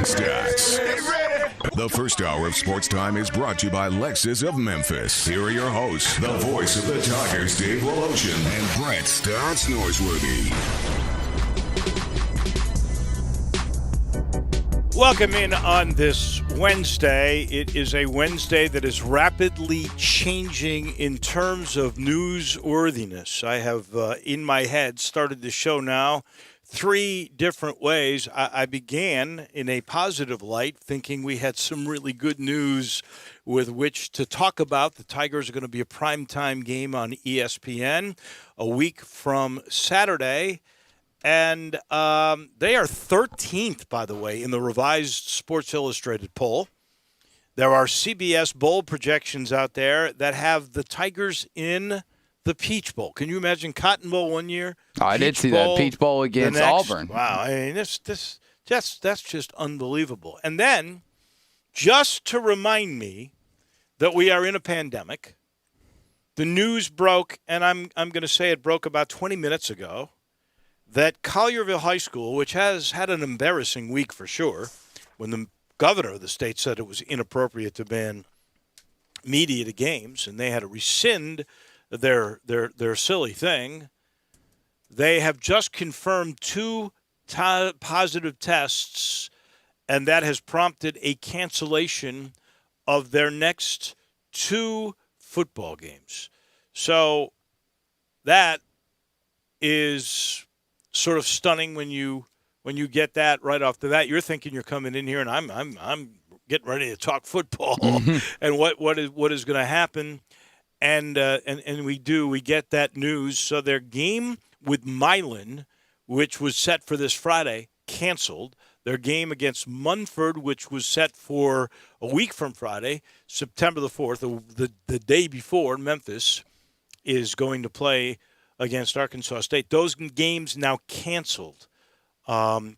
Stats. The first hour of Sports Time is brought to you by Lexus of Memphis. Here are your hosts, the voice of the Tigers, Dave Woloshin and Brett Stats Norsworthy. Welcome in on this Wednesday. It is a Wednesday that is rapidly changing in terms of newsworthiness. I have, in my head, started the show now three different ways. I began in a positive light, thinking we had some really good news with which to talk about. The Tigers are going to be a primetime game on ESPN a week from Saturday. And they are 13th, by the way, in the revised Sports Illustrated poll. There are CBS Bowl projections out there that have the Tigers in the Peach Bowl. Can you imagine Cotton Bowl one year? Oh, I did see that Peach Bowl against Auburn. Wow, I mean, that's just unbelievable. And then, just to remind me that we are in a pandemic, the news broke, and I'm going to say it broke about 20 minutes ago, that Collierville High School, which has had an embarrassing week for sure, when the governor of the state said it was inappropriate to ban media to games, and they had to rescind their silly thing, they have just confirmed two positive tests, and that has prompted a cancellation of their next two football games. So that is sort of stunning when you get that right off the bat. You're thinking you're coming in here, and I'm getting ready to talk football and what is going to happen, and we get that news. So their game with Milan, which was set for this Friday, canceled. Their game against Munford, which was set for a week from Friday, September the 4th, the day before Memphis is going to play against Arkansas State. Those games now canceled.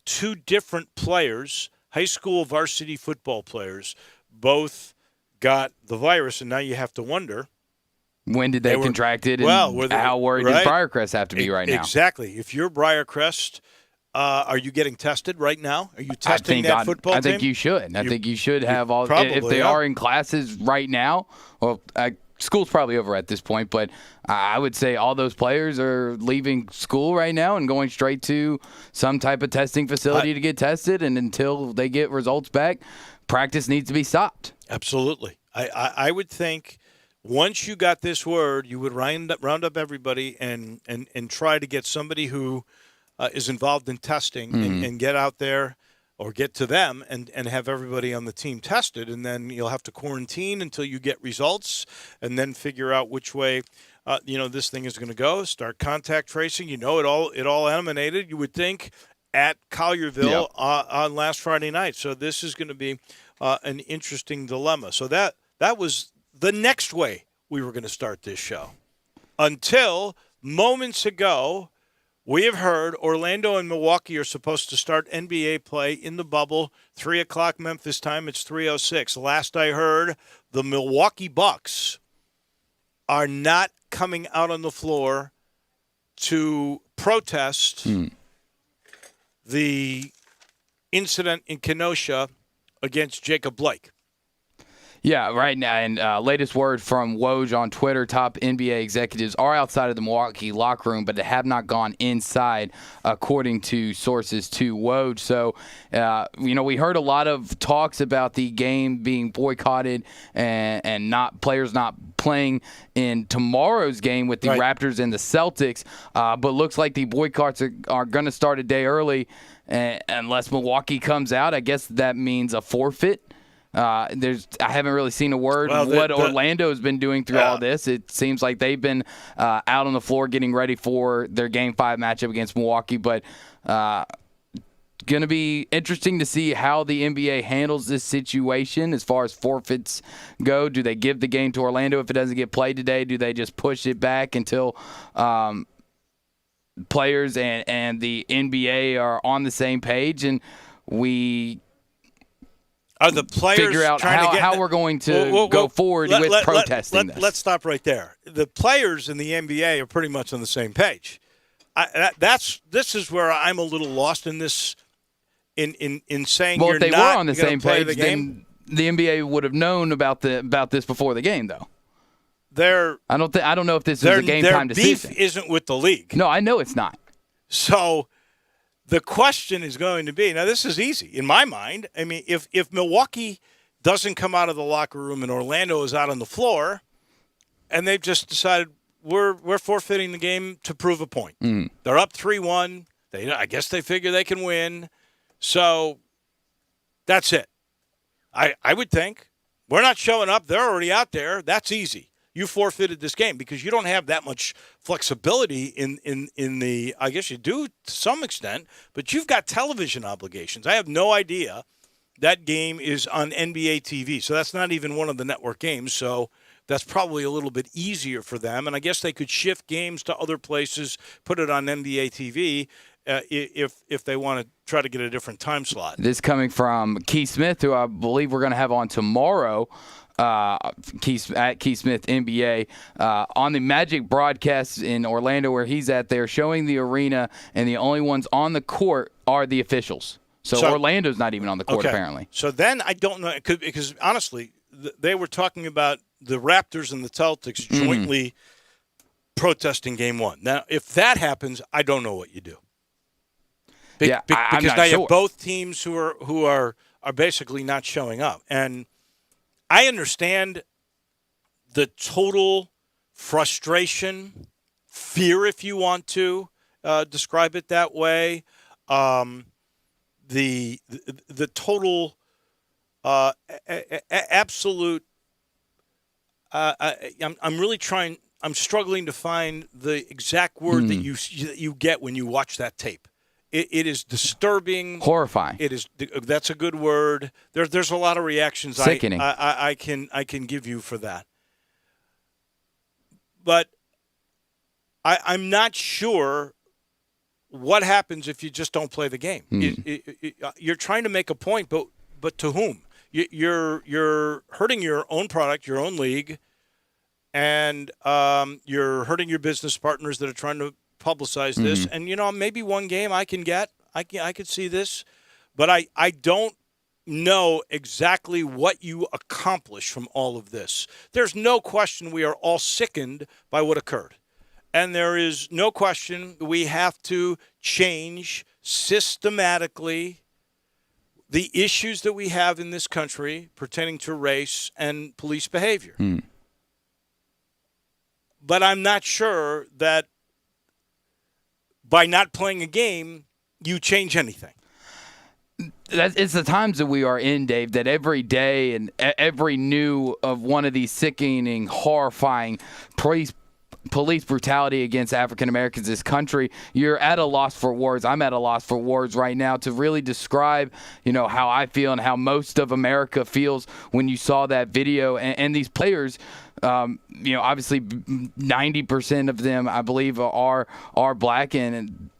Two different players, high school varsity football players, both got the virus, and now you have to wonder. When did they contract it, and how worried does Briarcrest have to be right now? Exactly. If you're Briarcrest, are you getting tested right now? Are you testing that football team? I think you should. I think you should have all. Probably, if they are in classes right now, well, school's probably over at this point, but I would say all those players are leaving school right now and going straight to some type of testing facility to get tested, and until they get results back, practice needs to be stopped. Absolutely. I would think once you got this word, you would round up everybody and try to get somebody who is involved in testing and get out there or get to them and have everybody on the team tested, and then you'll have to quarantine until you get results and then figure out which way this thing is going to go. Start contact tracing. It all emanated, you would think, at Collierville on last Friday night. So this is going to be an interesting dilemma. So that was the next way we were going to start this show. Until moments ago, we have heard Orlando and Milwaukee are supposed to start NBA play in the bubble, 3 o'clock Memphis time. It's 3:06. Last I heard, the Milwaukee Bucks are not coming out on the floor to protest the incident in Kenosha against Jacob Blake. Yeah, right now, and latest word from Woj on Twitter, top NBA executives are outside of the Milwaukee locker room, but they have not gone inside, according to sources to Woj. So, we heard a lot of talks about the game being boycotted and players not playing in tomorrow's game with the Raptors and the Celtics, but looks like the boycotts are going to start a day early, unless Milwaukee comes out. I guess that means a forfeit. I haven't really seen a word what Orlando has been doing through all this. It seems like they've been out on the floor getting ready for their Game 5 matchup against Milwaukee. But going to be interesting to see how the NBA handles this situation as far as forfeits go. Do they give the game to Orlando if it doesn't get played today? Do they just push it back until players and the NBA are on the same page and we are the players figure out how we're going to go forward with protesting this? Let's stop right there. The players in the NBA are pretty much on the same page. This is where I'm a little lost in this in saying Well, you're if they not were on the gonna same play page, the game? then the NBA would have known about this before the game, though. I don't know if this was a game time decision. Their beef isn't with the league. No, I know it's not. So the question is going to be, now this is easy in my mind. I mean, if Milwaukee doesn't come out of the locker room and Orlando is out on the floor, and they've just decided we're forfeiting the game to prove a point. They're up 3-1. I guess they figure they can win. So that's it. I would think. We're not showing up. They're already out there. That's easy. You forfeited this game because you don't have that much flexibility in the – I guess you do to some extent, but you've got television obligations. I have no idea that game is on NBA TV, so that's not even one of the network games, so that's probably a little bit easier for them. And I guess they could shift games to other places, put it on NBA TV if they want to try to get a different time slot. This coming from Keith Smith, who I believe we're going to have on tomorrow. Keith Smith NBA on the Magic broadcast in Orlando where he's at. They're showing the arena, and the only ones on the court are the officials. So Orlando's not even on the court apparently. So then I don't know because honestly, they were talking about the Raptors and the Celtics jointly protesting Game 1. Now, if that happens, I don't know what you do. I'm because not now sure. you have both teams who are basically not showing up, and I understand the total frustration, fear, if you want to describe it that way. The total absolute. I'm really trying. I'm struggling to find the exact word that you get when you watch that tape. It is disturbing, horrifying. It is. That's a good word. There's a lot of reactions. Sickening. I can give you for that, but I'm not sure what happens if you just don't play the game. You're trying to make a point, but to whom? You're hurting your own product, your own league, and you're hurting your business partners that are trying to publicize this. And maybe one game I could see this, but I don't know exactly what you accomplish from all of this. There's no question we are all sickened by what occurred, and there is no question we have to change systematically the issues that we have in this country pertaining to race and police behavior. But I'm not sure that by not playing a game, you change anything. It's the times that we are in, Dave, that every day and every new of one of these sickening, horrifying police brutality against African Americans in this country, you're at a loss for words. I'm at a loss for words right now to really describe, how I feel and how most of America feels when you saw that video. And these players, obviously 90% of them, I believe, are black, and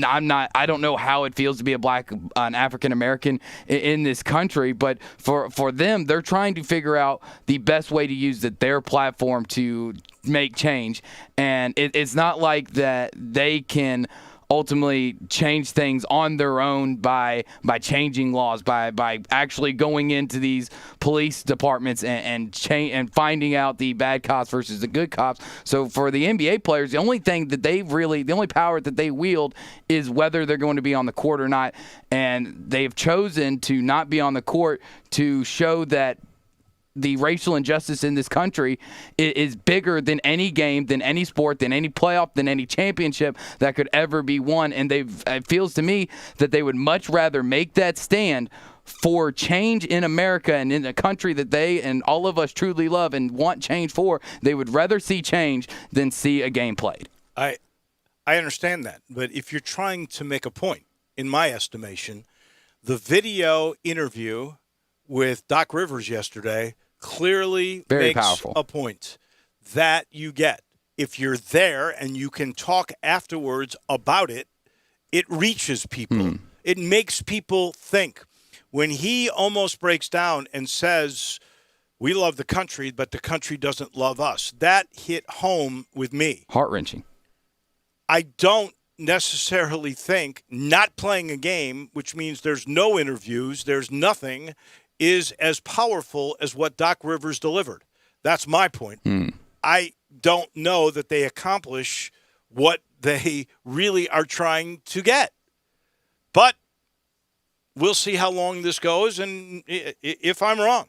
I don't know how it feels to be an African American in this country, but for them, they're trying to figure out the best way to use their platform to make change. And it's not like that they can ultimately change things on their own by changing laws, by actually going into these police departments and finding out the bad cops versus the good cops. So for the NBA players, the only power that they wield is whether they're going to be on the court or not. And they've chosen to not be on the court to show that the racial injustice in this country is bigger than any game, than any sport, than any playoff, than any championship that could ever be won. And it feels to me that they would much rather make that stand for change in America and in a country that they and all of us truly love and want change for. They would rather see change than see a game played. I understand that. But if you're trying to make a point, in my estimation, the video interview with Doc Rivers yesterday clearly Very makes powerful. A point that you get. If you're there and you can talk afterwards about it, it reaches people. It makes people think. When he almost breaks down and says, we love the country, but the country doesn't love us, that hit home with me. Heart-wrenching. I don't necessarily think not playing a game, which means there's no interviews, there's nothing, is as powerful as what Doc Rivers delivered. That's my point. I don't know that they accomplish what they really are trying to get. But we'll see how long this goes, and if I'm wrong.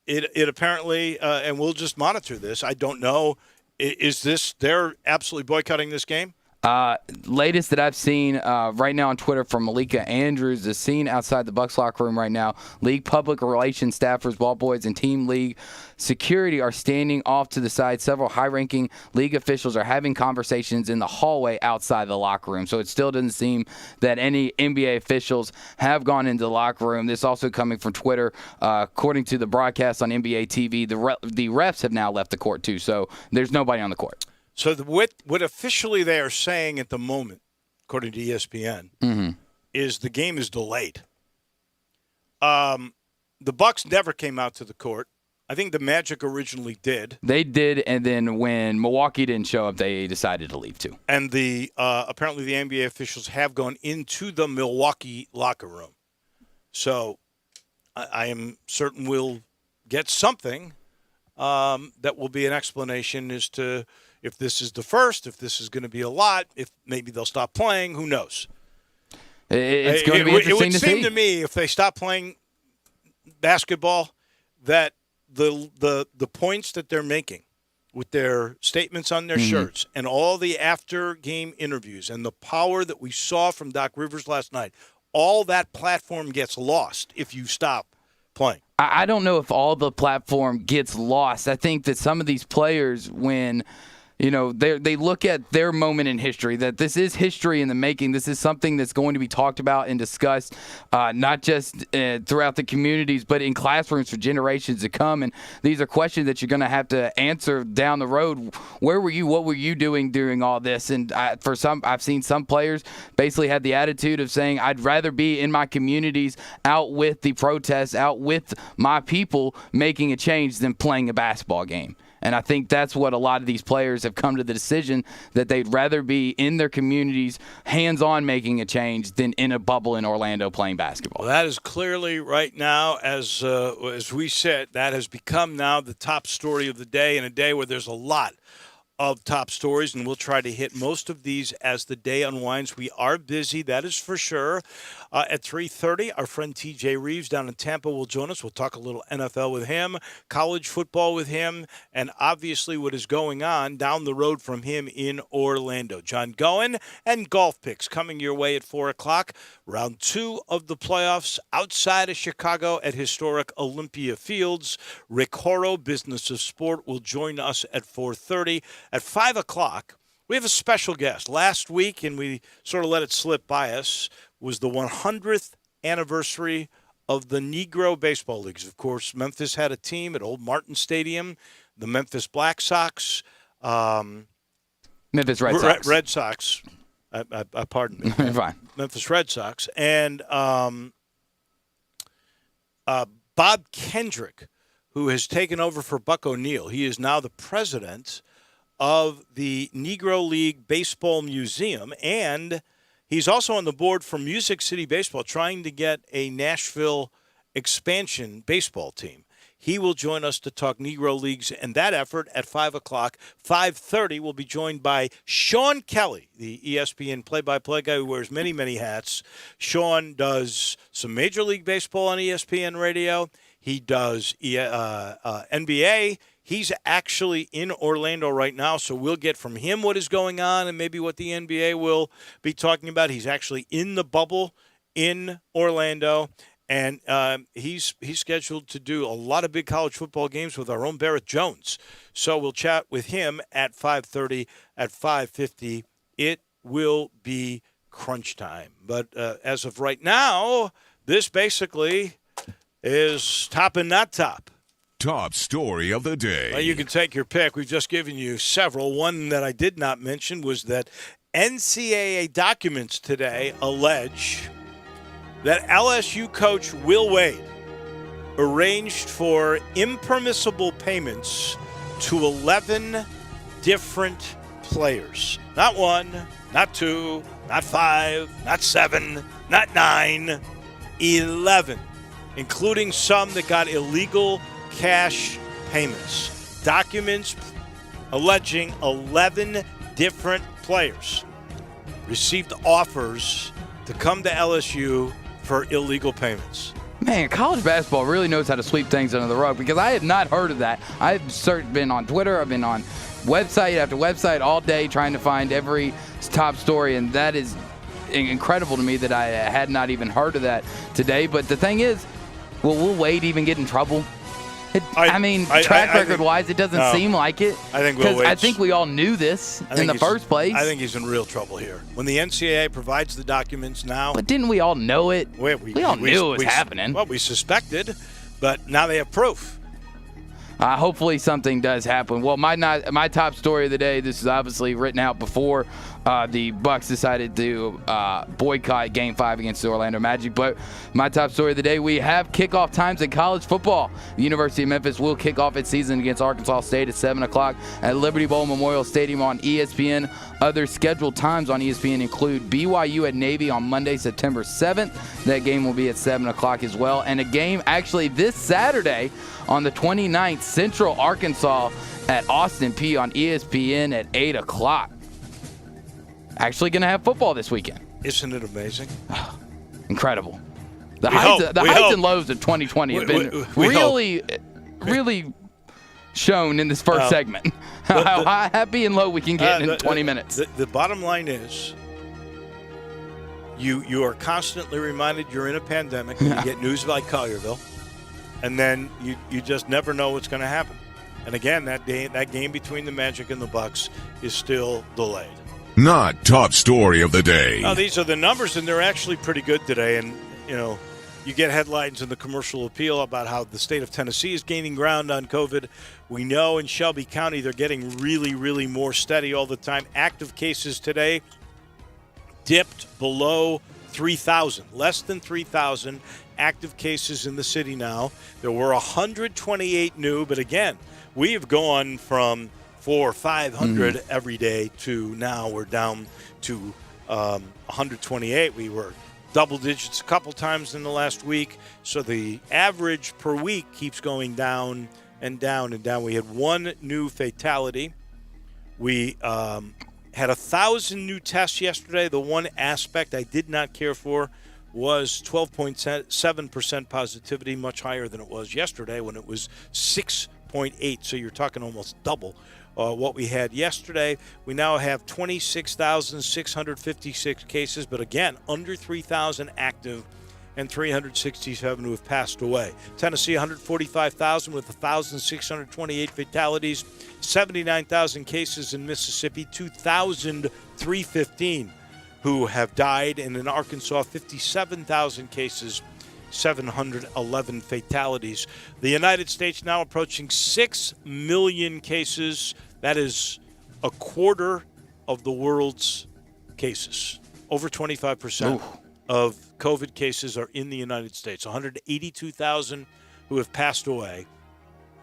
It apparently, and we'll just monitor this. I don't know. Is this, they're absolutely boycotting this game? Latest that I've seen right now on Twitter from Malika Andrews, the scene outside the Bucs locker room right now. League public relations staffers, ball boys, and team league security are standing off to the side. Several high-ranking league officials are having conversations in the hallway outside the locker room. So it still doesn't seem that any NBA officials have gone into the locker room. This also coming from Twitter. According to the broadcast on NBA TV, the refs have now left the court too. So there's nobody on the court. So what officially they are saying at the moment, according to ESPN, is the game is delayed. The Bucs never came out to the court. I think the Magic originally did. They did, and then when Milwaukee didn't show up, they decided to leave too. And the apparently the NBA officials have gone into the Milwaukee locker room. So I am certain we'll get something that will be an explanation as to if this is the first, if this is going to be a lot, if maybe they'll stop playing, who knows? It's going to be interesting to see. It would seem to me if they stop playing basketball that the points that they're making with their statements on their shirts and all the after-game interviews and the power that we saw from Doc Rivers last night, all that platform gets lost if you stop playing. I don't know if all the platform gets lost. I think that some of these players, when they look at their moment in history, that this is history in the making. This is something that's going to be talked about and discussed, not just throughout the communities, but in classrooms for generations to come. And these are questions that you're going to have to answer down the road. Where were you? What were you doing during all this? And I've seen some players basically had the attitude of saying, I'd rather be in my communities out with the protests, out with my people making a change than playing a basketball game. And I think that's what a lot of these players have come to the decision, that they'd rather be in their communities, hands-on making a change, than in a bubble in Orlando playing basketball. Well, that is clearly right now, as we said, that has become now the top story of the day, in a day where there's a lot of top stories, and we'll try to hit most of these as the day unwinds. We are busy, that is for sure. At 3:30, our friend TJ Reeves down in Tampa will join us. We'll talk a little NFL with him, college football with him, and obviously what is going on down the road from him in Orlando. John Goen and golf picks coming your way at 4 o'clock. Round 2 of the playoffs outside of Chicago at historic Olympia Fields. Rick Horrow, Business of Sport, will join us at 4:30. At 5 o'clock, we have a special guest. Last week, and we sort of let it slip by us, was the 100th anniversary of the Negro Baseball Leagues. Of course, Memphis had a team at Old Martin Stadium, the Memphis Black Sox. Memphis Red Sox. Red Sox. Pardon me. Fine. Memphis Red Sox. And Bob Kendrick, who has taken over for Buck O'Neill. He is now the president of the Negro League Baseball Museum, and he's also on the board for Music City Baseball, trying to get a Nashville expansion baseball team. He will join us to talk Negro Leagues and that effort at 5 o'clock. 5:30, we'll be joined by Sean Kelly, the ESPN play-by-play guy who wears many, many hats. Sean does some Major League Baseball on ESPN radio. He does NBA. He's actually in Orlando right now, so we'll get from him what is going on and maybe what the NBA will be talking about. He's actually in the bubble in Orlando, and he's scheduled to do a lot of big college football games with our own Barrett Jones. So we'll chat with him at 5:30. At 5:50, it will be crunch time. But as of right now, this basically is top and not top. Top story of the day. Well, you can take your pick. We've just given you several. One that I did not mention was that NCAA documents today allege that LSU coach Will Wade arranged for impermissible payments to 11 different players. Not 1, not 2, not 5, not 7, not 9, 11, including some that got illegal cash payments. Documents alleging 11 different players received offers to come to LSU for illegal payments. Man, college basketball really knows how to sweep things under the rug, because I had not heard of that. I've been on Twitter, I've been on website after website all day trying to find every top story, and that is incredible to me that I had not even heard of that today. But the thing is, will Wade even get in trouble? Track record-wise, it doesn't seem like it. I think Will Wade's, I think we all knew this in the first place. I think he's in real trouble here. When the NCAA provides the documents now. But didn't we all know it? We all knew it was happening. Well, we suspected, but now they have proof. Hopefully something does happen. Well, my top story of the day, this is obviously written out before the Bucks decided to boycott Game 5 against the Orlando Magic. But my top story of the day, we have kickoff times in college football. The University of Memphis will kick off its season against Arkansas State at 7 o'clock at Liberty Bowl Memorial Stadium on ESPN. Other scheduled times on ESPN include BYU at Navy on Monday, September 7th. That game will be at 7 o'clock as well. And a game actually this Saturday on the 29th, Central Arkansas at Austin Peay on ESPN at 8 o'clock. Actually going to have football this weekend. Isn't it amazing? Incredible. The highs and lows of 2020 have been really shown in this first segment. How happy and low we can get in 20 minutes. The bottom line is, you are constantly reminded you're in a pandemic when you get news like Collierville, and then you just never know what's going to happen. And again, that game between the Magic and the Bucks is still delayed. Not top story of the day. Now, these are the numbers, and they're actually pretty good today. And, you get headlines in the Commercial Appeal about how the state of Tennessee is gaining ground on COVID. We know in Shelby County they're getting really, really more steady all the time. Active cases today dipped below 3,000, less than 3,000 active cases in the city now. There were 128 new, but again, we have gone from 400 or 500 every day to now we're down to 128. We were double digits a couple times in the last week. So the average per week keeps going down and down and down. We had one new fatality. We had 1,000 new tests yesterday. The one aspect I did not care for was 12.7% positivity, much higher than it was yesterday when it was 6.8. So you're talking almost double what we had yesterday. We now have 26,656 cases, but again, under 3,000 active and 367 who have passed away. Tennessee, 145,000 with 1,628 fatalities, 79,000 cases in Mississippi, 2,315 who have died, and in Arkansas, 57,000 cases, 711 fatalities. The United States now approaching 6 million cases. That is a quarter of the world's cases. Over 25% of COVID cases are in the United States. 182,000 who have passed away.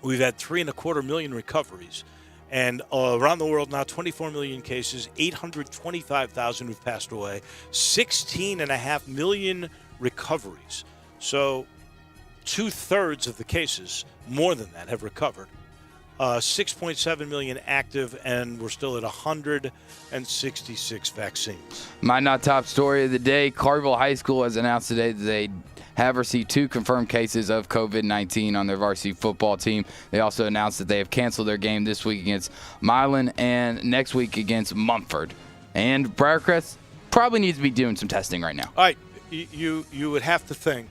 We've had 3.25 million recoveries. And around the world now, 24 million cases, 825,000 who've passed away, 16.5 million recoveries. So 2/3 of the cases, more than that, have recovered. 6.7 million active, and we're still at 166 vaccines. My not top story of the day, Carville High School has announced today that they have received 2 confirmed cases of COVID-19 on their varsity football team. They also announced that they have canceled their game this week against Milan and next week against Mumford. And Briarcrest probably needs to be doing some testing right now. All right, you would have to think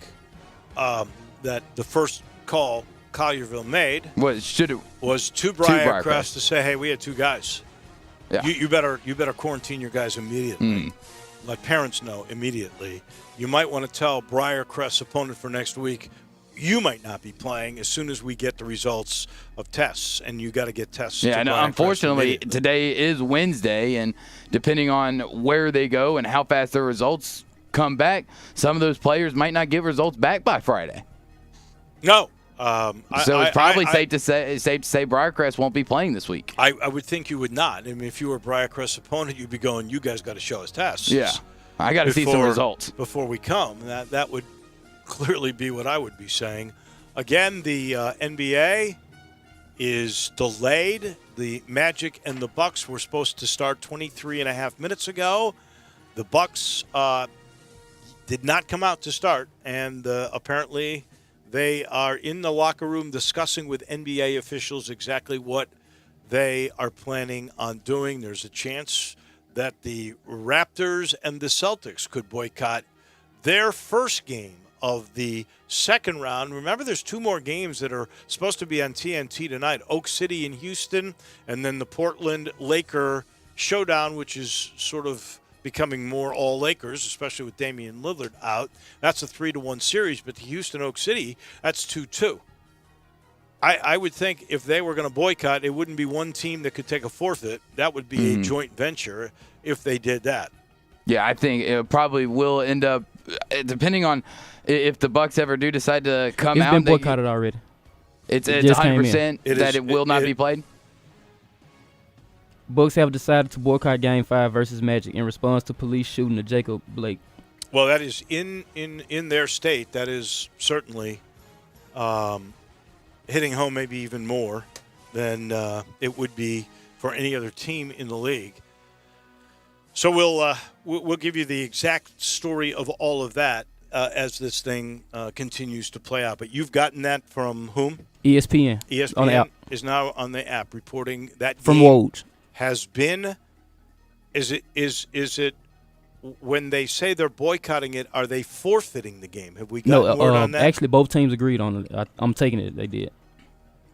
that the first call Collierville made was to Briarcrest to say, hey, we had 2 guys. Yeah. You better quarantine your guys immediately. Let parents know immediately. You might want to tell Briarcrest's opponent for next week, you might not be playing as soon as we get the results of tests, and you got to get tests. Yeah, and unfortunately, today is Wednesday, and depending on where they go and how fast their results come back, some of those players might not get results back by Friday. No. So it's probably safe to say Briarcrest won't be playing this week. I would think you would not. I mean, if you were Briarcrest's opponent, you'd be going, you guys got to show us tests. Yeah, I got to see some results before we come. That would clearly be what I would be saying. Again, the NBA is delayed. The Magic and the Bucks were supposed to start 23 and a half minutes ago. The Bucks did not come out to start, and apparently they are in the locker room discussing with NBA officials exactly what they are planning on doing. There's a chance that the Raptors and the Celtics could boycott their first game of the second round. Remember, there's two more games that are supposed to be on TNT tonight. Oak City and Houston, and then the Portland Laker showdown, which is sort of becoming more all Lakers, especially with Damian Lillard out. That's a 3-1 series, but the Houston Oak City, that's 2-2. I would think if they were going to boycott, it wouldn't be one team that could take a forfeit. That would be a joint venture if they did that. Yeah, I think it probably will end up, depending on if the Bucks ever do decide to come out. It's been boycotted already. It's 100% that it will not be played? Bucks have decided to boycott Game 5 versus Magic in response to police shooting of Jacob Blake. Well, that is in their state. That is certainly hitting home maybe even more than it would be for any other team in the league. So we'll give you the exact story of all of that as this thing continues to play out. But you've gotten that from whom? ESPN. ESPN on the app. is now on the app reporting that from game Woj. has been. Is it when they say they're boycotting it? Are they forfeiting the game? Have we gotten word on that? Actually, both teams agreed on it. I'm taking it. They did.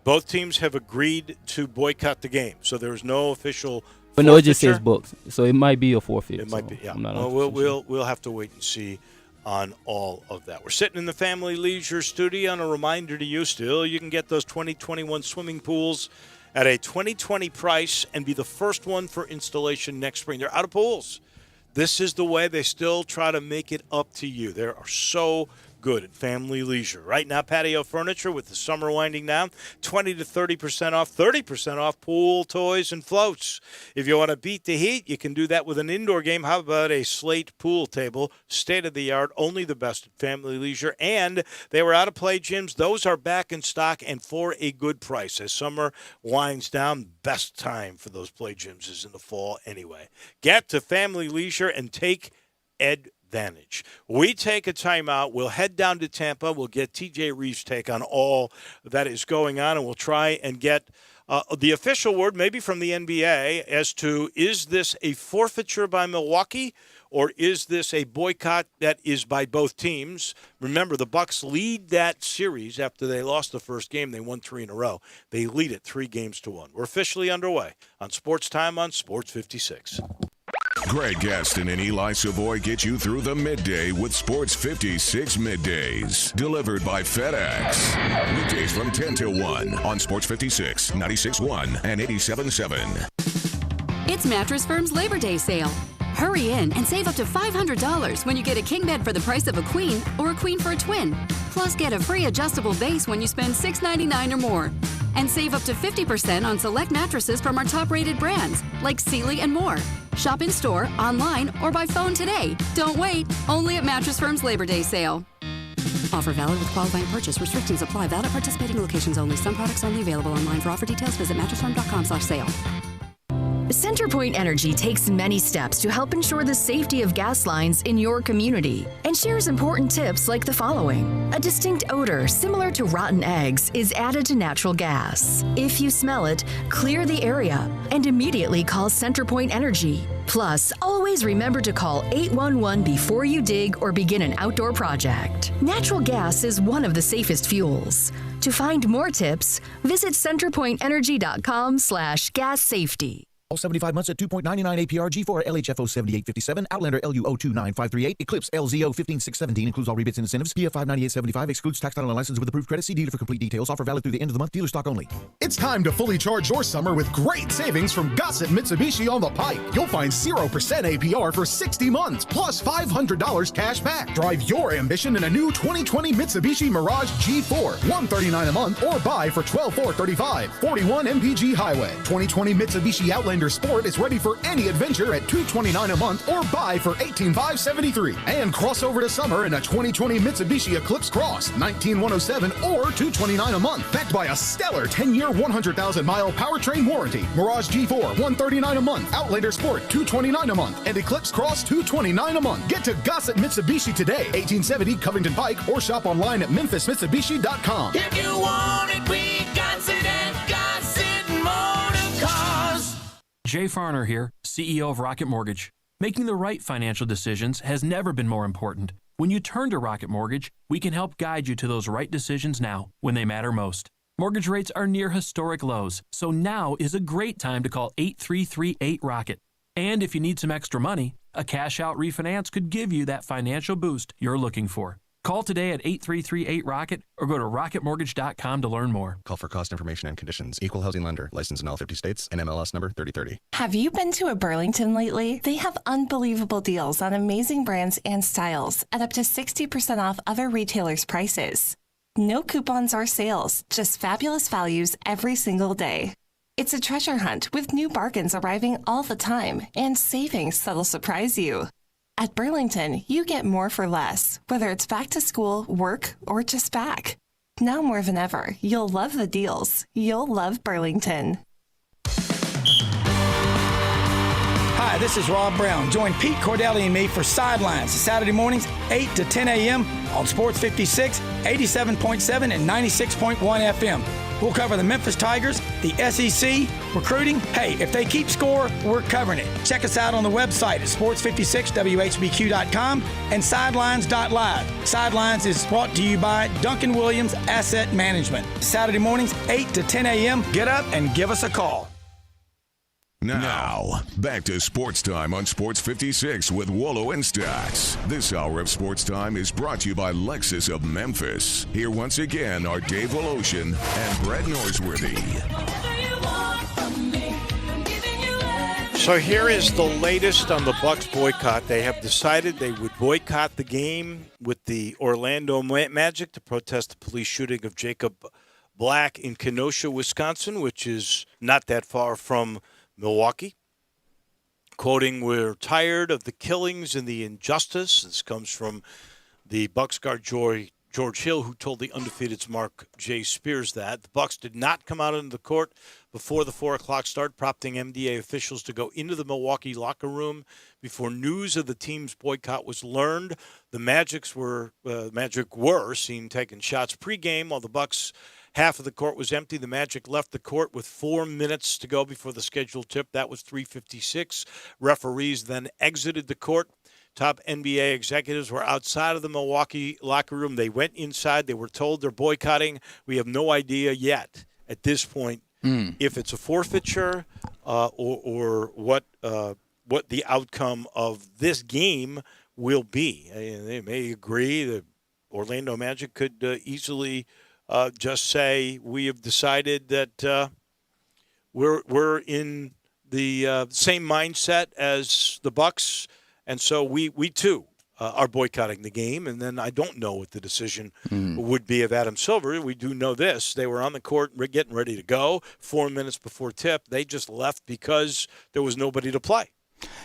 Both teams have agreed to boycott the game, so there's no official. But no, it just says Bucks, so it might be a forfeit. It might be, yeah. I'm not we'll have to wait and see on all of that. We're sitting in the Family Leisure Studio, and a reminder to you still, you can get those 2021 swimming pools at a 2020 price and be the first one for installation next spring. They're out of pools. This is the way they still try to make it up to you. They are so good at Family Leisure. Right now, patio furniture with the summer winding down, 20 to 30% off, 30% off pool toys and floats. If you want to beat the heat, you can do that with an indoor game. How about a slate pool table? State of the art, only the best at Family Leisure. And they were out of play gyms. Those are back in stock and for a good price. As summer winds down, best time for those play gyms is in the fall anyway. Get to Family Leisure and take advantage. We take a timeout. We'll head down to Tampa. We'll get TJ Reeves' take on all that is going on, and we'll try and get the official word, maybe from the NBA, as to is this a forfeiture by Milwaukee or is this a boycott that is by both teams? Remember, the Bucks lead that series after they lost the first game. They won 3 in a row. They lead it 3-1. We're officially underway on Sports Time on Sports 56. Greg Gaston and Eli Savoy get you through the midday with Sports 56 Middays. Delivered by FedEx. Weekdays from 10 till 1 on Sports 56, 96.1 and 87.7. It's Mattress Firm's Labor Day sale. Hurry in and save up to $500 when you get a king bed for the price of a queen or a queen for a twin. Plus, get a free adjustable base when you spend $6.99 or more. And save up to 50% on select mattresses from our top-rated brands, like Sealy and more. Shop in-store, online, or by phone today. Don't wait. Only at Mattress Firm's Labor Day sale. Offer valid with qualifying purchase. Restrictions apply. Valid at participating locations only. Some products only available online. For offer details, visit mattressfirm.com/sale. CenterPoint Energy takes many steps to help ensure the safety of gas lines in your community and shares important tips like the following. A distinct odor similar to rotten eggs is added to natural gas. If you smell it, clear the area and immediately call CenterPoint Energy. Plus, always remember to call 811 before you dig or begin an outdoor project. Natural gas is one of the safest fuels. To find more tips, visit centerpointenergy.com/gas safety. All 75 months at 2.99 APR, G4 LHFO 7857, Outlander LU 029538, Eclipse LZO 15617, includes all rebates and incentives. PF 59875, excludes tax title and license with approved credit. See dealer for complete details. Offer valid through the end of the month. Dealer stock only. It's time to fully charge your summer with great savings from Gossett Mitsubishi on the Pike. You'll find 0% APR for 60 months, plus $500 cash back. Drive your ambition in a new 2020 Mitsubishi Mirage G4, $139 a month, or buy for $12,435, 41 MPG Highway. 2020 Mitsubishi Outlander Sport is ready for any adventure at $229 a month, or buy for $18,573. And cross over to summer in a 2020 Mitsubishi Eclipse Cross, $19,107 or $229 a month, backed by a stellar 10-year, 100,000-mile powertrain warranty. Mirage G4, $139 a month, Outlander Sport, $229 a month, and Eclipse Cross, $229 a month. Get to Gossett Mitsubishi today, 1870 Covington Pike, or shop online at memphismitsubishi.com. If you want it, we got it at Gossett Motor Cars. Jay Farner here, CEO of Rocket Mortgage. Making the right financial decisions has never been more important. When you turn to Rocket Mortgage, we can help guide you to those right decisions now, when they matter most. Mortgage rates are near historic lows, so now is a great time to call 8338-ROCKET. And if you need some extra money, a cash-out refinance could give you that financial boost you're looking for. Call today at 8338-ROCKET or go to rocketmortgage.com to learn more. Call for cost information and conditions. Equal housing lender. Licensed in all 50 states. NMLS number 3030. Have you been to a Burlington lately? They have unbelievable deals on amazing brands and styles at up to 60% off other retailers' prices. No coupons or sales, just fabulous values every single day. It's a treasure hunt with new bargains arriving all the time and savings that'll surprise you. At Burlington, you get more for less, whether it's back to school, work, or just back. Now more than ever, you'll love the deals. You'll love Burlington. Hi, this is Rob Brown. Join Pete Cordelli and me for Sidelines Saturday mornings, 8 to 10 a.m. on Sports 56, 87.7, and 96.1 FM. We'll cover the Memphis Tigers, the SEC, recruiting. Hey, if they keep score, we're covering it. Check us out on the website at sports56whbq.com and sidelines.live. Sidelines is brought to you by Duncan Williams Asset Management. Saturday mornings, 8 to 10 a.m. Get up and give us a call. Now, back to Sports Time on Sports 56 with Wolo and Stacks. This hour of Sports Time is brought to you by Lexus of Memphis. Here once again are Dave Woloshin and Brett Norsworthy. So here is the latest on the Bucks boycott. They have decided they would boycott the game with the Orlando Magic to protest the police shooting of Jacob Black in Kenosha, Wisconsin, which is not that far from Milwaukee. Quoting, "We're tired of the killings and the injustice." This comes from the Bucks guard George Hill, who told the Undefeated's Mark J. Spears that. The Bucks did not come out into the court before the 4 o'clock start, prompting MDA officials to go into the Milwaukee locker room before news of the team's boycott was learned. The Magic were seen taking shots pregame while the Bucks half of the court was empty. The Magic left the court with 4 minutes to go before the scheduled tip. That was 3:56. Referees then exited the court. Top NBA executives were outside of the Milwaukee locker room. They went inside. They were told they're boycotting. We have no idea yet at this point if it's a forfeiture or what the outcome of this game will be. They may agree. The Orlando Magic could easily just say, we have decided that we're in the same mindset as the Bucks, and so we too are boycotting the game. And then I don't know what the decision would be of Adam Silver. We do know this. They were on the court getting ready to go 4 minutes before tip. They just left because there was nobody to play.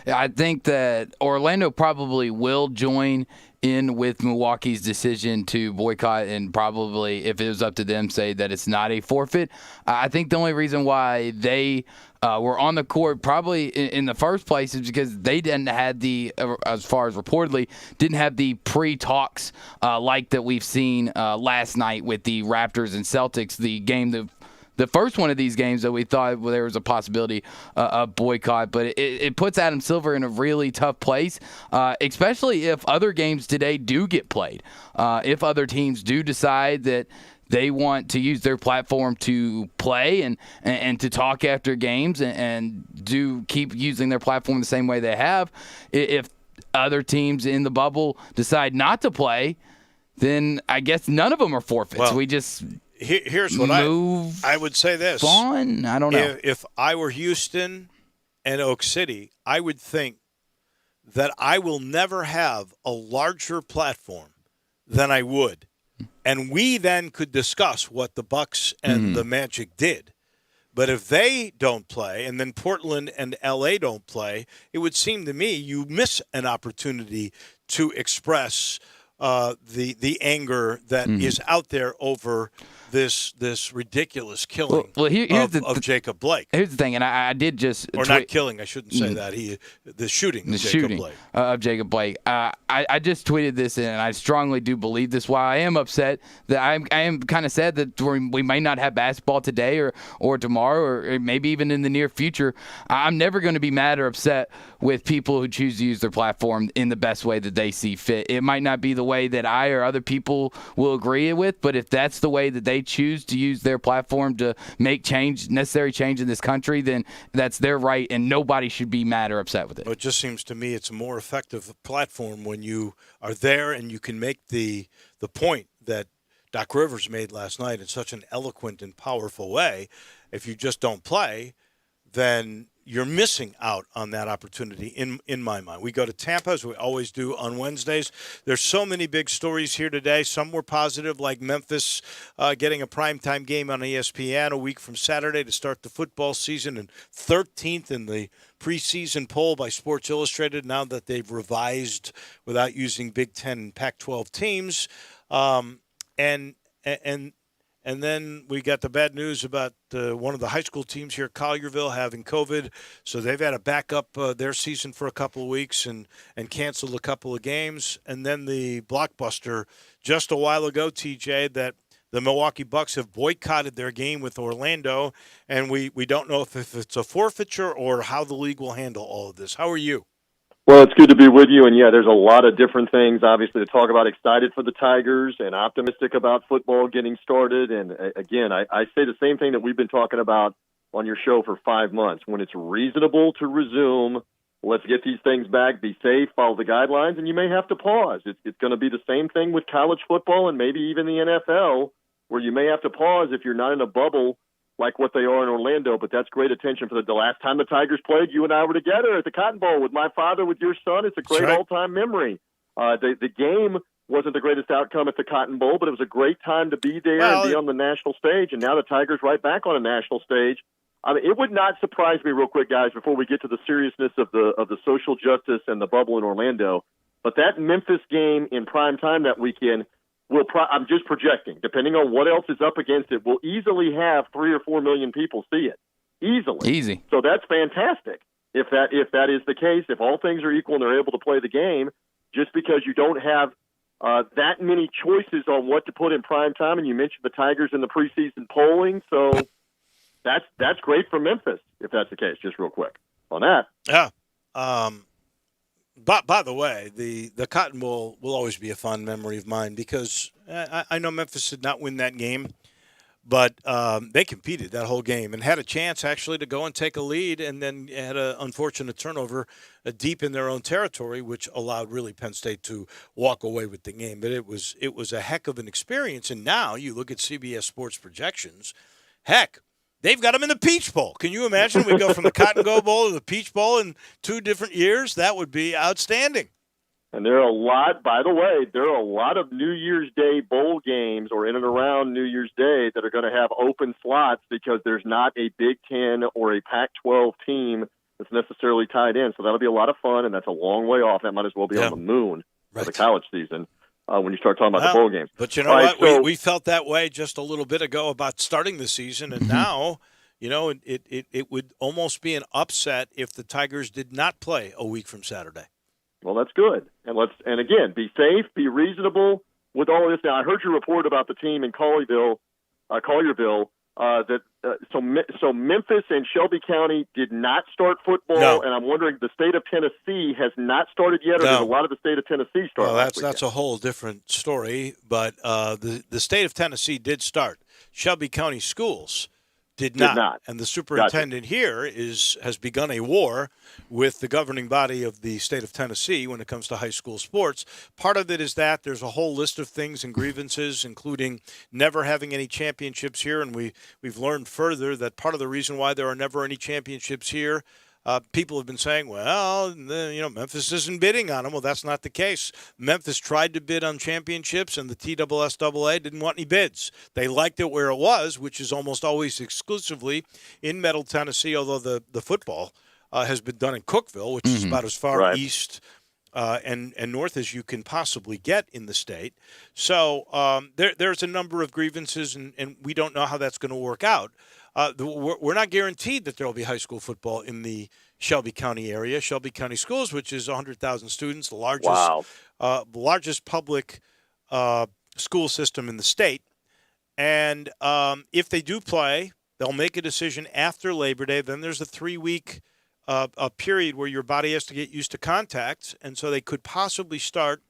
Yeah, I think that Orlando probably will join in with Milwaukee's decision to boycott and probably, if it was up to them, say that it's not a forfeit. I think the only reason why they were on the court probably in the first place is because they didn't have as far as reportedly, didn't have the pre-talks like that we've seen last night with the Raptors and Celtics, the game the first one of these games that we thought there was a possibility of boycott, but it puts Adam Silver in a really tough place, especially if other games today do get played. If other teams do decide that they want to use their platform to play and to talk after games and keep using their platform the same way they have. If other teams in the bubble decide not to play, then I guess none of them are forfeits. Well, we just here's what I would say this. On? I don't know. If I were Houston and Oak City, I would think that I will never have a larger platform than I would. And we then could discuss what the Bucks and the Magic did. But if they don't play, and then Portland and L.A. don't play, it would seem to me you miss an opportunity to express the anger that is out there over this ridiculous killing of Jacob Blake. Here's the thing, and I did just not killing. I shouldn't say that. The shooting of Jacob Blake. I just tweeted this, and I strongly do believe this. While I am upset that I am kind of sad that we might not have basketball today or tomorrow or maybe even in the near future. I'm never going to be mad or upset with people who choose to use their platform in the best way that they see fit. It might not be the way that I or other people will agree with, but if that's the way that they choose to use their platform to make necessary change in this country, then that's their right, and nobody should be mad or upset with it. It just seems to me it's a more effective platform when you are there and you can make the point that Doc Rivers made last night in such an eloquent and powerful way. If you just don't play, then you're missing out on that opportunity in my mind. We go to Tampa, as we always do on Wednesdays. There's so many big stories here today. Some were positive, like Memphis getting a primetime game on ESPN a week from Saturday to start the football season, and 13th in the preseason poll by Sports Illustrated now that they've revised without using Big Ten and Pac-12 teams. And then we got the bad news about one of the high school teams here, Collierville, having COVID. So they've had to back up their season for a couple of weeks and canceled a couple of games. And then the blockbuster just a while ago, TJ, that the Milwaukee Bucks have boycotted their game with Orlando. And we don't know if it's a forfeiture or how the league will handle all of this. How are you? Well, it's good to be with you, and yeah, there's a lot of different things, obviously, to talk about. Excited for the Tigers and optimistic about football getting started. And again, I say the same thing that we've been talking about on your show for 5 months. When it's reasonable to resume, let's get these things back, be safe, follow the guidelines, and you may have to pause. It's going to be the same thing with college football and maybe even the NFL, where you may have to pause if you're not in a bubble like what they are in Orlando, but that's great attention for the last time the Tigers played. You and I were together at the Cotton Bowl with my father, with your son. It's a great all-time memory. The game wasn't the greatest outcome at the Cotton Bowl, but it was a great time to be there and be on the national stage, and now the Tigers right back on a national stage. I mean, it would not surprise me, real quick, guys, before we get to the seriousness of the social justice and the bubble in Orlando, but that Memphis game in prime time that weekend I'm just projecting, depending on what else is up against it, we'll easily have 3 or 4 million people see it. Easily. So that's fantastic. If that is the case, if all things are equal and they're able to play the game, just because you don't have that many choices on what to put in prime time, and you mentioned the Tigers in the preseason polling, so that's great for Memphis, if that's the case, just real quick on that. Yeah. But by the way, the Cotton Bowl will always be a fond memory of mine because I know Memphis did not win that game, but they competed that whole game and had a chance actually to go and take a lead, and then had an unfortunate turnover deep in their own territory, which allowed really Penn State to walk away with the game. But it was a heck of an experience, and now you look at CBS Sports projections, heck, they've got them in the Peach Bowl. Can you imagine we go from the Cotton Bowl to the Peach Bowl in 2 different years? That would be outstanding. And there are a lot of New Year's Day bowl games or in and around New Year's Day that are going to have open slots because there's not a Big Ten or a Pac-12 team that's necessarily tied in. So that'll be a lot of fun, and that's a long way off. That might as well be on the moon for the college season. When you start talking about the bowl games. But you know what? So, we felt that way just a little bit ago about starting the season, and now, it would almost be an upset if the Tigers did not play a week from Saturday. Well, that's good. And again, be safe, be reasonable with all of this. Now, I heard your report about the team in Collierville, that so Memphis and Shelby County did not start football, No. and I'm wondering the state of Tennessee has not started yet, or No. did a lot of the state of Tennessee start? Well, last that's a whole different story. But the state of Tennessee did start. Shelby County Schools did not. And the superintendent here has begun a war with the governing body of the state of Tennessee when it comes to high school sports. Part of it is that there's a whole list of things and grievances, including never having any championships here. And we've learned further that part of the reason why there are never any championships here, people have been saying, well, Memphis isn't bidding on them. Well, that's not the case. Memphis tried to bid on championships, and the TSSAA didn't want any bids. They liked it where it was, which is almost always exclusively in Middle Tennessee, although the football has been done in Cookeville, which is about as far east and north as you can possibly get in the state. So there's a number of grievances, and we don't know how that's going to work out. We're not guaranteed that there will be high school football in the Shelby County area. Shelby County Schools, which is 100,000 students, the largest public school system in the state. And if they do play, they'll make a decision after Labor Day. Then there's a 3-week period where your body has to get used to contacts, and so they could possibly start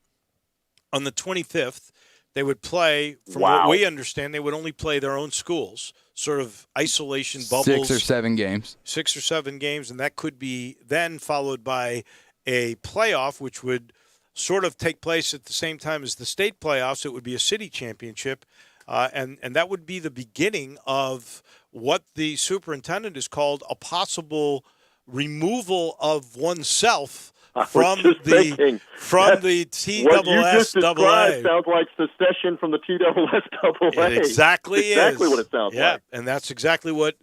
on the 25th. They would play, from what we understand, they would only play their own schools, sort of isolation bubbles. 6 or 7 games. 6 or 7 games, and that could be then followed by a playoff, which would sort of take place at the same time as the state playoffs. It would be a city championship, and that would be the beginning of what the superintendent has called a possible removal of oneself from the TSSAA. What you just described sounds like secession from the TSSAA. It exactly what it sounds like. And that's exactly what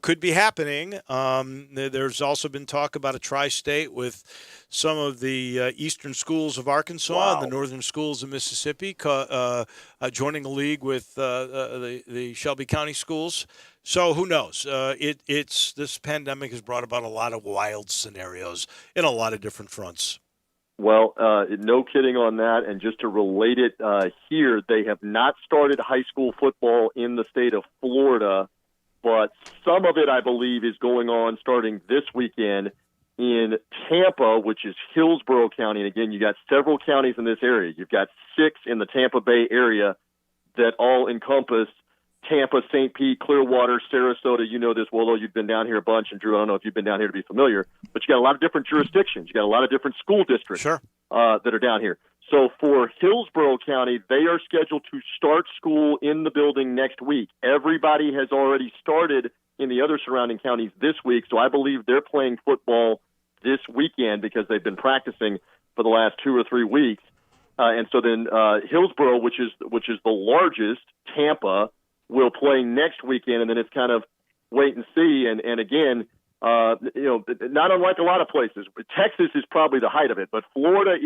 could be happening. There's also been talk about a tri-state with some of the eastern schools of Arkansas and the northern schools of Mississippi joining a league with the Shelby County schools. So who knows? This pandemic has brought about a lot of wild scenarios in a lot of different fronts. Well, no kidding on that. And just to relate it here, they have not started high school football in the state of Florida, but some of it, I believe, is going on starting this weekend in Tampa, which is Hillsborough County. And again, you got several counties in this area. You've got 6 in the Tampa Bay area that all encompass Tampa, St. Pete, Clearwater, Sarasota. You know this, Willow. You've been down here a bunch, and Drew, I don't know if you've been down here to be familiar, but you got a lot of different jurisdictions. You got a lot of different school districts that are down here. So for Hillsborough County, they are scheduled to start school in the building next week. Everybody has already started in the other surrounding counties this week, so I believe they're playing football this weekend because they've been practicing for the last 2 or 3 weeks. And so then Hillsborough, which is the largest, Tampa, will play next weekend, and then it's kind of wait and see. And again, not unlike a lot of places, Texas is probably the height of it, but Florida,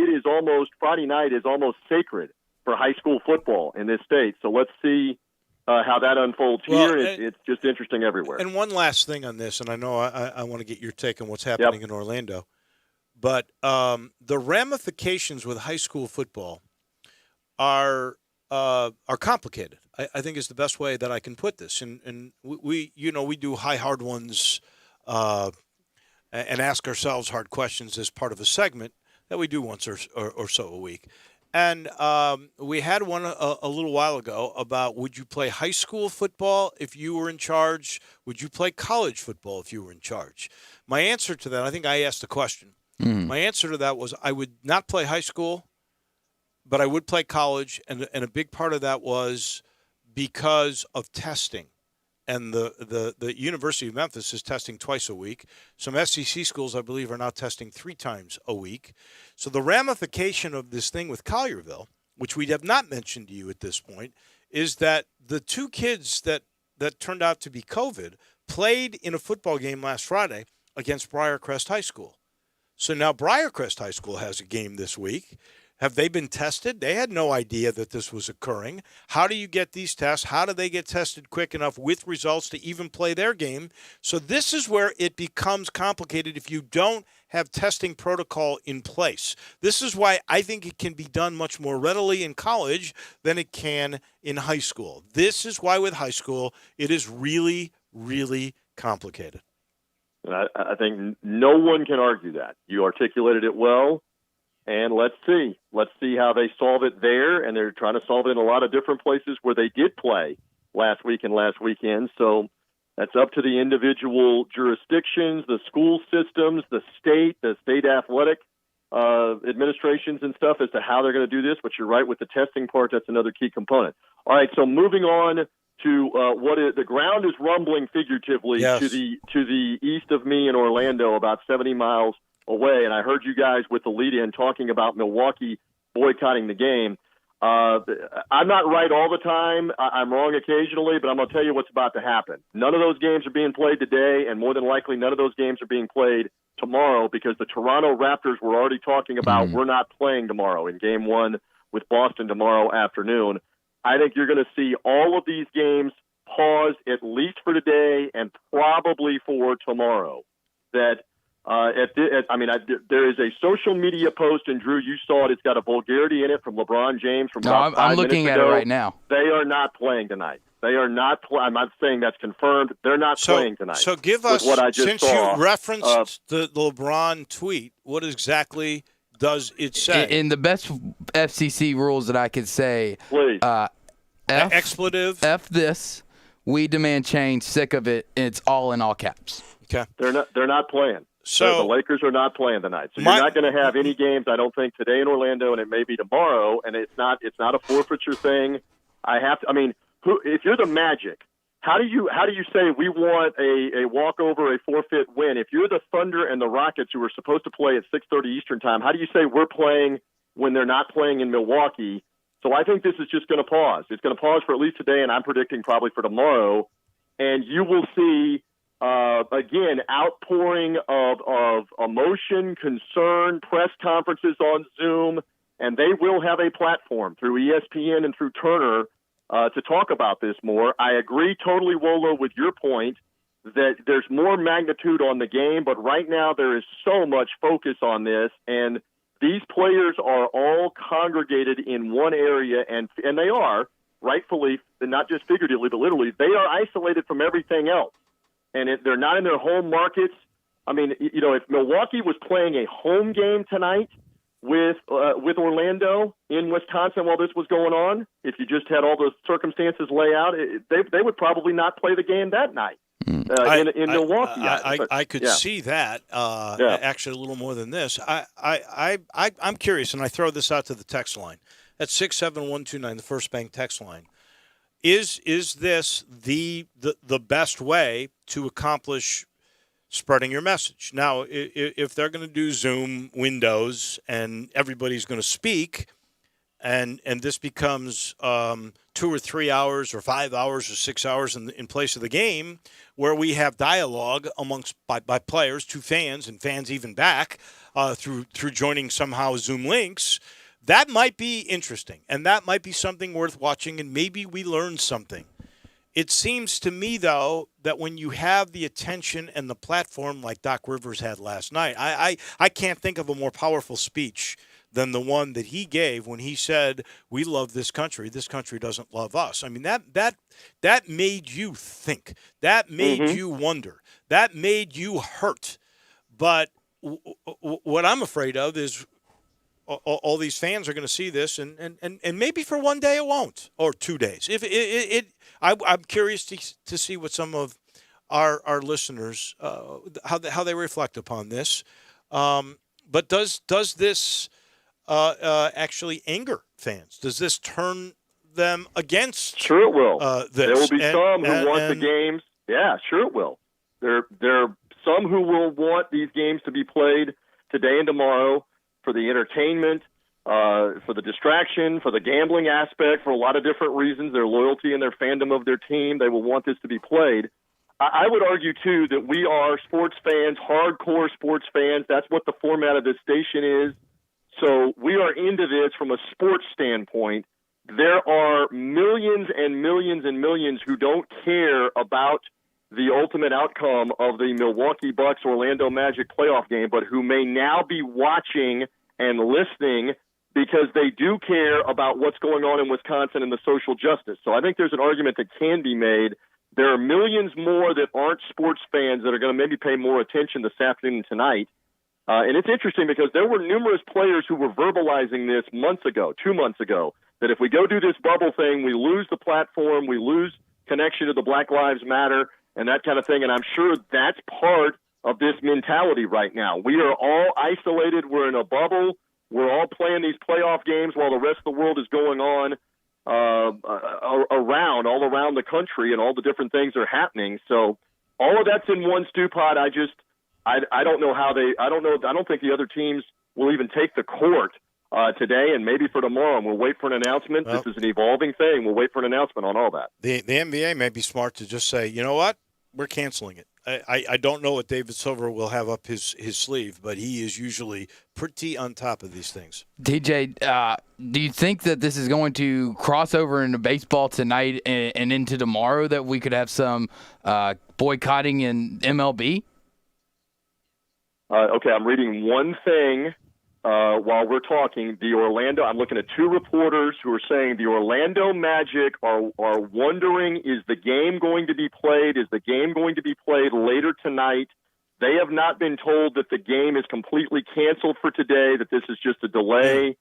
Friday night is almost sacred for high school football in this state. So let's see how that unfolds here. It's just interesting everywhere. And one last thing on this, and I know I want to get your take on what's happening in Orlando, but the ramifications with high school football are complicated. I think is the best way that I can put this. And we do high hard ones and ask ourselves hard questions as part of a segment that we do once or so a week. And we had one a little while ago about, would you play high school football if you were in charge? Would you play college football if you were in charge? My answer to that, I think I asked the question. My answer to that was I would not play high school, but I would play college, and a big part of that was because of testing. And the University of Memphis is testing twice a week. Some SEC schools, I believe, are now testing 3 times a week. So the ramification of this thing with Collierville, which we have not mentioned to you at this point, is that the 2 kids that turned out to be COVID played in a football game last Friday against Briarcrest High School. So now Briarcrest High School has a game this week. Have they been tested? They had no idea that this was occurring. How do you get these tests? How do they get tested quick enough with results to even play their game? So this is where it becomes complicated if you don't have testing protocol in place. This is why I think it can be done much more readily in college than it can in high school. This is why with high school it is really, really complicated. And I think no one can argue that. You articulated it well, and let's see. Let's see how they solve it there, and they're trying to solve it in a lot of different places where they did play last week and last weekend. So that's up to the individual jurisdictions, the school systems, the state athletic administrations and stuff as to how they're going to do this. But you're right with the testing part. That's another key component. All right, so moving on to the ground is rumbling figuratively to the east of me in Orlando, about 70 miles away. And I heard you guys with the lead-in talking about Milwaukee boycotting the game. I'm not right all the time. I'm wrong occasionally, but I'm going to tell you what's about to happen. None of those games are being played today, and more than likely none of those games are being played tomorrow because the Toronto Raptors were already talking about we're not playing tomorrow in Game 1 with Boston tomorrow afternoon. I think you're going to see all of these games paused at least for today and probably for tomorrow. That there is a social media post, and Drew, you saw it. It's got a vulgarity in it from LeBron James from about 5 minutes ago. I'm looking at it right now. They are not playing tonight. They are not. I'm not saying that's confirmed. They're not playing tonight. So give us, what I just since saw, you referenced the LeBron tweet, what exactly does it say? In the best FCC rules that I could say, please. Expletive. F this. We demand change. Sick of it. It's all in all caps. Okay. They're not playing. So the Lakers are not playing tonight. So you're not going to have any games, I don't think, today in Orlando, and it may be tomorrow. And it's not a forfeiture thing. If you're the Magic, how do you say we want a walkover, a forfeit win? If you're the Thunder and the Rockets, who are supposed to play at 6:30 Eastern time, how do you say we're playing when they're not playing in Milwaukee? So I think this is just going to pause. It's going to pause for at least today, and I'm predicting probably for tomorrow. And you will see, again, outpouring of emotion, concern, press conferences on Zoom, and they will have a platform through ESPN and through Turner to talk about this more. I agree totally, Wolo, with your point that there's more magnitude on the game, but right now there is so much focus on this, and these players are all congregated in one area, and they are, rightfully, not just figuratively, but literally, they are isolated from everything else. And they're not in their home markets. I mean, if Milwaukee was playing a home game tonight with Orlando in Wisconsin while this was going on, if you just had all those circumstances lay out, they would probably not play the game that night. In Milwaukee. I could see that. Actually, a little more than this. I'm curious, and I throw this out to the text line. That's 67129, the First Bank text line. Is this the best way to accomplish spreading your message? Now, if they're going to do Zoom windows and everybody's going to speak, and this becomes 2 or 3 hours or 5 hours or 6 hours in place of the game, where we have dialogue by players to fans and fans even back through joining somehow Zoom links, that might be interesting, and that might be something worth watching, and maybe we learn something. It seems to me, though, that when you have the attention and the platform like Doc Rivers had last night, I can't think of a more powerful speech than the one that he gave when he said, "We love this country. This country doesn't love us." I mean, that made you think. That made you wonder. That made you hurt. But what I'm afraid of is all these fans are going to see this, and maybe for one day it won't, or 2 days. I'm curious to see what some of our listeners how they reflect upon this. But does this actually anger fans? Does this turn them against? Sure, it will. There will be some who want the games. Yeah, sure, it will. There are some who will want these games to be played today and tomorrow for the entertainment, for the distraction, for the gambling aspect, for a lot of different reasons, their loyalty and their fandom of their team. They will want this to be played. I would argue, too, that we are sports fans, hardcore sports fans. That's what the format of this station is. So we are into this from a sports standpoint. There are millions and millions and millions who don't care about the ultimate outcome of the Milwaukee Bucks Orlando Magic playoff game, but who may now be watching and listening because they do care about what's going on in Wisconsin and the social justice. So I think there's an argument that can be made there are millions more that aren't sports fans that are going to maybe pay more attention this afternoon and tonight. And it's interesting because there were numerous players who were verbalizing this months ago, 2 months ago, that if we go do this bubble thing, we lose the platform, we lose connection to the Black Lives Matter and that kind of thing. And I'm sure that's part of this mentality right now. We are all isolated. We're in a bubble. We're all playing these playoff games while the rest of the world is going on all around the country, and all the different things are happening. So all of that's in one stew pot. I don't know how I don't think the other teams will even take the court today and maybe for tomorrow, and we'll wait for an announcement. This is an evolving thing. We'll wait for an announcement on all that. The NBA may be smart to just say, you know what, we're canceling it. I don't know what David Silver will have up his sleeve, but he is usually pretty on top of these things. DJ, do you think that this is going to cross over into baseball tonight and into tomorrow, that we could have some boycotting in MLB? Okay, I'm reading one thing while we're talking. I'm looking at two reporters who are saying the Orlando Magic are wondering, is the game going to be played? Is the game going to be played later tonight? They have not been told that the game is completely canceled for today, that this is just a delay.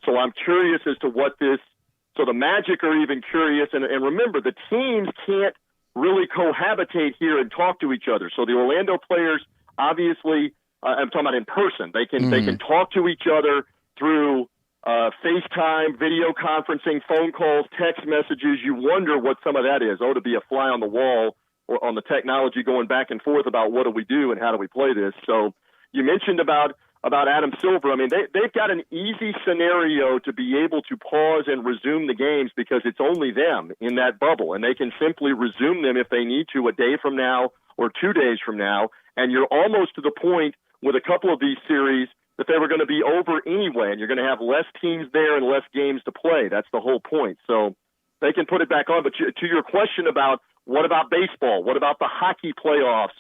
So I'm curious as to what this – so the Magic are even curious. And remember, the teams can't really cohabitate here and talk to each other. So the Orlando players obviously – I'm talking about in person. They can talk to each other through FaceTime, video conferencing, phone calls, text messages. You wonder what some of that is. To be a fly on the wall or on the technology going back and forth about what do we do and how do we play this. So you mentioned about Adam Silver. I mean, they've got an easy scenario to be able to pause and resume the games because it's only them in that bubble, and they can simply resume them if they need to a day from now or 2 days from now. And you're almost to the point with a couple of these series that they were going to be over anyway, and you're going to have less teams there and less games to play. That's the whole point. So they can put it back on. But to your question about what about baseball, what about the hockey playoffs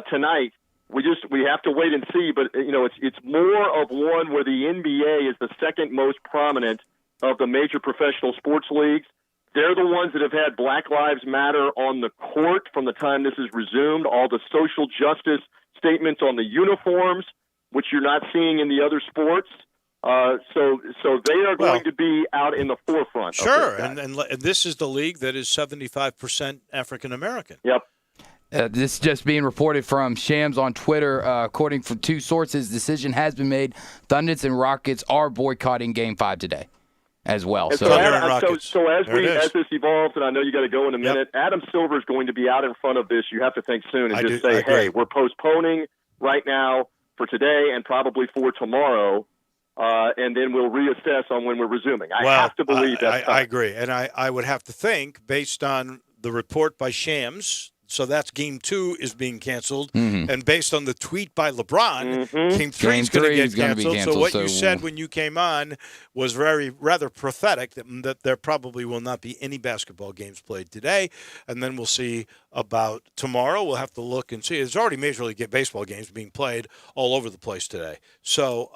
tonight, we have to wait and see. But it's more of one where the NBA is the second most prominent of the major professional sports leagues. They're the ones that have had Black Lives Matter on the court from the time this is resumed, all the social justice statements on the uniforms, which you're not seeing in the other sports. So they are going to be out in the forefront. Sure, and this is the league that is 75% African-American. Yep. This is just being reported from Shams on Twitter. According to two sources, decision has been made. Thunders and Rockets are boycotting Game 5 today as well. So as this evolves, and I know you got to go in a minute, Adam Silver is going to be out in front of this. You have to think soon and say, hey, we're postponing right now for today and probably for tomorrow, and then we'll reassess on when we're resuming. I have to believe that. I agree, and I would have to think, based on the report by Shams, so that's Game 2 is being canceled. And based on the tweet by LeBron, Game 3 is going to get canceled. So what you said when you came on was rather prophetic, that there probably will not be any basketball games played today. And then we'll see about tomorrow. We'll have to look and see. There's already Major League Baseball games being played all over the place today. So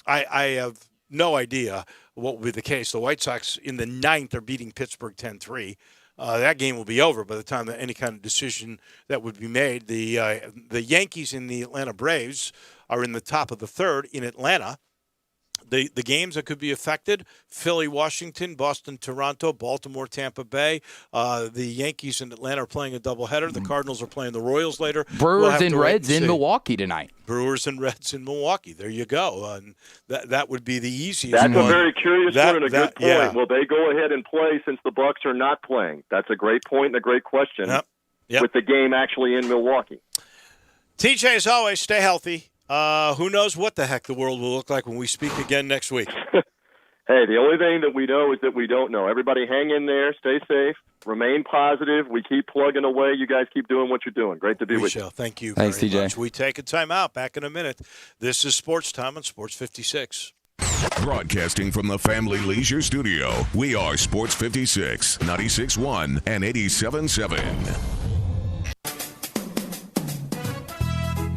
I have no idea what will be the case. The White Sox in the 9th are beating Pittsburgh 10-3. That game will be over by the time that any kind of decision that would be made. The Yankees and the Atlanta Braves are in the top of the 3rd in Atlanta. The games that could be affected: Philly, Washington, Boston, Toronto, Baltimore, Tampa Bay. The Yankees and Atlanta are playing a doubleheader. The Cardinals are playing the Royals later. Brewers and Reds in Milwaukee tonight. Brewers and Reds in Milwaukee. There you go. And that would be the easiest That's one. A very curious one and a good point. Yeah. Will they go ahead and play since the Bucks are not playing? That's a great point and a great question with the game actually in Milwaukee. TJ, as always, stay healthy. Who knows what the heck the world will look like when we speak again next week. Hey, the only thing that we know is that we don't know. Everybody hang in there, stay safe, remain positive. We keep plugging away. You guys keep doing what you're doing. Great to be with you. Thank you Thanks, very TJ. much. We take a time out. Back in a minute. This is Sports Time on Sports 56. Broadcasting from the Family Leisure Studio, we are Sports 56, 96.1 and 87.7.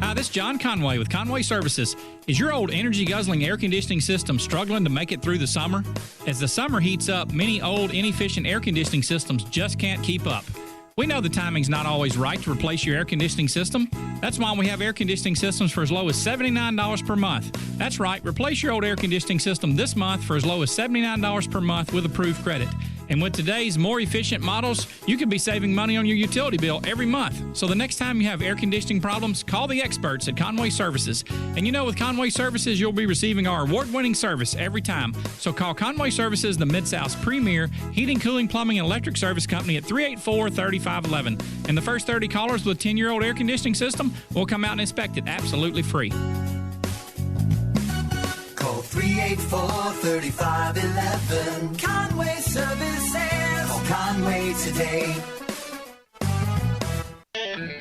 Hi, this is John Conway with Conway Services. Is your old energy-guzzling air conditioning system struggling to make it through the summer? As the summer heats up, many old, inefficient air conditioning systems just can't keep up. We know the timing's not always right to replace your air conditioning system. That's why we have air conditioning systems for as low as $79 per month. That's right, replace your old air conditioning system this month for as low as $79 per month with approved credit. And with today's more efficient models, you could be saving money on your utility bill every month. So the next time you have air conditioning problems, call the experts at Conway Services. And you know, with Conway Services, you'll be receiving our award-winning service every time. So call Conway Services, the Mid-South's premier heating, cooling, plumbing, and electric service company at 384-3511. And the first 30 callers with a 10-year-old air conditioning system will come out and inspect it absolutely free. Call 384-3511. Conway Services. Call Conway today.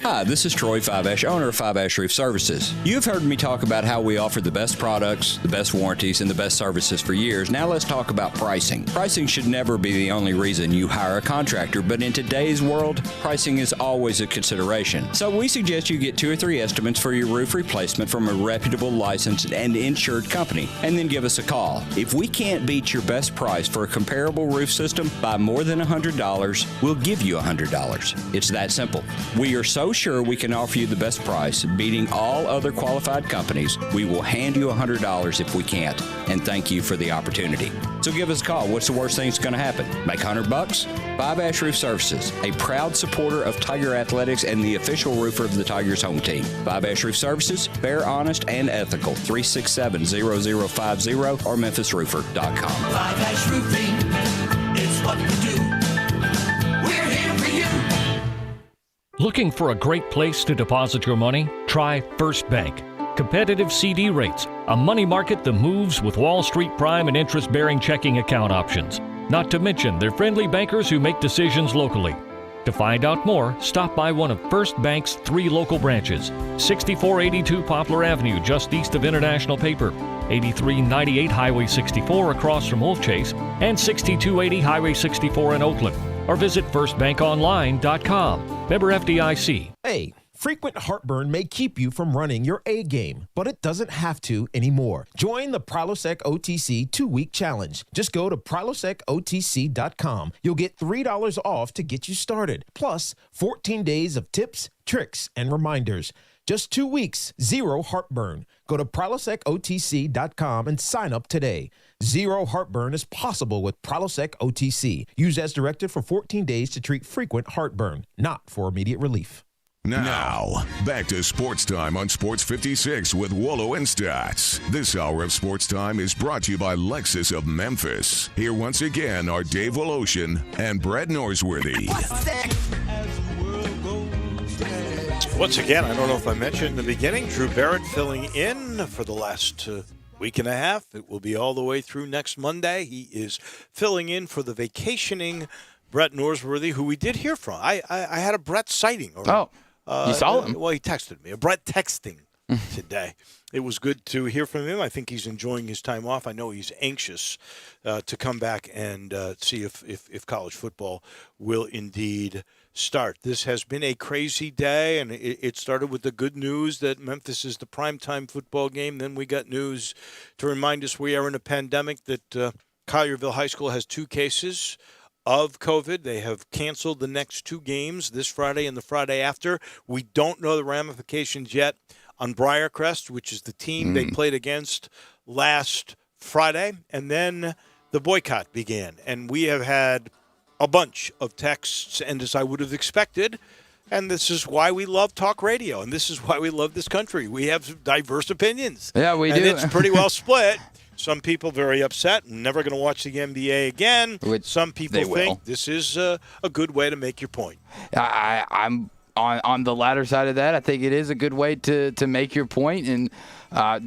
Hi, this is Troy Five-Ash, owner of Five-Ash Roof Services. You've heard me talk about how we offer the best products, the best warranties, and the best services for years. Now let's talk about pricing. Pricing should never be the only reason you hire a contractor, but in today's world, pricing is always a consideration. So we suggest you get 2 or 3 estimates for your roof replacement from a reputable, licensed, and insured company, and then give us a call. If we can't beat your best price for a comparable roof system by more than $100, we'll give you $100. It's that simple. We are so sure we can offer you the best price, beating all other qualified companies. We will hand you $100 if we can't, and thank you for the opportunity. So give us a call. What's the worst thing that's going to happen? Make $100? Five-Ash Roof Services, a proud supporter of Tiger Athletics and the official roofer of the Tigers home team. Five-Ash Roof Services, fair, honest, and ethical. 367-0050 or memphisroofer.com. Five-Ash Roofing, it's what we do. We're here for you. Looking for a great place to deposit your money? Try First Bank. Competitive CD rates, a money market that moves with Wall Street prime and interest-bearing checking account options. Not to mention their friendly bankers who make decisions locally. To find out more, stop by one of First Bank's 3 local branches. 6482 Poplar Avenue, just east of International Paper. 8398 Highway 64 across from Wolf Chase. And 6280 Highway 64 in Oakland. Or visit firstbankonline.com. Member FDIC. Hey, frequent heartburn may keep you from running your A game, but it doesn't have to anymore. Join the Prilosec OTC 2-week challenge. Just go to prilosecotc.com. You'll get $3 off to get you started, plus 14 days of tips, tricks, and reminders. Just 2 weeks, 0 heartburn. Go to prilosecotc.com and sign up today. 0 heartburn is possible with Prilosec OTC. Use as directed for 14 days to treat frequent heartburn, not for immediate relief. Now, back to Sports Time on Sports 56 with Wolo and Stats. This hour of Sports Time is brought to you by Lexus of Memphis. Here once again are Dave Woloshin and Brett Norsworthy. Once again, I don't know if I mentioned in the beginning, Drew Barrett filling in for the last week and a half. It will be all the way through next Monday. He is filling in for the vacationing Brett Norsworthy, who we did hear from. I had a Brett sighting. You saw him? Well, he texted me. A Brett texting today. It was good to hear from him. I think he's enjoying his time off. I know he's anxious to come back and see if college football will indeed start. This has been a crazy day, and it started with the good news that Memphis is the primetime football game. Then we got news to remind us we are in a pandemic, that Collierville High School has 2 cases of COVID. They have canceled the next 2 games, this Friday and the Friday after. We don't know the ramifications yet on Briarcrest, which is the team they played against last Friday. And then the boycott began, and we have had a bunch of texts, and as I would have expected, and this is why we love talk radio, and this is why we love this country. We have diverse opinions. Yeah, we do. And it's pretty well split. Some people very upset, never going to watch the NBA again. Some people think this is a good way to make your point. I'm on the latter side of that. I think it is a good way to make your point. And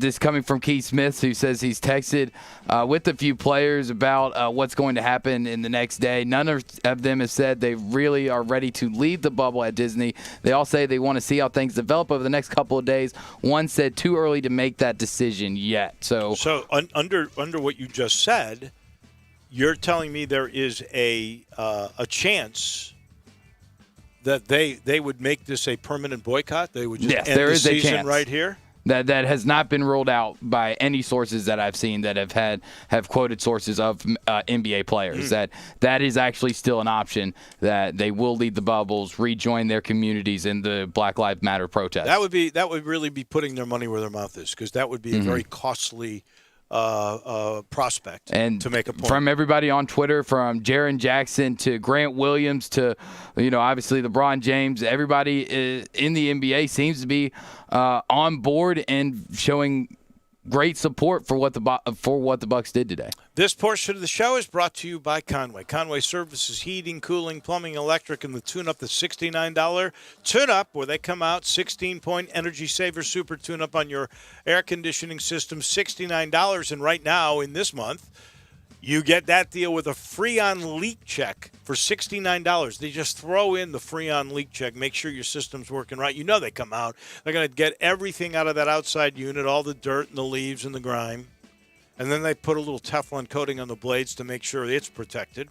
this coming from Keith Smith, who says he's texted with a few players about what's going to happen in the next day. None of them have said they really are ready to leave the bubble at Disney. They all say they want to see how things develop over the next couple of days. One said too early to make that decision yet. So under what you just said, you're telling me there is a chance that they would make this a permanent boycott? They would just end the season right here? That has not been ruled out by any sources that I've seen that have quoted sources of NBA players. That is actually still an option, that they will leave the bubbles, rejoin their communities in the Black Lives Matter protest. That would really be putting their money where their mouth is, because that would be a very costly prospect and to make a point. From everybody on Twitter, from Jaren Jackson to Grant Williams to, obviously LeBron James, everybody in the NBA seems to be on board and showing great support for what the Bucks did today. This portion of the show is brought to you by Conway. Conway services heating, cooling, plumbing, electric, and the tune-up, the $69 tune-up, where they come out, 16-point Energy Saver Super tune-up on your air conditioning system, $69. And right now, in this month, you get that deal with a Freon leak check for $69. They just throw in the Freon leak check, make sure your system's working right. You know they come out. They're going to get everything out of that outside unit, all the dirt and the leaves and the grime. And then they put a little Teflon coating on the blades to make sure it's protected.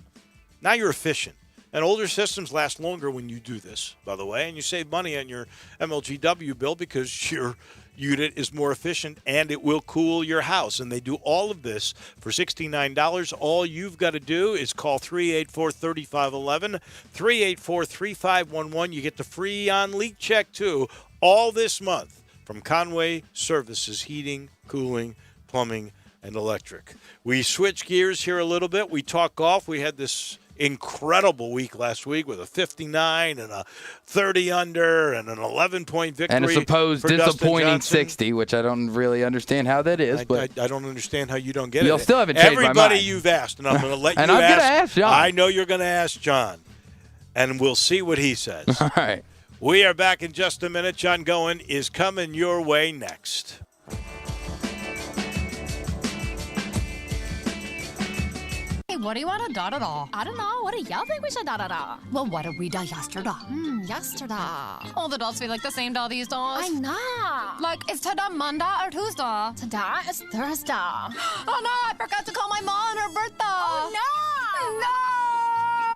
Now you're efficient. And older systems last longer when you do this, by the way. And you save money on your MLGW bill because your unit is more efficient and it will cool your house. And they do all of this for $69. All you've got to do is call 384-3511, 384-3511. You get the Freon leak check, too, all this month from Conway Services, heating, cooling, plumbing, and electric. We switch gears here a little bit. We talk golf. We had this incredible week last week with a 59 and a 30 under and an 11-point victory. And a supposed for disappointing 60, which I don't really understand how that is. I don't understand how you don't get it. You'll still haven't changed my Everybody mind. you've asked, and I'm going to let you and I'm going to ask John. I know you're going to ask John, and we'll see what he says. All right. We are back in just a minute. John Goen is coming your way next. Hey, what do you want to da-da-da? I don't know. What do y'all think we should da-da-da? Well, what did we da yesterday? Yesterday. All the days feel like the same day these days. I know. Like, is today Monday or Tuesday? Today is Thursday. Oh, no, I forgot to call my mom on her birthday. Oh, no. No.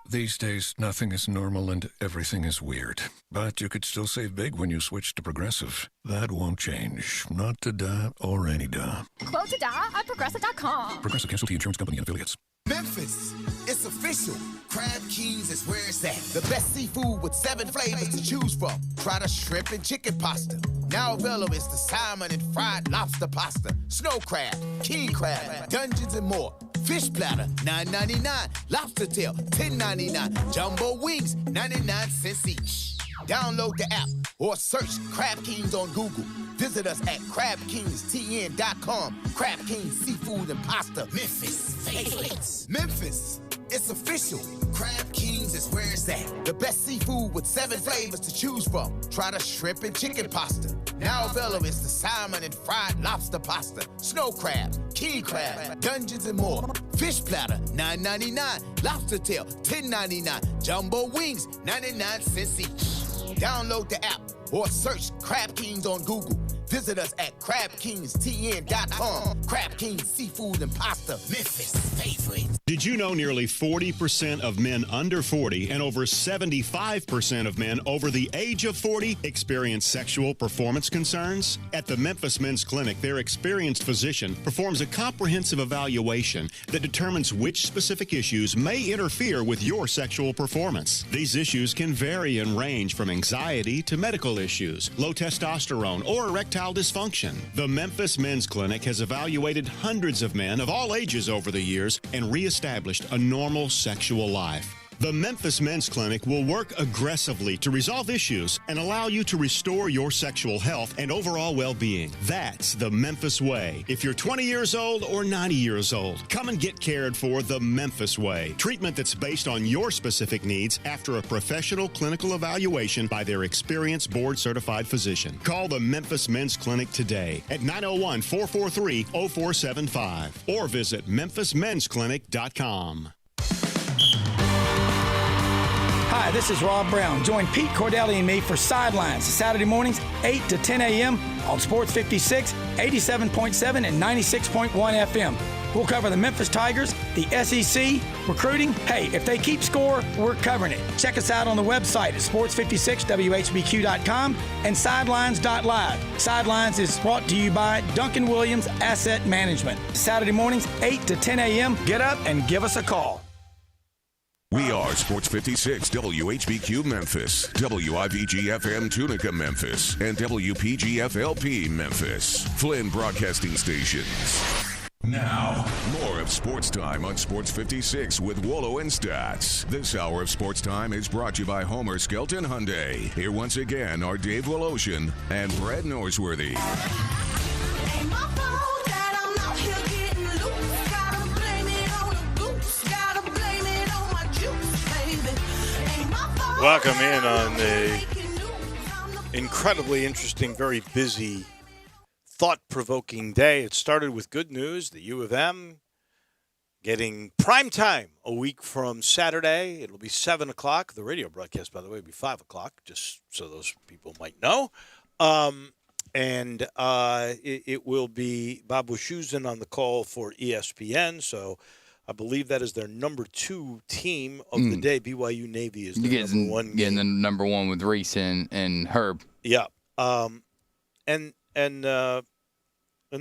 These days, nothing is normal and everything is weird. But you could still save big when you switch to Progressive. That won't change. Not today or any day. Quote today at Progressive.com. Progressive Casualty Insurance Company and Affiliates. Memphis, it's official. Crab Kings is where it's at. The best seafood with 7 flavors to choose from. Try the shrimp and chicken pasta. Now available is the salmon and fried lobster pasta. Snow crab, king crab, dungeons and more. Fish platter, $9.99. Lobster tail, $10.99. Jumbo wings, 99 cents each. Download the app or search Crab Kings on Google. Visit us at crabkingstn.com. Crab Kings Seafood and Pasta, Memphis favorites. Memphis, it's official. Crab Kings is where it's at. The best seafood with 7 flavors to choose from. Try the shrimp and chicken pasta. Now available is the salmon and fried lobster pasta. Snow crab, king crab, dungeons and more. Fish platter, $9.99. Lobster tail, $10.99. Jumbo wings, 99 cents each. Download the app or search Crab Kings on Google. Visit us at crabkingstn.com. Crab Kings Seafood and Pasta, Memphis favorites. Did you know nearly 40% of men under 40 and over 75% of men over the age of 40 experience sexual performance concerns? At the Memphis Men's Clinic, their experienced physician performs a comprehensive evaluation that determines which specific issues may interfere with your sexual performance. These issues can vary and range from anxiety to medical issues, low testosterone, or erectile dysfunction. The Memphis Men's Clinic has evaluated hundreds of men of all ages over the years and reestablished a normal sexual life. The Memphis Men's Clinic will work aggressively to resolve issues and allow you to restore your sexual health and overall well-being. That's the Memphis way. If you're 20 years old or 90 years old, come and get cared for the Memphis way. Treatment that's based on your specific needs after a professional clinical evaluation by their experienced board-certified physician. Call the Memphis Men's Clinic today at 901-443-0475 or visit memphismensclinic.com. Hi, this is Rob Brown. Join Pete Cordelli and me for Sidelines, Saturday mornings, 8 to 10 a.m. on Sports 56, 87.7, and 96.1 FM. We'll cover the Memphis Tigers, the SEC, recruiting. Hey, if they keep score, we're covering it. Check us out on the website at sports56whbq.com and sidelines.live. Sidelines is brought to you by Duncan Williams Asset Management. Saturday mornings, 8 to 10 a.m. Get up and give us a call. We are Sports 56 WHBQ Memphis, WIVG-FM Tunica Memphis, and WPG-FLP Memphis. Flynn Broadcasting Stations. Now, more of Sports Time on Sports 56 with Wolo and Stats. This hour of Sports Time is brought to you by Homer Skelton Hyundai. Here once again are Dave Woloshin and Brad Norsworthy. Welcome in on the incredibly interesting, very busy, thought-provoking day. It started with good news. The U of M getting prime time a week from Saturday. It'll be 7 o'clock. The radio broadcast, by the way, will be 5 o'clock, just so those people might know. It will be Bob Wischusen on the call for ESPN, so I believe that is their number 2 team of the day. BYU Navy is the number 1 getting the number 1 with Reese and Herb. Yeah. And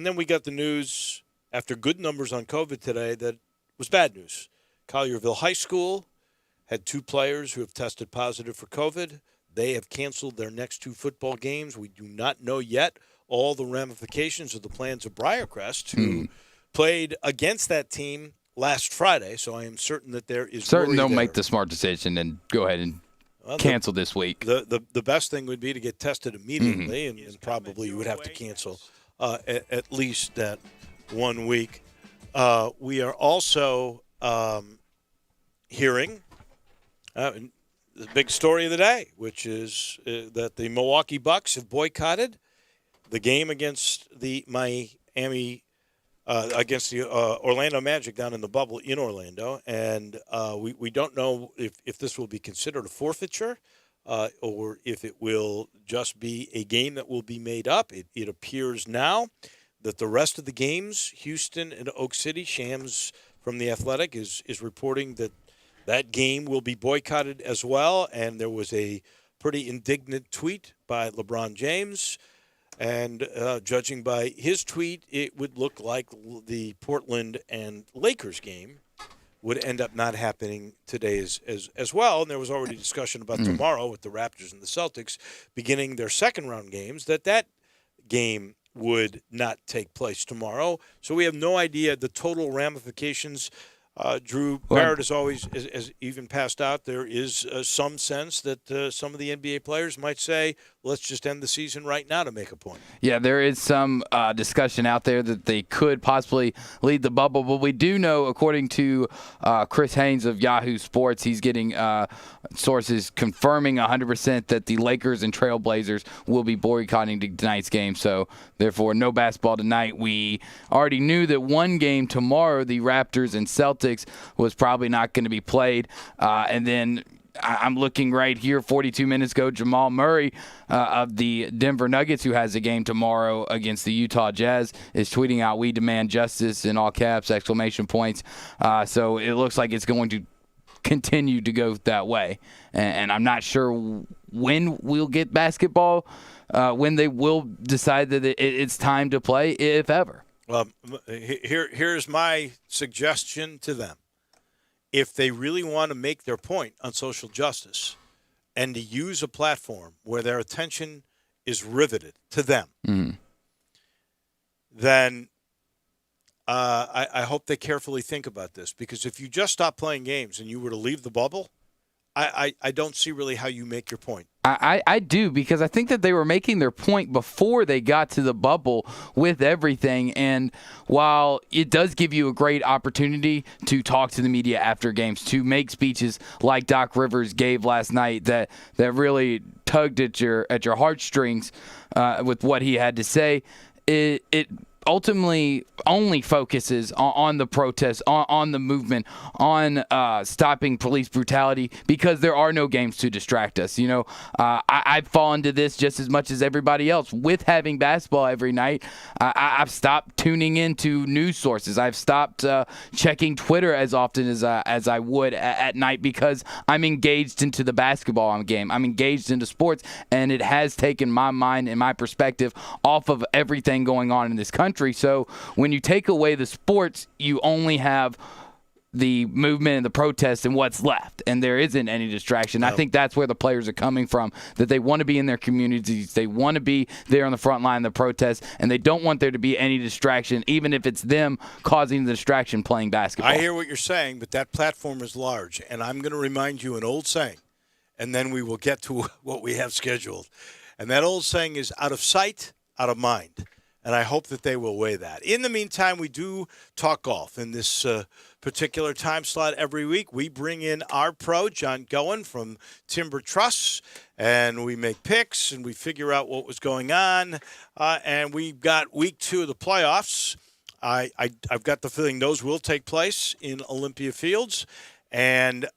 then we got the news after good numbers on COVID today that was bad news. Collierville High School had 2 players who have tested positive for COVID. They have canceled their next 2 football games. We do not know yet all the ramifications of the plans of Briarcrest, who played against that team last Friday, so I am certain that there is certain they'll there. make the smart decision and go ahead and cancel this week. The best thing would be to get tested immediately, and probably you would have to cancel at least that 1 week. We are also hearing the big story of the day, which is that the Milwaukee Bucks have boycotted the game against the Orlando Magic down in the bubble in Orlando, and we don't know if this will be considered a forfeiture or if it will just be a game that will be made up. It appears now that the rest of the games, Houston and Oak City, Shams from The Athletic is reporting that game will be boycotted as well, and there was a pretty indignant tweet by LeBron James. And judging by his tweet, it would look like the Portland and Lakers game would end up not happening today as well. And there was already discussion about tomorrow with the Raptors and the Celtics beginning their second-round games, that game would not take place tomorrow. So we have no idea the total ramifications. Drew Barrett has even passed out. There is some sense that some of the NBA players might say, let's just end the season right now to make a point. Yeah, there is some discussion out there that they could possibly lead the bubble, but we do know, according to Chris Haynes of Yahoo Sports, he's getting sources confirming 100% that the Lakers and Trailblazers will be boycotting tonight's game. So, therefore, no basketball tonight. We already knew that one game tomorrow, the Raptors and Celtics, was probably not going to be played. And then I'm looking right here, 42 minutes ago, Jamal Murray of the Denver Nuggets, who has a game tomorrow against the Utah Jazz, is tweeting out, "We demand justice," in all caps, exclamation points. So it looks like it's going to continue to go that way. And I'm not sure when we'll get basketball, when they will decide that it's time to play, if ever. Here's my suggestion to them. If they really want to make their point on social justice and to use a platform where their attention is riveted to them, then I hope they carefully think about this. Because if you just stop playing games and you were to leave the bubble, I don't see really how you make your point. I do, because I think that they were making their point before they got to the bubble with everything. And while it does give you a great opportunity to talk to the media after games, to make speeches like Doc Rivers gave last night that really tugged at your heartstrings with what he had to say, it ultimately only focuses on the protests, on the movement, on stopping police brutality, because there are no games to distract us. You know, I've fallen to this just as much as everybody else. With having basketball every night, I've stopped tuning into news sources. I've stopped checking Twitter as often as I would at night, because I'm engaged into the basketball game. I'm engaged into sports, and it has taken my mind and my perspective off of everything going on in this country. So when you take away the sports, you only have the movement and the protest and what's left, and there isn't any distraction. No. I think that's where the players are coming from, that they want to be in their communities, they want to be there on the front line of the protest, and they don't want there to be any distraction, even if it's them causing the distraction playing basketball. I hear what you're saying, but that platform is large, and I'm going to remind you an old saying, and then we will get to what we have scheduled. And that old saying is out of sight, out of mind. And I hope that they will weigh that. In the meantime, we do talk golf in this particular time slot every week. We bring in our pro, John Goen from Timber Truss, and we make picks and we figure out what was going on. And we've got week 2 of the playoffs. I've got the feeling those will take place in Olympia Fields. And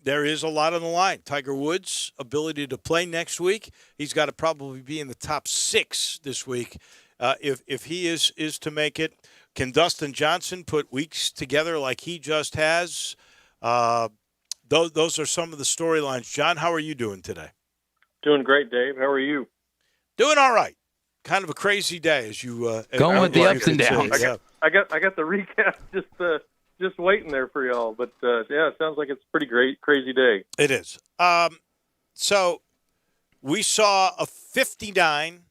there is a lot on the line. Tiger Woods' ability to play next week. He's got to probably be in the top 6 this week if he is to make it. Can Dustin Johnson put weeks together like he just has? Those are some of the storylines. John, how are you doing today? Doing great, Dave. How are you? Doing all right. Kind of a crazy day, as you going with the ups and downs. I got the recap just waiting there for y'all, but yeah, it sounds like it's a pretty great, crazy day. It is. So we saw a 59,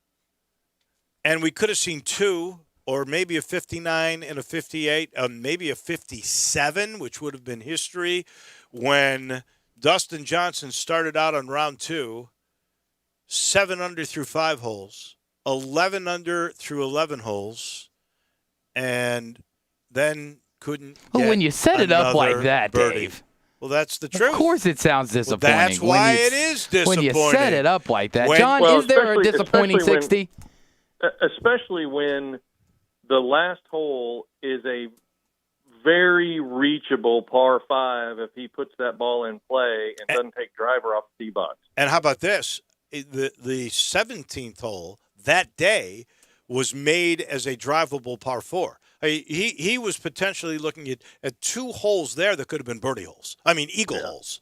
and we could have seen 2, or maybe a 59 and a 58, maybe a 57, which would have been history, when Dustin Johnson started out on round 2, 7 under through 5 holes, 11 under through 11 holes, and then couldn't get when you set it up like that, birdie. Dave. Well, that's the truth. Of course it sounds disappointing. Well, that's why it is disappointing. When you set it up like that. John, is there a disappointing 60? Especially when the last hole is a very reachable par 5 if he puts that ball in play and doesn't take driver off the tee box. And how about this? The 17th hole that day was made as a drivable par 4. He was potentially looking at 2 holes there that could have been birdie holes. I mean, eagle holes.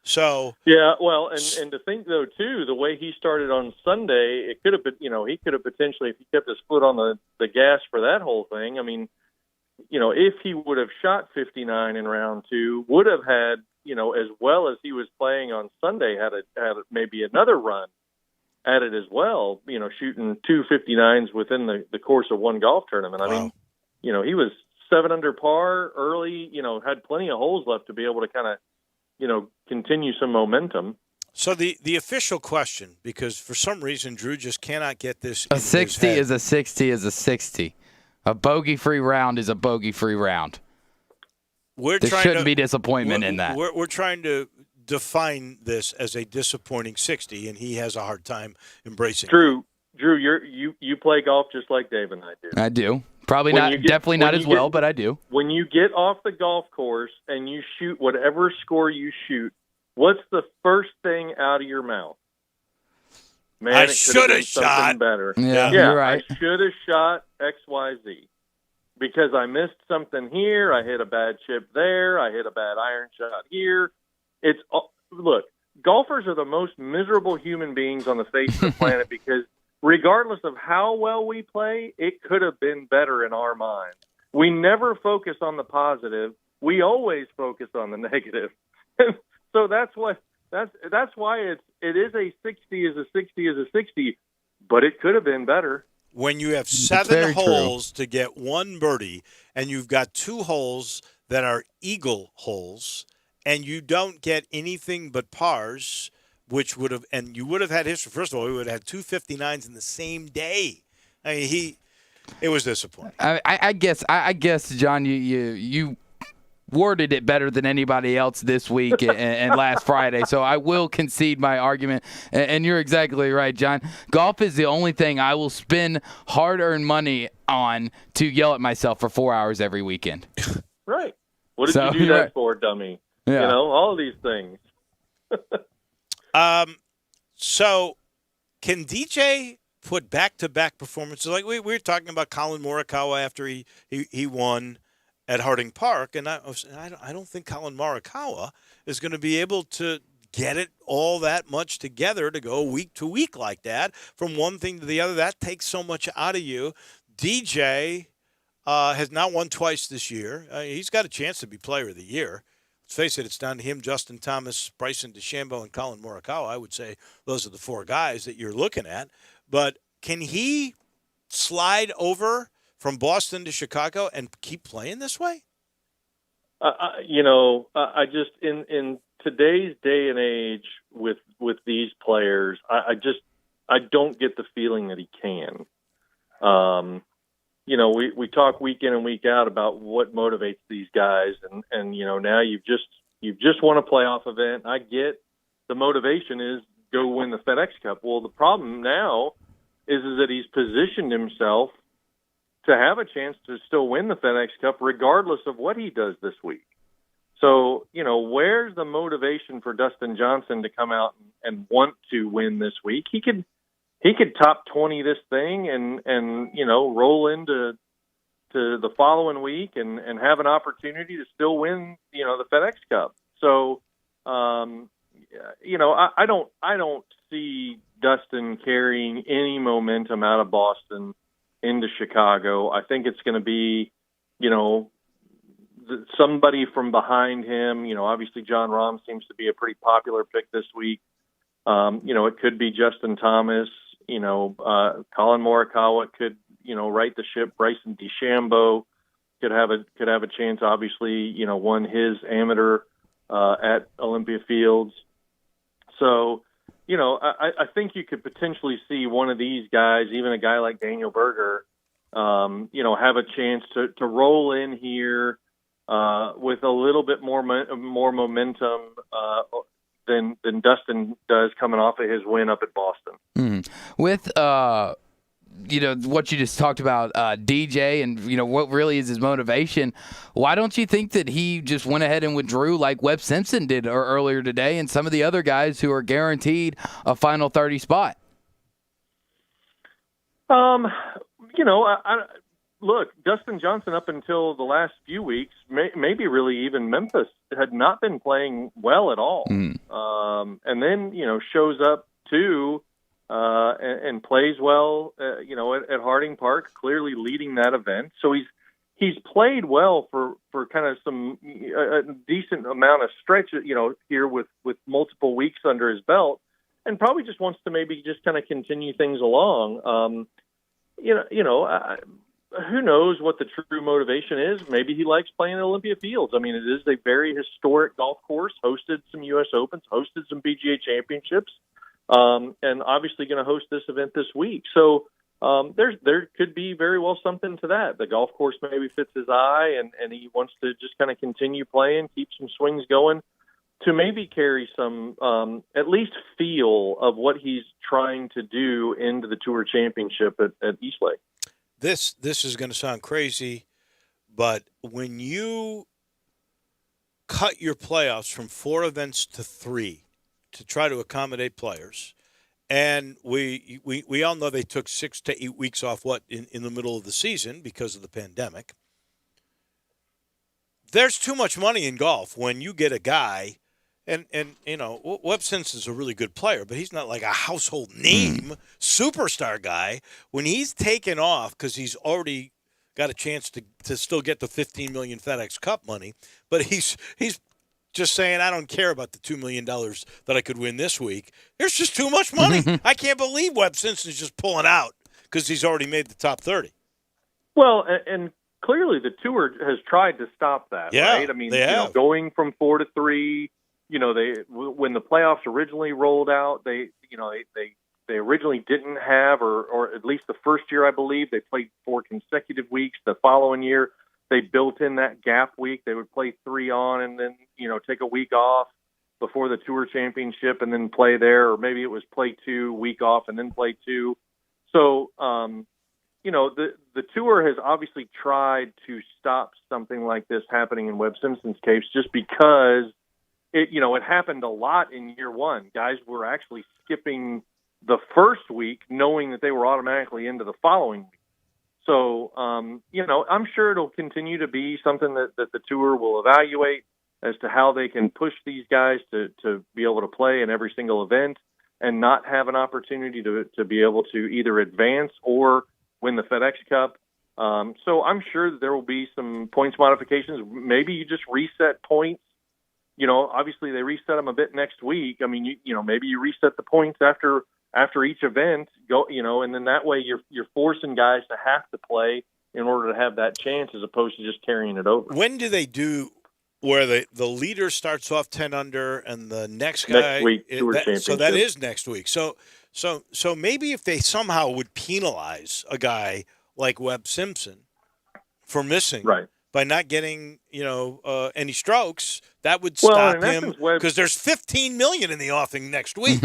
So yeah, well, and to think though too, the way he started on Sunday, it could have been, he could have potentially, if he kept his foot on the gas for that whole thing. I mean, if he would have shot 59 in round 2, would have had, as well as he was playing on Sunday, had maybe another run at it as well. Shooting 2 59s within the course of one golf tournament. I mean. He was 7 under par early, had plenty of holes left to be able to kind of, continue some momentum. So the official question, because for some reason Drew just cannot get this. A 60 is a 60 is a 60. A bogey-free round is a bogey-free round. There shouldn't be disappointment in that. We're trying to define this as a disappointing 60, and he has a hard time embracing it. Drew, you play golf just like Dave and I do. I do. Probably not, definitely not as well, but I do. When you get off the golf course and you shoot whatever score you shoot, what's the first thing out of your mouth? Man, I should have shot better. Yeah, you're right. I should have shot XYZ because I missed something here. I hit a bad chip there. I hit a bad iron shot here. Look, golfers are the most miserable human beings on the face of the planet because regardless of how well we play, it could have been better in our minds. We never focus on the positive. We always focus on the negative. So that's why it is a 60 is a 60 is a 60, but it could have been better. When you have 7 holes to get 1 birdie and you've got 2 holes that are eagle holes and you don't get anything but pars, which would have, and you would have had history. First of all, we would have had 2 59s in the same day. I mean, it was disappointing. I guess, John, you worded it better than anybody else this week and last Friday. So I will concede my argument. And you're exactly right, John. Golf is the only thing I will spend hard-earned money on to yell at myself for 4 hours every weekend. Right. What did you do that for, dummy? Yeah. You know, all of these things. So can DJ put back-to-back performances? Like we were talking about Colin Morikawa after he won at Harding Park, and I don't think Colin Morikawa is going to be able to get it all that much together to go week to week like that, from one thing to the other. That takes so much out of you. DJ has not won twice this year. He's got a chance to be Player of the Year. Let's face it, it's down to him, Justin Thomas, Bryson DeChambeau, and Colin Morikawa. I would say those are the four guys that you're looking at. But can he slide over from Boston to Chicago and keep playing this way? I just in today's day and age with these players, I don't get the feeling that he can. We talk week in and week out about what motivates these guys, and now you've just won a playoff event. I get the motivation is go win the FedEx Cup. Well, the problem now is that he's positioned himself to have a chance to still win the FedEx Cup regardless of what he does this week. So, where's the motivation for Dustin Johnson to come out and want to win this week? He could top 20 this thing and roll into the following week and have an opportunity to still win, the FedEx Cup. So, I don't see Dustin carrying any momentum out of Boston into Chicago. I think it's going to be, somebody from behind him. Obviously John Rahm seems to be a pretty popular pick this week. It could be Justin Thomas. Colin Morikawa could, right the ship. Bryson DeChambeau could have a chance. Obviously, won his amateur at Olympia Fields. So, I think you could potentially see one of these guys, even a guy like Daniel Berger, have a chance to roll in here with a little bit more momentum than Dustin does coming off of his win up at Boston. With what you just talked about, DJ, and what really is his motivation, why don't you think that he just went ahead and withdrew like Webb Simpson did earlier today and some of the other guys who are guaranteed a final 30 spot? Look, Dustin Johnson up until the last few weeks, maybe really even Memphis, had not been playing well at all. And then, shows up too and plays well, at Harding Park, clearly leading that event. So he's played well for kind of a decent amount of stretch, here with multiple weeks under his belt, and probably just wants to maybe just kind of continue things along. Who knows what the true motivation is? Maybe he likes playing at Olympia Fields. I mean, it is a very historic golf course, hosted some U.S. Opens, hosted some PGA Championships, and obviously going to host this event this week. So there could be very well something to that. The golf course maybe fits his eye, and he wants to just kind of continue playing, keep some swings going, to maybe carry some at least feel of what he's trying to do into the Tour Championship at Eastlake. This is going to sound crazy, but when you cut your playoffs from 4 events to 3 to try to accommodate players, and we all know they took 6 to 8 weeks off in the middle of the season because of the pandemic. There's too much money in golf when you get a guy. And Webb Simpson's a really good player, but he's not like a household name superstar guy. When he's taken off because he's already got a chance to still get the $15 million FedEx Cup money, but he's just saying, I don't care about the $2 million that I could win this week. There's just too much money. I can't believe Webb Simpson's just pulling out because he's already made the top 30. Well, and clearly the Tour has tried to stop that, right? I mean, going from 4 to 3. When the playoffs originally rolled out, they originally didn't have, or at least the first year, I believe, they played 4 consecutive weeks. The following year, they built in that gap week. They would play 3 on and then, take a week off before the Tour Championship and then play there, or maybe it was play 2, week off, and then play 2. So, the Tour has obviously tried to stop something like this happening in Webb Simpson's case, just because it happened a lot in year one. Guys were actually skipping the first week knowing that they were automatically into the following week. So, I'm sure it'll continue to be something that the Tour will evaluate as to how they can push these guys to be able to play in every single event and not have an opportunity to be able to either advance or win the FedEx Cup. So I'm sure that there will be some points modifications. Maybe you just reset points. Obviously they reset them a bit next week. I mean, maybe you reset the points after each event, and then that way you're forcing guys to have to play in order to have that chance, as opposed to just carrying it over. When do they do where the leader starts off 10 under and the next guy next week, Tour Championship? So that is next week. So maybe if they somehow would penalize a guy like Webb Simpson for missing by not getting any strokes, that would stop him, because there's $15 million in the offing next week.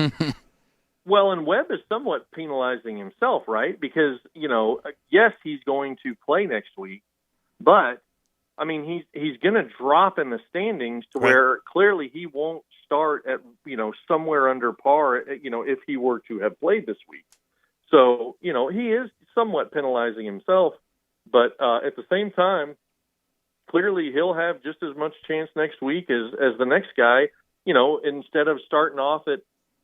Well, and Webb is somewhat penalizing himself, right? Because, yes, he's going to play next week, but, I mean, he's going to drop in the standings to where clearly he won't start at, somewhere under par, if he were to have played this week. So, he is somewhat penalizing himself, but at the same time, clearly he'll have just as much chance next week as the next guy. Instead of starting off at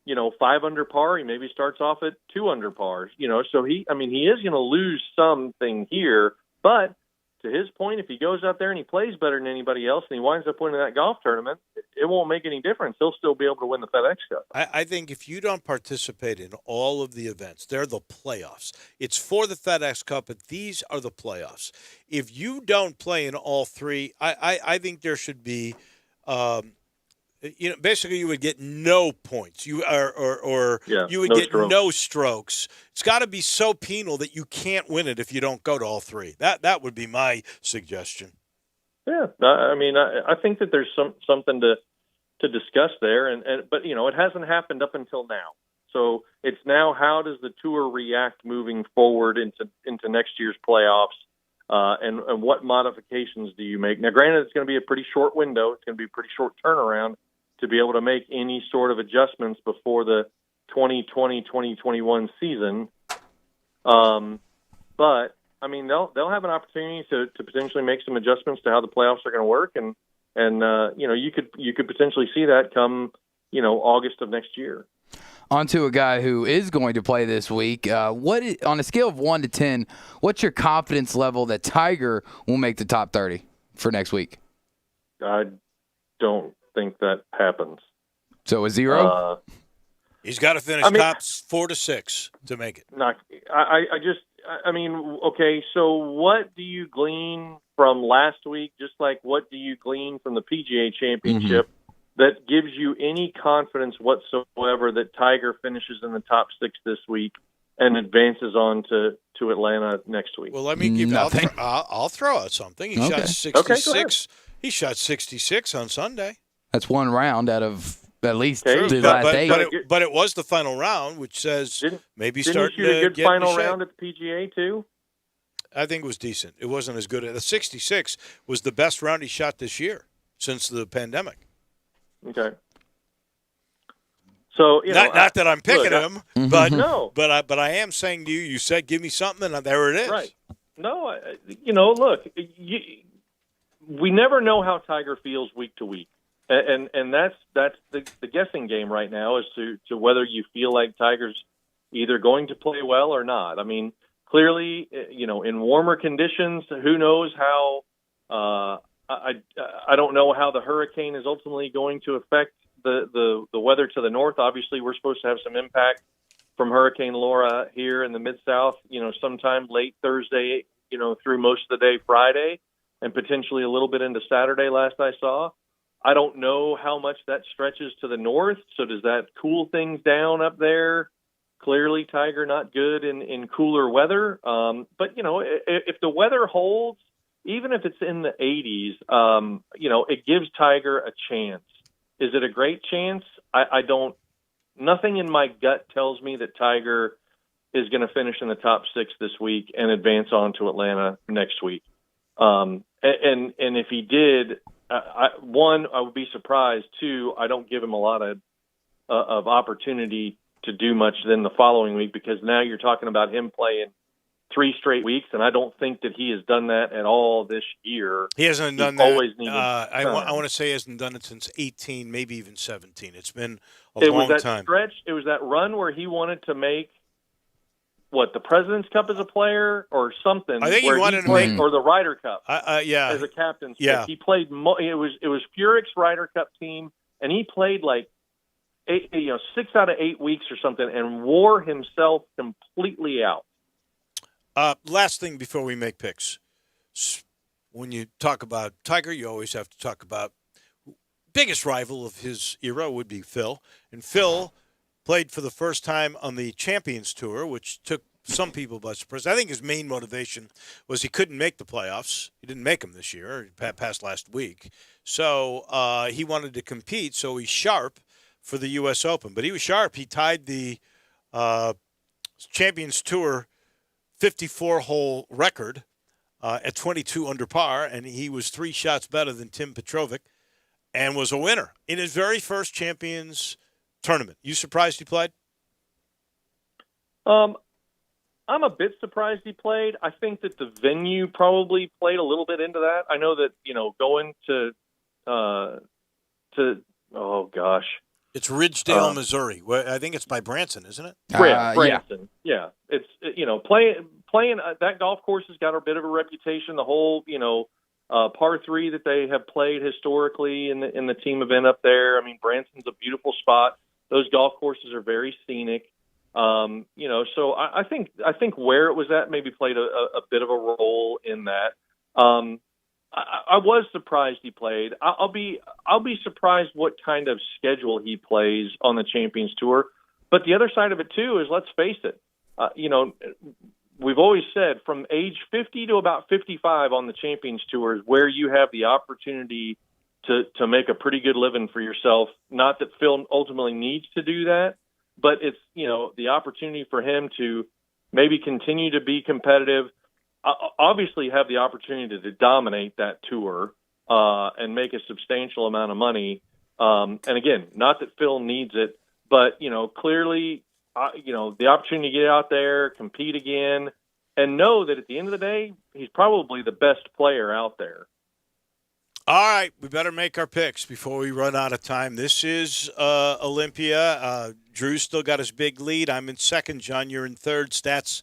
5 under par, he maybe starts off at 2 under par. So he is going to lose something here. But to his point, if he goes out there and he plays better than anybody else and he winds up winning that golf tournament, it won't make any difference. He'll still be able to win the FedEx Cup. I think if you don't participate in all of the events, they're the playoffs. It's for the FedEx Cup, but these are the playoffs. If you don't play in all three, I think there should be basically you would get no points. You would get no strokes. It's got to be so penal that you can't win it if you don't go to all three. That would be my suggestion. Yeah, I think that there's something to discuss there, but it hasn't happened up until now. So it's now, how does the Tour react moving forward into next year's playoffs, and what modifications do you make? Now, granted, it's going to be a pretty short window. It's going to be a pretty short turnaround to be able to make any sort of adjustments before the 2020-2021 season. But they'll have an opportunity to potentially make some adjustments to how the playoffs are going to work, and you could potentially see that come August of next year. On to a guy who is going to play this week. On a scale of 1 to 10, what's your confidence level that Tiger will make the top 30 for next week? I don't think that happens. So a 0? He's got to finish top 4 to 6 to make it. Okay, so what do you glean from last week, just like what do you glean from the PGA Championship that gives you any confidence whatsoever that Tiger finishes in the top 6 this week and advances on to Atlanta next week? Well, let me give you. I'll throw out something. He shot 66. He shot 66 on Sunday. That's one round out of at least the last 8. But it was the final round, which says maybe starting to get a good final round at the PGA too. I think it was decent. It wasn't as good. The 66 was the best round he shot this year since the pandemic. Okay. So not that I'm picking him, but no. But I am saying to you. You said give me something, and there it is. Right. No, look, we never know how Tiger feels week to week, and that's the guessing game right now as to whether you feel like Tiger's either going to play well or not. I mean, clearly, in warmer conditions, who knows how. I don't know how the hurricane is ultimately going to affect the weather to the north. Obviously, we're supposed to have some impact from Hurricane Laura here in the Mid-South, sometime late Thursday, through most of the day Friday, and potentially a little bit into Saturday last I saw. I don't know how much that stretches to the north, so does that cool things down up there? Clearly, Tiger not good in cooler weather. But, if the weather holds even if it's in the 80s, it gives Tiger a chance. Is it a great chance? I don't. Nothing in my gut tells me that Tiger is going to finish in the top 6 this week and advance on to Atlanta next week. And if he did, I would be surprised. 2, I don't give him a lot of opportunity to do much then the following week, because now you're talking about him playing 3 straight weeks, and I don't think that he has done that at all this year. He hasn't done that. I want to say he hasn't done it since 18, maybe even 17. It's been a long time. It was that run where he wanted to make the President's Cup as a player or something. I think he wanted to make, or the Ryder Cup. As a captain's pick. Yeah. He played. It was Furyk's Ryder Cup team, and he played 6 out of 8 weeks or something, and wore himself completely out. Last thing before we make picks. When you talk about Tiger, you always have to talk about biggest rival of his era would be Phil. And Phil played for the first time on the Champions Tour, which took some people by surprise. I think his main motivation was he couldn't make the playoffs. He didn't make them this year, past last week. So he wanted to compete, so he's sharp for the U.S. Open. But he was sharp. He tied the Champions Tour 54-hole record at 22 under par, and he was 3 shots better than Tim Petrovic and was a winner in his very first Champions tournament. You surprised he played? I'm a bit surprised he played. I think that the venue probably played a little bit into that. I know that, going to oh gosh. It's Ridgedale, Missouri. I think it's by Branson, isn't it? Branson. Yeah. It's playing that golf course has got a bit of a reputation. The whole par 3 that they have played historically in the team event up there. I mean, Branson's a beautiful spot. Those golf courses are very scenic. So I think where it was at maybe played a bit of a role in that. I was surprised he played. I'll be surprised what kind of schedule he plays on the Champions Tour. But the other side of it too is, let's face it, we've always said from age 50 to about 55 on the Champions Tour is where you have the opportunity to make a pretty good living for yourself. Not that Phil ultimately needs to do that, but it's the opportunity for him to maybe continue to be competitive. Obviously have the opportunity to dominate that tour and make a substantial amount of money. And again, not that Phil needs it, but, clearly, the opportunity to get out there, compete again, and know that at the end of the day, he's probably the best player out there. All right, we better make our picks before we run out of time. This is Olympia. Drew's still got his big lead. I'm in second. John, you're in third. Stats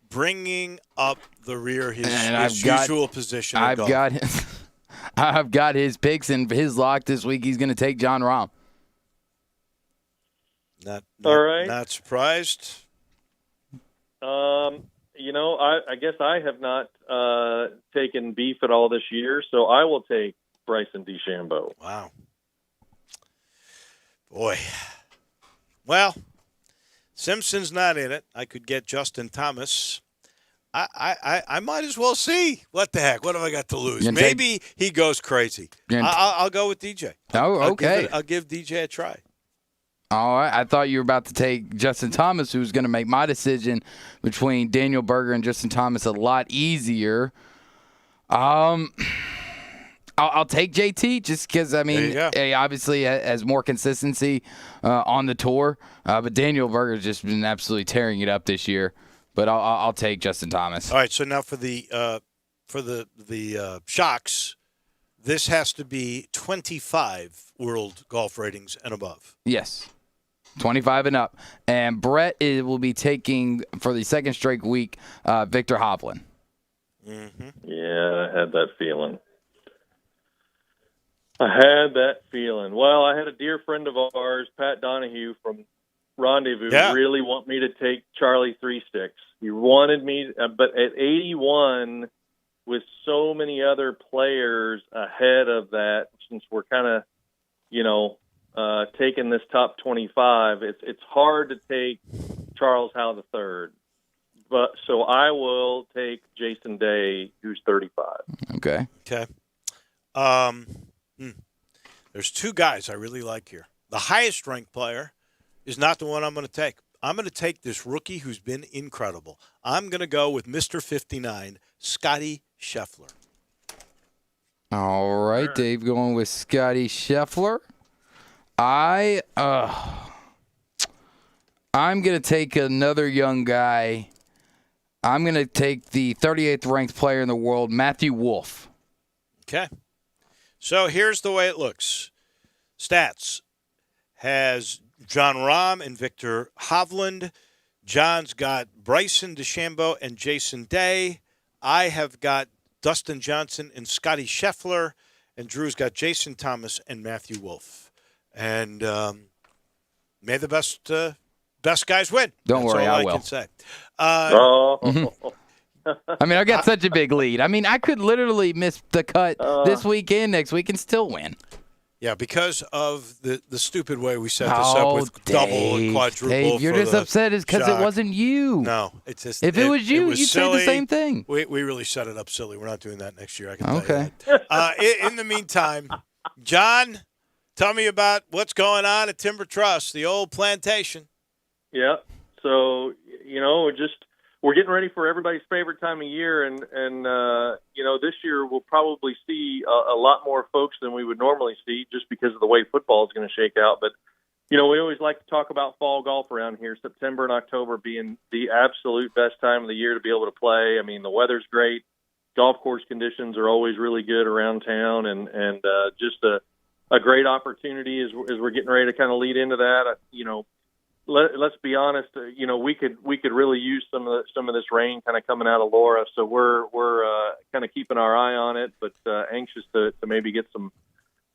bringing up the rear, his usual position. I've got his picks and his lock this week. He's going to take John Rahm. All right. Not surprised. I guess I have not taken beef at all this year, so I will take Bryson DeChambeau. Wow. Boy. Well, Simpson's not in it. I could get Justin Thomas. I might as well see. What the heck? What have I got to lose? Maybe he goes crazy. I'll go with DJ. Okay. I'll give DJ a try. All right. I thought you were about to take Justin Thomas, who was going to make my decision between Daniel Berger and Justin Thomas a lot easier. I'll take JT just because, he obviously has more consistency on the tour. But Daniel Berger's just been absolutely tearing it up this year. But I'll take Justin Thomas. All right. So now for the shocks, this has to be 25 world golf ratings and above. Yes. 25 and up. And Brett will be taking, for the second straight week, Victor Hovland. Mm-hmm. Yeah, I had that feeling. Well, I had a dear friend of ours, Pat Donahue from Rendezvous, really want me to take Charlie 3-6. He wanted me, but at 81, with so many other players ahead of that, since we're kind of, taking this top 25, it's hard to take Charles Howe III. but so I will take Jason Day, who's 35. Okay. Okay. There's two guys I really like here. The highest ranked player is not the one I'm going to take. I'm going to take this rookie who's been incredible. I'm going to go with Mr. 59, Scotty Scheffler. All right, Dave going with Scotty Scheffler. I'm going to take another young guy. I'm going to take the 38th ranked player in the world, Matthew Wolff. Okay. So here's the way it looks. Stats has John Rahm and Victor Hovland. John's got Bryson DeChambeau and Jason Day. I have got Dustin Johnson and Scotty Scheffler. And Drew's got Jason Thomas and Matthew Wolff. And may the best guys win. Don't That's worry, all I I will. can say. I mean, I've got such a big lead. I mean, I could literally miss the cut this week and next week and still win. Yeah, because of the stupid way we set this up with double and quadruple. Dave, you're just upset because it wasn't you. No, it's just if it was you, was you'd silly. say the same thing. We really set it up silly. We're not doing that next year. I can tell you that. In the meantime, John, tell me about what's going on at Timber Trust, the old plantation. Yeah. So, we're getting ready for everybody's favorite time of year. And this year we'll probably see a lot more folks than we would normally see just because of the way football is going to shake out. But, we always like to talk about fall golf around here, September and October being the absolute best time of the year to be able to play. I mean, the weather's great. Golf course conditions are always really good around town and just a great opportunity as we're getting ready to kind of lead into that. Let's be honest. We could really use some of this rain kind of coming out of Laura. So we're kind of keeping our eye on it, but anxious to maybe get some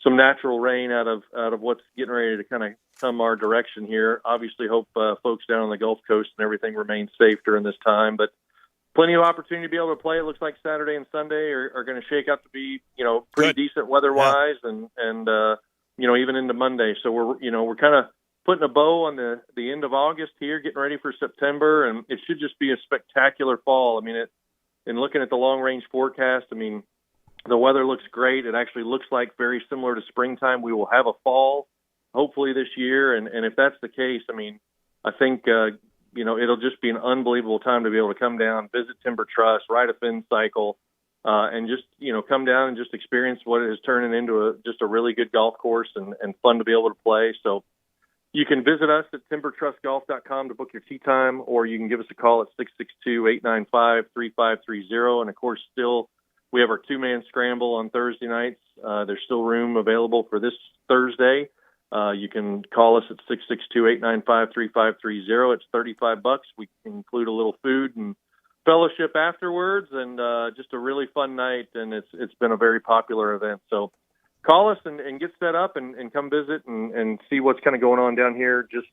natural rain out of what's getting ready to kind of come our direction here. Obviously, hope folks down on the Gulf Coast and everything remain safe during this time. But plenty of opportunity to be able to play. It looks like Saturday and Sunday are going to shake out to be pretty decent weather-wise, and even into Monday. So we're kind of putting a bow on the end of August here, getting ready for September, and it should just be a spectacular fall. I mean, in looking at the long-range forecast, I mean, the weather looks great. It actually looks like very similar to springtime. We will have a fall, hopefully, this year, and if that's the case, I mean, I think, it'll just be an unbelievable time to be able to come down, visit Timber Trust, ride a fin cycle, and just, come down and just experience what is turning into just a really good golf course and fun to be able to play. So, you can visit us at timbertrustgolf.com to book your tee time, or you can give us a call at 662-895-3530. And, of course, still we have our two-man scramble on Thursday nights. There's still room available for this Thursday. You can call us at 662-895-3530. It's $35. We can include a little food and fellowship afterwards, and just a really fun night, and it's been a very popular event. So call us and get set up and come visit and see what's kind of going on down here just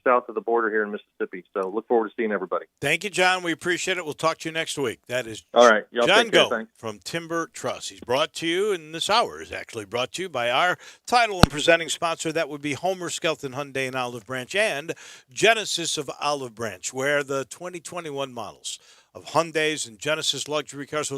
south of the border here in Mississippi. So look forward to seeing everybody. Thank you, John. We appreciate it. We'll talk to you next week. That is all right. Y'all John take care, Go thanks. from Timber Trust. He's brought to you, and this hour is actually brought to you by our title and presenting sponsor. That would be Homer Skelton Hyundai in Olive Branch and Genesis of Olive Branch, where the 2021 models of Hyundais and Genesis luxury cars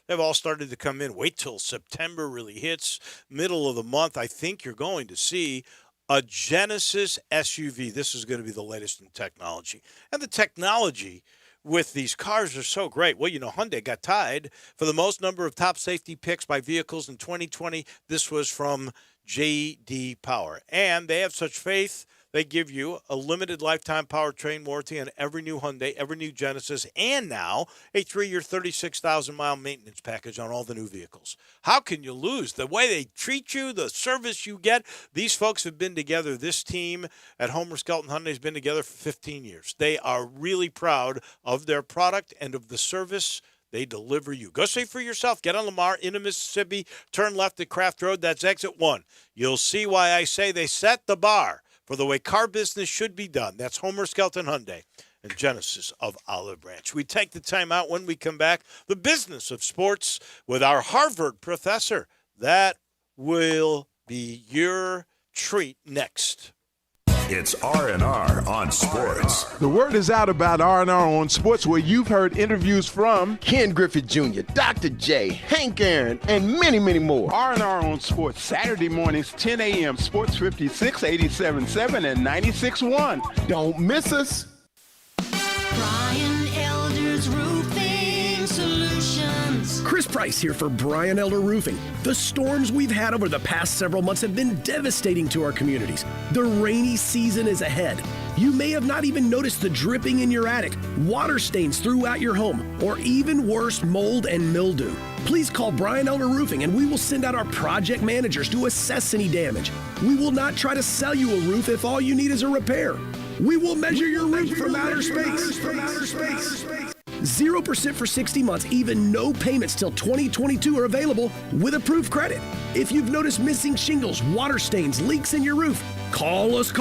they've all started to come in. Wait till September really hits, middle of the month. I think you're going to see a Genesis SUV. This is going to be the latest in technology. And the technology with these cars are so great. Well, Hyundai got tied for the most number of top safety picks by vehicles in 2020. This was from J.D. Power. And they have such faith. They give you a limited lifetime powertrain warranty on every new Hyundai, every new Genesis, and now a 3-year, 36,000-mile maintenance package on all the new vehicles. How can you lose? The way they treat you, the service you get. These folks have been together. This team at Homer Skelton Hyundai has been together for 15 years. They are really proud of their product and of the service they deliver you. Go see for yourself. Get on Lamar into Mississippi. Turn left at Craft Road. That's exit 1. You'll see why I say they set the bar for the way car business should be done. That's Homer Skelton Hyundai and Genesis of Olive Branch. We take the time out when we come back. The business of sports with our Harvard professor. That will be your treat next. It's R&R on Sports. The word is out about R&R on Sports, where you've heard interviews from Ken Griffith Jr., Dr. J, Hank Aaron, and many, many more. R&R on Sports, Saturday mornings, 10 a.m., Sports 56, 87.7, and 96.1. Don't miss us. Brian Elder's Roofing Solutions. Chris Price here for Brian Elder Roofing. The storms we've had over the past several months have been devastating to our communities. The rainy season is ahead. You may have not even noticed the dripping in your attic, water stains throughout your home, or even worse, mold and mildew. Please call Brian Elder Roofing and we will send out our project managers to assess any damage. We will not try to sell you a roof if all you need is a repair. We will measure your roof from outer space. 0% for 60 months, even no payments till 2022 are available with approved credit. If you've noticed missing shingles, water stains, leaks in your roof, call us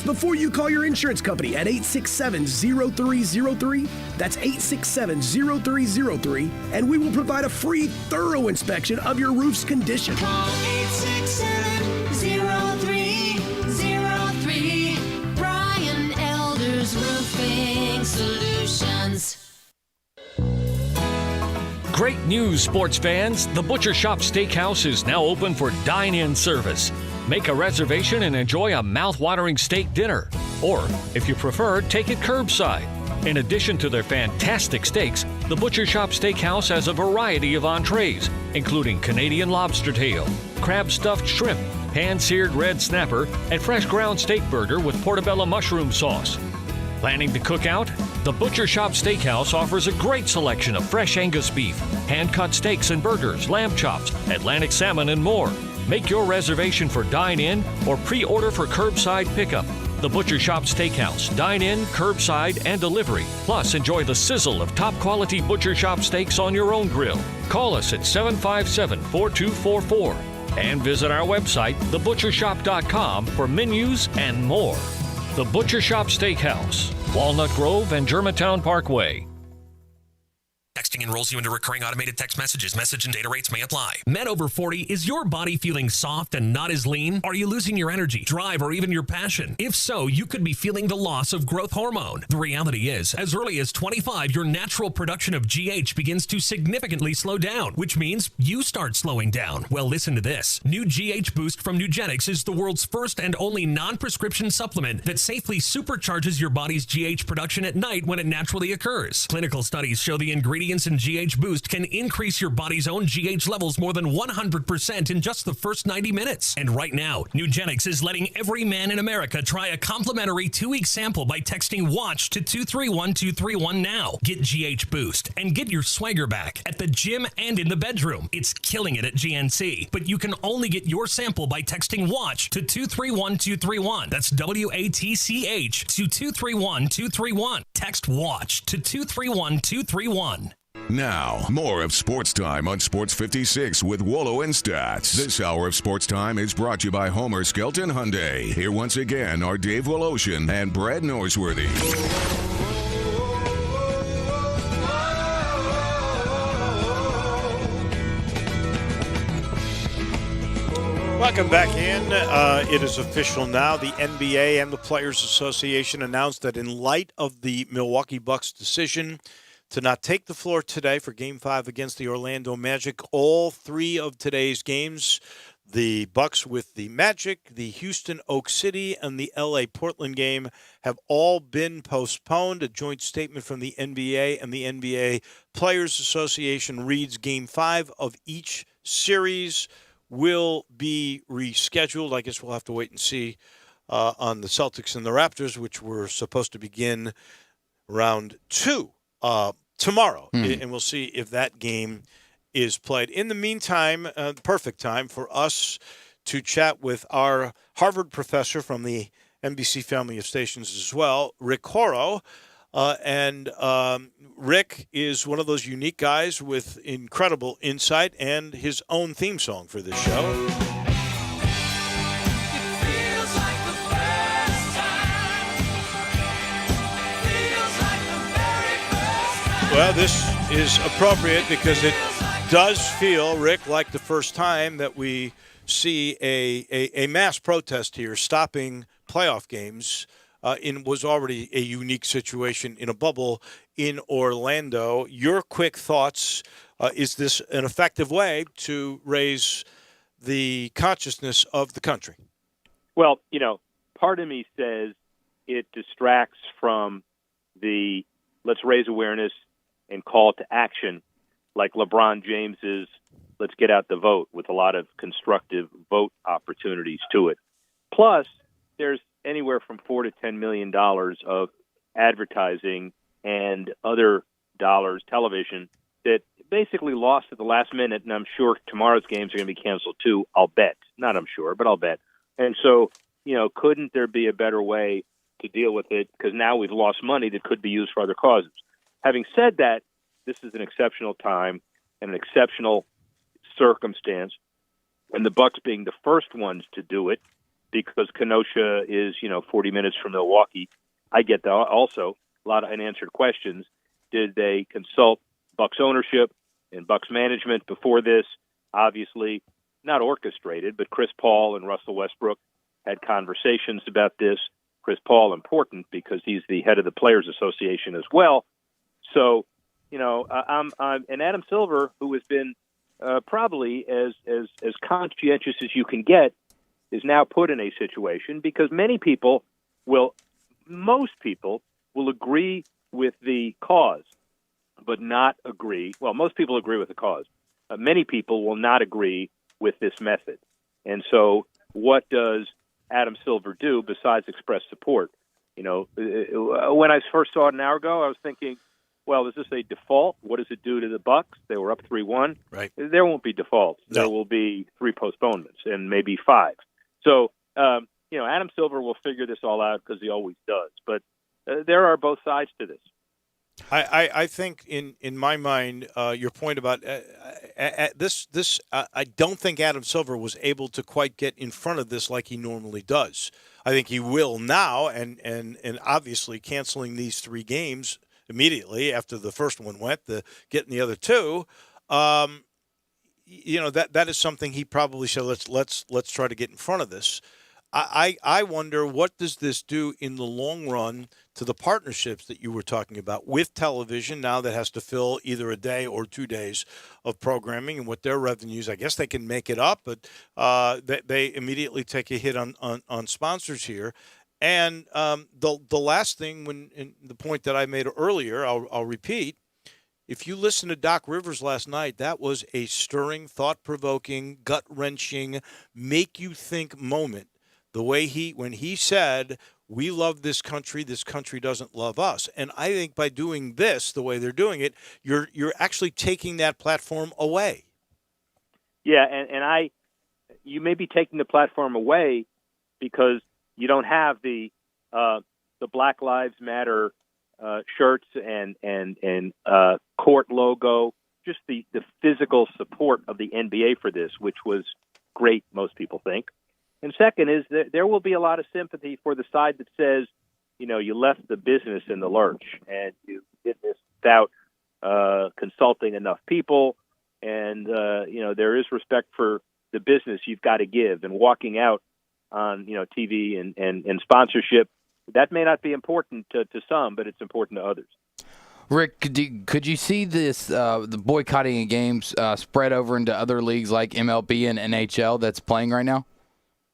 before you call your insurance company at 867-0303. That's 867-0303, and we will provide a free, thorough inspection of your roof's condition. Call 867-0303. Brian Elder's Roofing Solutions. Great news, sports fans. The Butcher Shop Steakhouse is now open for dine-in service. Make a reservation and enjoy a mouth-watering steak dinner. Or, if you prefer, take it curbside. In addition to their fantastic steaks, the Butcher Shop Steakhouse has a variety of entrees, including Canadian lobster tail, crab stuffed shrimp, pan-seared red snapper, and fresh ground steak burger with portobello mushroom sauce. Planning to cook out? The Butcher Shop Steakhouse offers a great selection of fresh Angus beef, hand-cut steaks and burgers, lamb chops, Atlantic salmon, and more. Make your reservation for dine-in or pre-order for curbside pickup. The Butcher Shop Steakhouse, dine-in, curbside, and delivery. Plus, enjoy the sizzle of top-quality Butcher Shop steaks on your own grill. Call us at 757-4244 and visit our website, thebutchershop.com, for menus and more. The Butcher Shop Steakhouse, Walnut Grove and Germantown Parkway. Texting enrolls you into recurring automated text messages. Message and data rates may apply. Men over 40, is your body feeling soft and not as lean? Are you losing your energy, drive, or even your passion? If so, you could be feeling the loss of growth hormone. The reality is, as early as 25, your natural production of GH begins to significantly slow down, which means you start slowing down. Well, listen to this. New GH Boost from Nugenix is the world's first and only non-prescription supplement that safely supercharges your body's GH production at night when it naturally occurs. Clinical studies show the ingredients in GH Boost can increase your body's own GH levels more than 100% in just the first 90 minutes. And right now, Nugenix is letting every man in America try a complimentary 2-week sample by texting WATCH to 231231 now. Get GH Boost and get your swagger back at the gym and in the bedroom. It's killing it at GNC, but you can only get your sample by texting WATCH to 231231. That's WATCH to 231231. Text WATCH to 231231. Now, more of Sports Time on Sports 56 with Wolo and Stats. This hour of Sports Time is brought to you by Homer Skelton Hyundai. Here once again are Dave Woloshin and Brad Norsworthy. Welcome back in. It is official now. The NBA and the Players Association announced that in light of the Milwaukee Bucks' decision to not take the floor today for Game 5 against the Orlando Magic, all three of today's games, the Bucks with the Magic, the Houston Oak City, and the LA Portland game, have all been postponed. A joint statement from the NBA and the NBA Players Association reads Game 5 of each series will be rescheduled. I guess we'll have to wait and see on the Celtics and the Raptors, which were supposed to begin round 2 tomorrow. And we'll see if that game is played. In the meantime, the perfect time for us to chat with our Harvard professor from the NBC family of stations as well, Rick Horrow. And Rick is one of those unique guys with incredible insight and his own theme song for this show. Well, this is appropriate because it does feel, Rick, like the first time that we see a mass protest here stopping playoff games was already a unique situation in a bubble in Orlando. Your quick thoughts, is this an effective way to raise the consciousness of the country? Well, part of me says it distracts from the let's raise awareness and call to action, like LeBron James's let's get out the vote, with a lot of constructive vote opportunities to it. Plus, there's anywhere from $4 to $10 million of advertising and other dollars, television, that basically lost at the last minute, and I'm sure tomorrow's games are going to be canceled too. I'll bet. Not I'm sure, but I'll bet. And so, couldn't there be a better way to deal with it? Because now we've lost money that could be used for other causes. Having said that, this is an exceptional time and an exceptional circumstance, and the Bucks being the first ones to do it, because Kenosha is, 40 minutes from Milwaukee. I get that. Also, a lot of unanswered questions. Did they consult Bucks ownership and Bucks management before this? Obviously, not orchestrated, but Chris Paul and Russell Westbrook had conversations about this. Chris Paul important because he's the head of the Players Association as well. So, I'm and Adam Silver, who has been probably as conscientious as you can get, is now put in a situation because most people will agree with the cause, but not agree. Well, most people agree with the cause. Many people will not agree with this method. And so what does Adam Silver do besides express support? When I first saw it an hour ago, I was thinking, well, is this a default? What does it do to the Bucks? They were up 3-1. Right. There won't be defaults. No. There will be 3 postponements and maybe 5. So, Adam Silver will figure this all out because he always does. But there are both sides to this. I think in my mind, your point about this, I don't think Adam Silver was able to quite get in front of this like he normally does. I think he will now, and obviously canceling these 3 games immediately after the first one went, getting the other 2. That is something he probably said. Let's try to get in front of this. I wonder, what does this do in the long run to the partnerships that you were talking about with television now that has to fill either a day or 2 days of programming, and what their revenues, I guess they can make it up, but they immediately take a hit on sponsors here. And the last thing, the point that I made earlier, I'll repeat. If you listen to Doc Rivers last night, that was a stirring, thought-provoking, gut-wrenching, make-you-think moment. The way when he said, we love this country doesn't love us. And I think by doing this, the way they're doing it, you're actually taking that platform away. Yeah, and you may be taking the platform away because you don't have the Black Lives Matter shirts and court logo, just the physical support of the NBA for this, which was great, most people think. And second is that there will be a lot of sympathy for the side that says, you left the business in the lurch and you did this without consulting enough people. And, there is respect for the business you've got to give, and walking out on, TV and sponsorship. That may not be important to some, but it's important to others. Rick, could you see this the boycotting of games spread over into other leagues like MLB and NHL that's playing right now?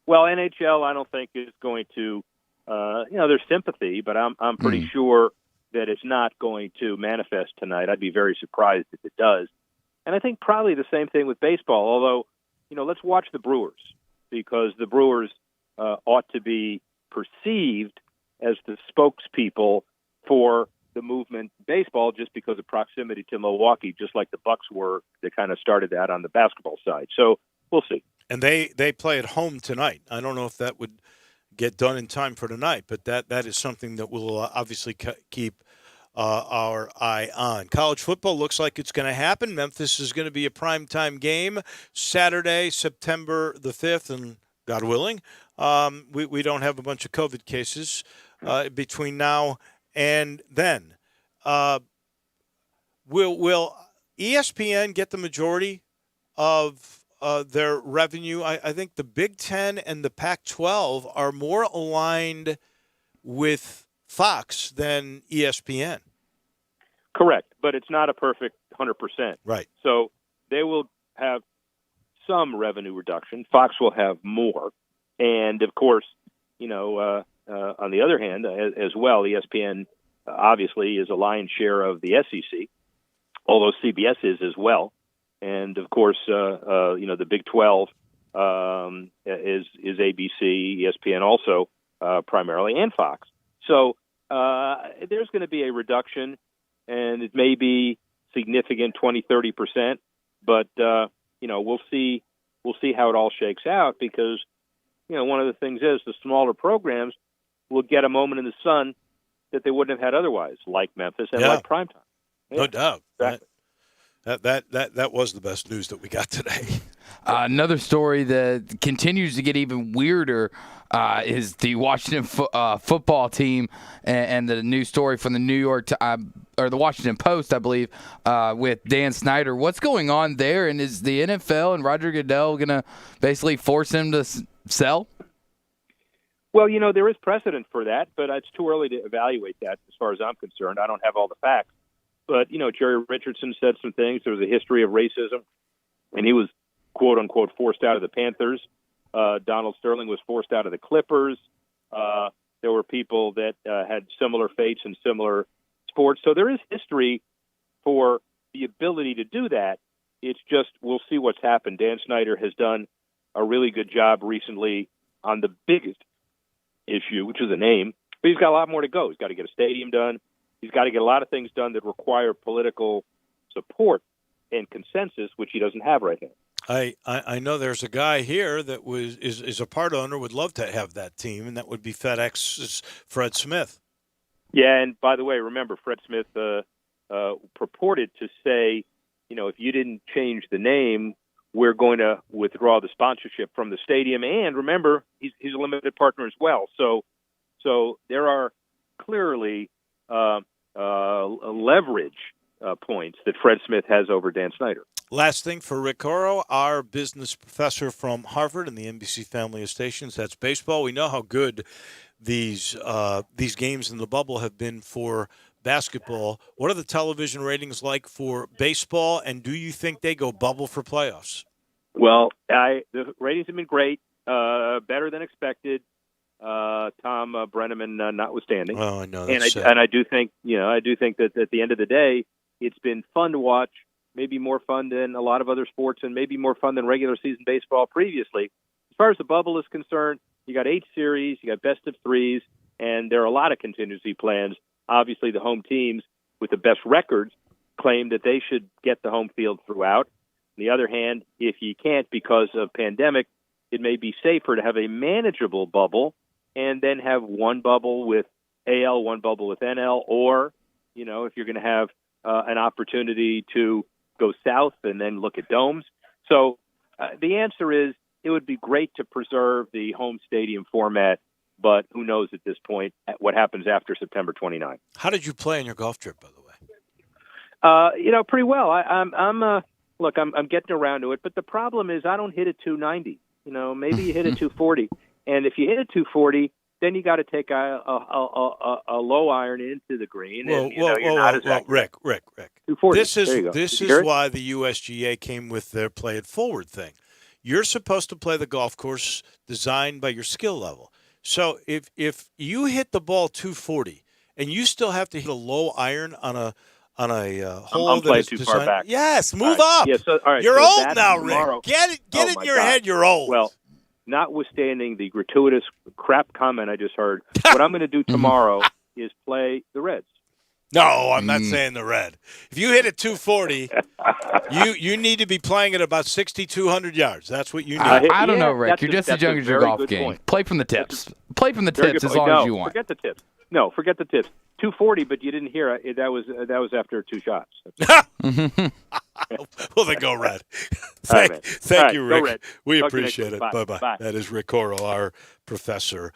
Well, NHL, I don't think is going to. There's sympathy, but I'm pretty sure that it's not going to manifest tonight. I'd be very surprised if it does. And I think probably the same thing with baseball. Although, let's watch the Brewers, because the Brewers ought to be perceived as the spokespeople for the movement in baseball, just because of proximity to Milwaukee, just like the Bucks were. They kind of started that on the basketball side. So we'll see. And they play at home tonight. I don't know if that would get done in time for tonight, but that is something that we'll obviously keep our eye on. College football looks like it's going to happen. Memphis is going to be a primetime game Saturday, September the 5th, and God willing, we don't have a bunch of COVID cases between now and then. Will ESPN get the majority of their revenue. I think the Big Ten and the Pac-12 are more aligned with Fox than ESPN. Correct, but it's not a perfect 100%. Right. So they will have some revenue reduction. Fox will have more. And, of course, on the other hand, as well, ESPN obviously is a lion's share of the SEC, although CBS is as well. And, of course, the Big 12 is ABC, ESPN also primarily, and Fox. So there's going to be a reduction, and it may be significant, 20-30%, but we'll see how it all shakes out, because one of the things is the smaller programs will get a moment in the sun that they wouldn't have had otherwise, like Memphis and like primetime. Yeah, no doubt. exactly. That was the best news that we got today. Another story that continues to get even weirder is the Washington football team and the new story from the New York or the Washington Post, I believe, with Dan Snyder. What's going on there? And is the NFL and Roger Goodell going to basically force him to sell? Well, there is precedent for that, but it's too early to evaluate that as far as I'm concerned. I don't have all the facts. But, Jerry Richardson said some things. There was a history of racism, and he was, quote unquote, forced out of the Panthers. Donald Sterling was forced out of the Clippers. There were people that had similar fates in similar sports. So there is history for the ability to do that. It's just we'll see what's happened. Dan Snyder has done a really good job recently on the biggest issue, which is a name. But he's got a lot more to go. He's got to get a stadium done. He's got to get a lot of things done that require political support and consensus, which he doesn't have right now. I know there's a guy here that is a part owner, would love to have that team, and that would be FedEx's Fred Smith. Yeah, and by the way, remember, Fred Smith purported to say, if you didn't change the name, we're going to withdraw the sponsorship from the stadium. And remember, he's a limited partner as well. So there are clearly leverage points that Fred Smith has over Dan Snyder. Last thing for Rick Horrow, our business professor from Harvard and the NBC family of stations. That's baseball. We know how good these games in the bubble have been for basketball. What are the television ratings like for baseball, and do you think they go bubble for playoffs? Well, the ratings have been great, better than expected. Tom Brenneman notwithstanding. Oh, I know. And I do think that at the end of the day, it's been fun to watch. Maybe more fun than a lot of other sports, and maybe more fun than regular season baseball previously. As far as the bubble is concerned, you got 8 series, you got best of 3s, and there are a lot of contingency plans. Obviously, the home teams with the best records claim that they should get the home field throughout. On the other hand, if you can't because of pandemic, it may be safer to have a manageable bubble and then have one bubble with AL, one bubble with NL, or, if you're going to have an opportunity to go south and then look at domes. So the answer is it would be great to preserve the home stadium format, but who knows at this point what happens after September 29th. How did you play on your golf trip, by the way? Pretty well. I'm getting around to it, but the problem is I don't hit it 290. Maybe you hit it 240, and if you hit it 240, then you got to take a low iron into the green. Rick. 240. This is why the USGA came with their play it forward thing. You're supposed to play the golf course designed by your skill level. So if you hit the ball 240 and you still have to hit a low iron on a hole I'm that is too designed, far back. Yes, move up. Yeah, so, all right, you're so old now, tomorrow, Rick. Get it in your head. You're old. Well, notwithstanding the gratuitous crap comment I just heard, what I'm going to do tomorrow is play the Reds. No, I'm not saying the red. If you hit it 240, you need to be playing at about 6,200 yards. That's what you need. I don't know, Rick. You're just as young as your golf game. Point. Play from the tips. Play from the tips as long as you want. Forget the tips. No, forget the tips. 240, but you didn't hear it. That was after 2 shots. Well, then go red. Thank you, Rick. We Talk appreciate it. Bye-bye. That is Rick Horrow, our professor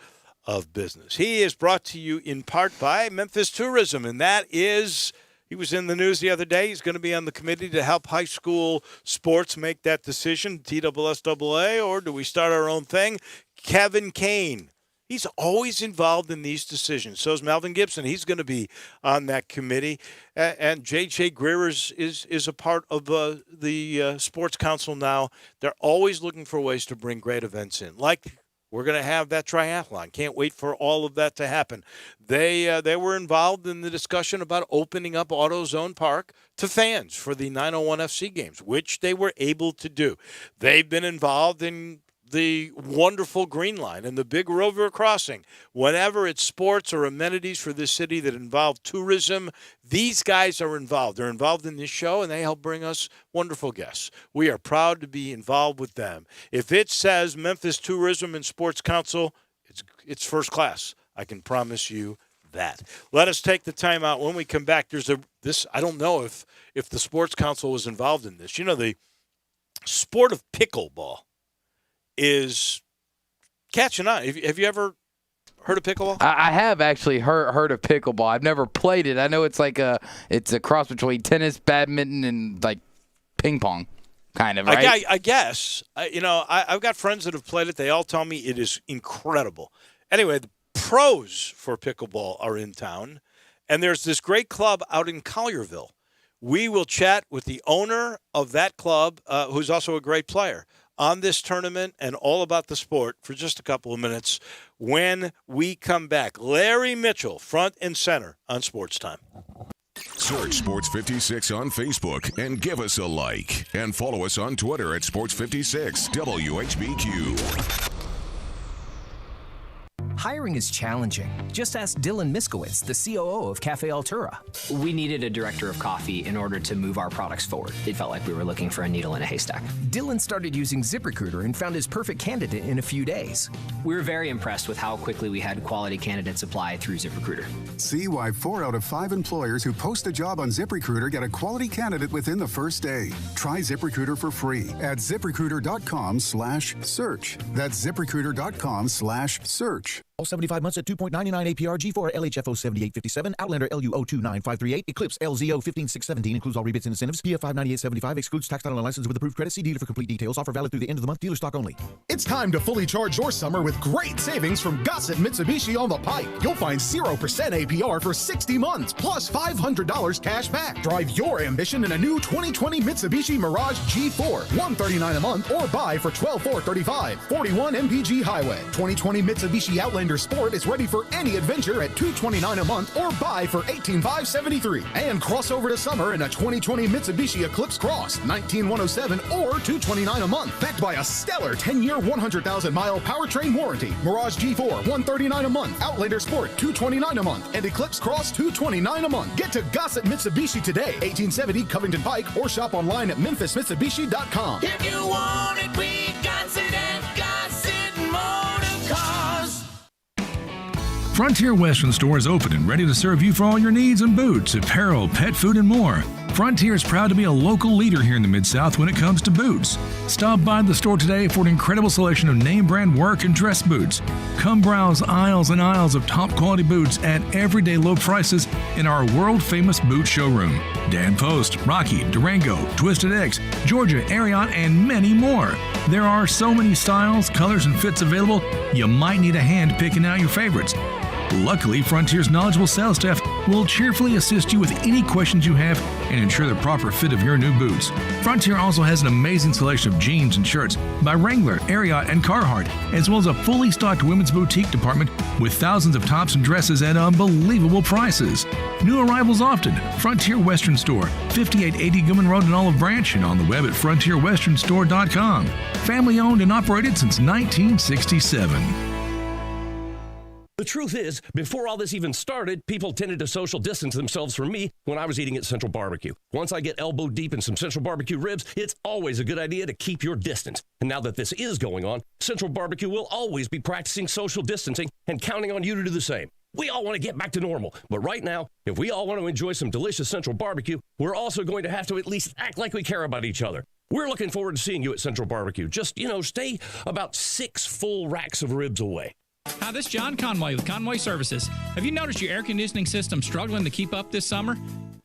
of business. He is brought to you in part by Memphis Tourism, and that is He was in the news the other day. He's going to be on the committee to help high school sports make that decision, TSSAA, or do we start our own thing? Kevin Kane. He's always involved in these decisions. So is Melvin Gibson. He's going to be on that committee. And J.J. Greer is a part of the Sports Council now. They're always looking for ways to bring great events in. Like we're going to have that triathlon. Can't wait for all of that to happen. They were involved in the discussion about opening up AutoZone Park to fans for the 901 FC games, which they were able to do. They've been involved in the wonderful Green Line and the Big River Crossing. Whenever it's sports or amenities for this city that involve tourism, these guys are involved. They're involved in this show, and they help bring us wonderful guests. We are proud to be involved with them. If it says Memphis Tourism and Sports Council, it's first class. I can promise you that. Let us take the time out. When we come back, I don't know if the Sports Council was involved in this. You know, the sport of pickleball is catching on. Have you ever heard of pickleball? I have actually heard of pickleball. I've never played it. I know it's like it's a cross between tennis, badminton, and like ping pong, kind of, right? I guess. I've got friends that have played it. They all tell me it is incredible. Anyway, the pros for pickleball are in town, and there's this great club out in Collierville. We will chat with the owner of that club, who's also a great player, on this tournament and all about the sport for just a couple of minutes when we come back. Larry Mitchell, front and center on Sports Time. Search Sports 56 on Facebook and give us a like. And follow us on Twitter at Sports 56 WHBQ. Hiring is challenging. Just ask Dylan Miskowitz, the COO of Cafe Altura. We needed a director of coffee in order to move our products forward. It felt like we were looking for a needle in a haystack. Dylan started using ZipRecruiter and found his perfect candidate in a few days. We were very impressed with how quickly we had quality candidates apply through ZipRecruiter. See why 4 out of 5 employers who post a job on ZipRecruiter get a quality candidate within the first day. Try ZipRecruiter for free at ZipRecruiter.com/search. That's ZipRecruiter.com/search. All 75 months at 2.99 APR, G4 LHFO 7857, Outlander LUO 29538, Eclipse LZO 15617, includes all rebates and incentives. PF 59875, excludes tax title and license with approved credit. See dealer for complete details. Offer valid through the end of the month. Dealer stock only. It's time to fully charge your summer with great savings from Gossett Mitsubishi on the Pike. You'll find 0% APR for 60 months, plus $500 cash back. Drive your ambition in a new 2020 Mitsubishi Mirage G4, $139 a month, or buy for $12,435, 41 MPG Highway. 2020 Mitsubishi Outlander Sport is ready for any adventure at $229 a month, or buy for $18,573. And cross over to summer in a 2020 Mitsubishi Eclipse Cross, $19,107 or $229 a month, backed by a stellar 10-year, 100,000-mile powertrain warranty. Mirage G4, $139 a month, Outlander Sport, $229 a month, and Eclipse Cross, $229 a month. Get to Gossett Mitsubishi today, 1870 Covington Pike, or shop online at memphismitsubishi.com. If you want it, we got it at Gossett Motor Cars. Frontier Western Store is open and ready to serve you for all your needs in boots, apparel, pet food, and more. Frontier is proud to be a local leader here in the Mid-South when it comes to boots. Stop by the store today for an incredible selection of name brand work and dress boots. Come browse aisles and aisles of top quality boots at everyday low prices in our world famous boot showroom. Dan Post, Rocky, Durango, Twisted X, Georgia, Ariat, and many more. There are so many styles, colors, and fits available, you might need a hand picking out your favorites. Luckily, Frontier's knowledgeable sales staff will cheerfully assist you with any questions you have and ensure the proper fit of your new boots. Frontier also has an amazing selection of jeans and shirts by Wrangler, Ariat, and Carhartt, as well as a fully stocked women's boutique department with thousands of tops and dresses at unbelievable prices. New arrivals often. Frontier Western Store, 5880 Gilman Road in Olive Branch, and on the web at frontierwesternstore.com. Family owned and operated since 1967. The truth is, before all this even started, people tended to social distance themselves from me when I was eating at Central Barbecue. Once I get elbow deep in some Central Barbecue ribs, it's always a good idea to keep your distance. And now that this is going on, Central Barbecue will always be practicing social distancing and counting on you to do the same. We all want to get back to normal, but right now, if we all want to enjoy some delicious Central Barbecue, we're also going to have to at least act like we care about each other. We're looking forward to seeing you at Central Barbecue. Just, stay about 6 full racks of ribs away. Hi, this is John Conway with Conway Services. Have you noticed your air conditioning system struggling to keep up this summer?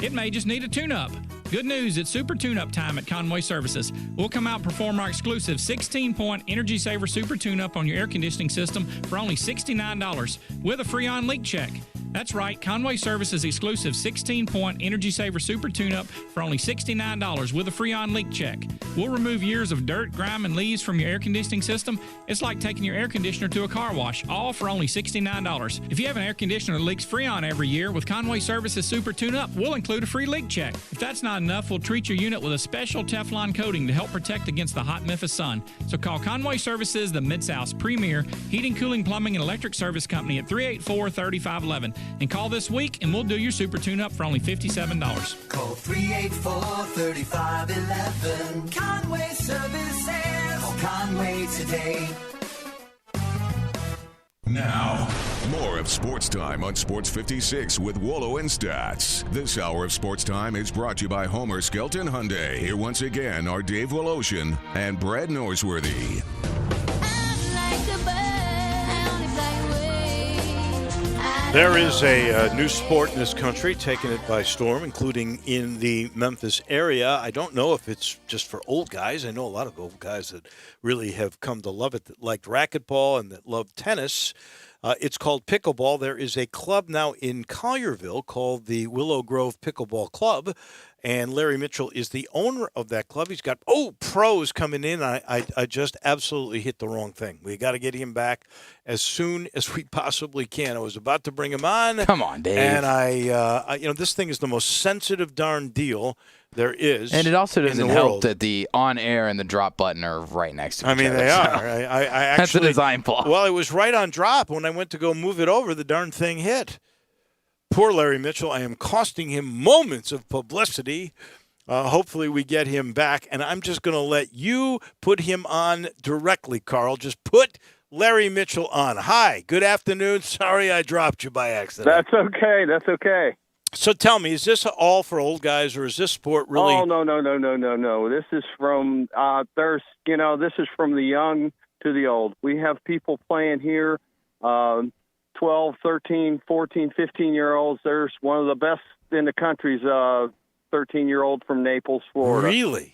It may just need a tune-up. Good news, it's super tune-up time at Conway Services. We'll come out and perform our exclusive 16-point Energy Saver Super Tune-up on your air conditioning system for only $69 with a free on-leak check. That's right, Conway Services exclusive 16-point Energy Saver Super Tune-up for only $69 with a free on-leak check. We'll remove years of dirt, grime, and leaves from your air conditioning system. It's like taking your air conditioner to a car wash, all for only $69. If you have an air conditioner that leaks Freon every year, with Conway Services Super Tune-up, we'll include a free leak check. If that's not enough, we'll treat your unit with a special Teflon coating to help protect against the hot Memphis sun. So call Conway Services, the Mid-South's premier heating, cooling, plumbing, and electric service company at 384-3511. And call this week, and we'll do your super tune-up for only $57. Call 384-3511. Conway Services. Call Conway today. Now, more of Sports Time on Sports 56 with Wolo and Stats. This hour of Sports Time is brought to you by Homer Skelton Hyundai. Here once again are Dave Woloshin and Brad Norsworthy. There is a new sport in this country taking it by storm, including in the Memphis area. I don't know if it's just for old guys. I know a lot of old guys that really have come to love it, that liked racquetball and that love tennis. It's called pickleball. There is a club now in Collierville called the Willow Grove Pickleball Club, and Larry Mitchell is the owner of that club. He's got, pros coming in. I just absolutely hit the wrong thing. We got to get him back as soon as we possibly can. I was about to bring him on. Come on, Dave. And I this thing is the most sensitive darn deal there is. And it also doesn't help world. that the on air and the drop button are right next to each other. They are. I actually, that's a design flaw. Well, it was right on drop. When I went to go move it over, the darn thing hit. Poor Larry Mitchell. I am costing him moments of publicity. Hopefully we get him back. And I'm just going to let you put him on directly, Carl. Just put Larry Mitchell on. Hi, good afternoon. Sorry I dropped you by accident. That's okay. That's okay. So tell me, is this all for old guys, or is this sport really? Oh, no. This is from this is from the young to the old. We have people playing here, 12, 13, 14, 15-year-olds. There's one of the best in the country's 13-year-old from Naples, Florida. Really?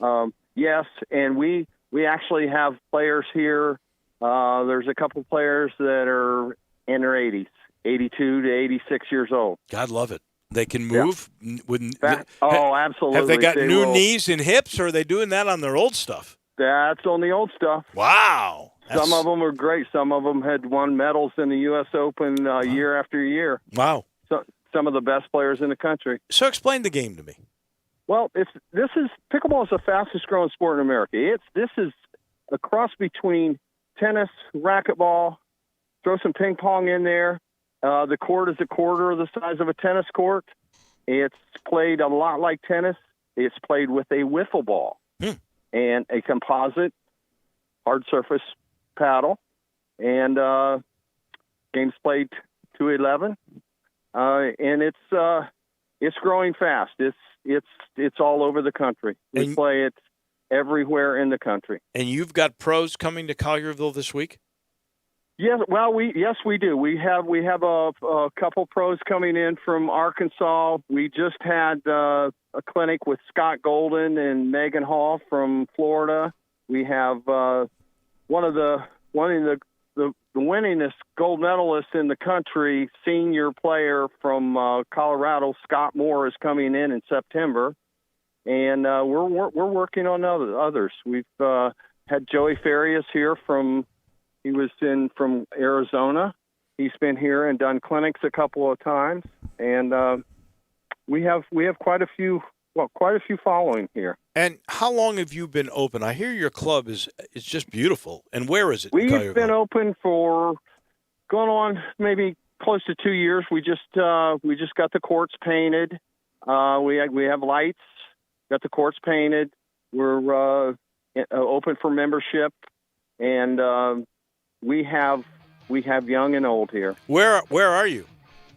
Yes, and we actually have players here. There's a couple players that are in their 80s, 82 to 86 years old. God love it. They can move. Yeah. Absolutely. Have they got new knees and hips, or are they doing that on their old stuff? That's on the old stuff. Wow. Some of them are great. Some of them had won medals in the U.S. Open year after year. Wow. So, some of the best players in the country. So explain the game to me. Well, pickleball is the fastest growing sport in America. This is a cross between tennis, racquetball, throw some ping pong in there. The court is a quarter of the size of a tennis court. It's played a lot like tennis. It's played with a wiffle ball and a composite hard surface paddle. And games played 2-11. And it's growing fast. It's all over the country. We play it everywhere in the country. And you've got pros coming to Collierville this week? Yes, well, we do. We have a couple pros coming in from Arkansas. We just had a clinic with Scott Golden and Megan Hall from Florida. We have one of the winningest gold medalists in the country, senior player from Colorado, Scott Moore, is coming in September, and we're working on others. We've had Joey Farias here from Arizona. He's been here and done clinics a couple of times, and we have quite a few following here. And how long have you been open? I hear your club is just beautiful. And where is it? We've been open for going on maybe close to 2 years. We just got the courts painted. We have lights. Got the courts painted. We're open for membership, and we have young and old here. Where are you?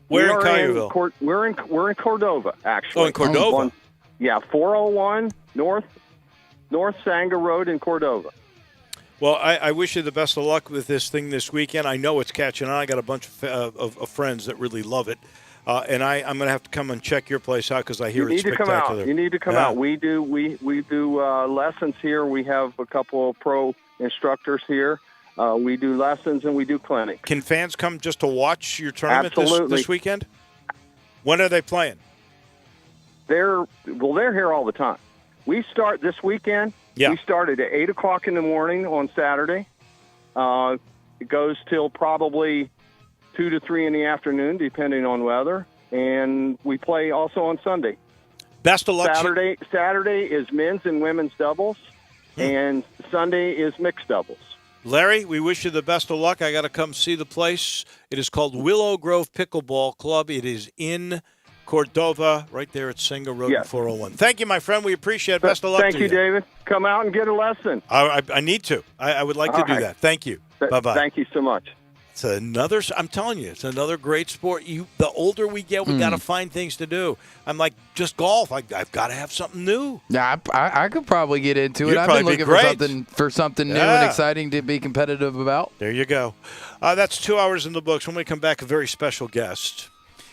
Where in Collierville? We're in Cordova, actually. Oh, in Cordova. 401 North Sanger Road in Cordova. Well, I wish you the best of luck with this thing this weekend. I know it's catching on. I got a bunch of friends that really love it. And I'm going to have to come and check your place out because I hear it's spectacular. You need to come out. We do lessons here. We have a couple of pro instructors here. We do lessons and we do clinics. Can fans come just to watch your tournament this weekend? When are they playing? They're here all the time. We start this weekend. Yeah. We started at 8 o'clock in the morning on Saturday. It goes till probably 2 to 3 in the afternoon, depending on weather. And we play also on Sunday. Best of luck. Saturday is men's and women's doubles, and Sunday is mixed doubles. Larry, we wish you the best of luck. I got to come see the place. It is called Willow Grove Pickleball Club. It is in Cordova, right there at Senga Road and 401. Thank you, my friend. We appreciate it. Best of luck to you. Thank you, David. Come out and get a lesson. I need to. I would like to do that. Thank you. Bye-bye. Thank you so much. It's another. I'm telling you, it's another great sport. The older we get, we got to find things to do. I'm like, just golf. I've got to have something new. Yeah, I could probably get into it. I've been looking for something new and exciting to be competitive about. There you go. That's 2 hours in the books. When we come back, a very special guest.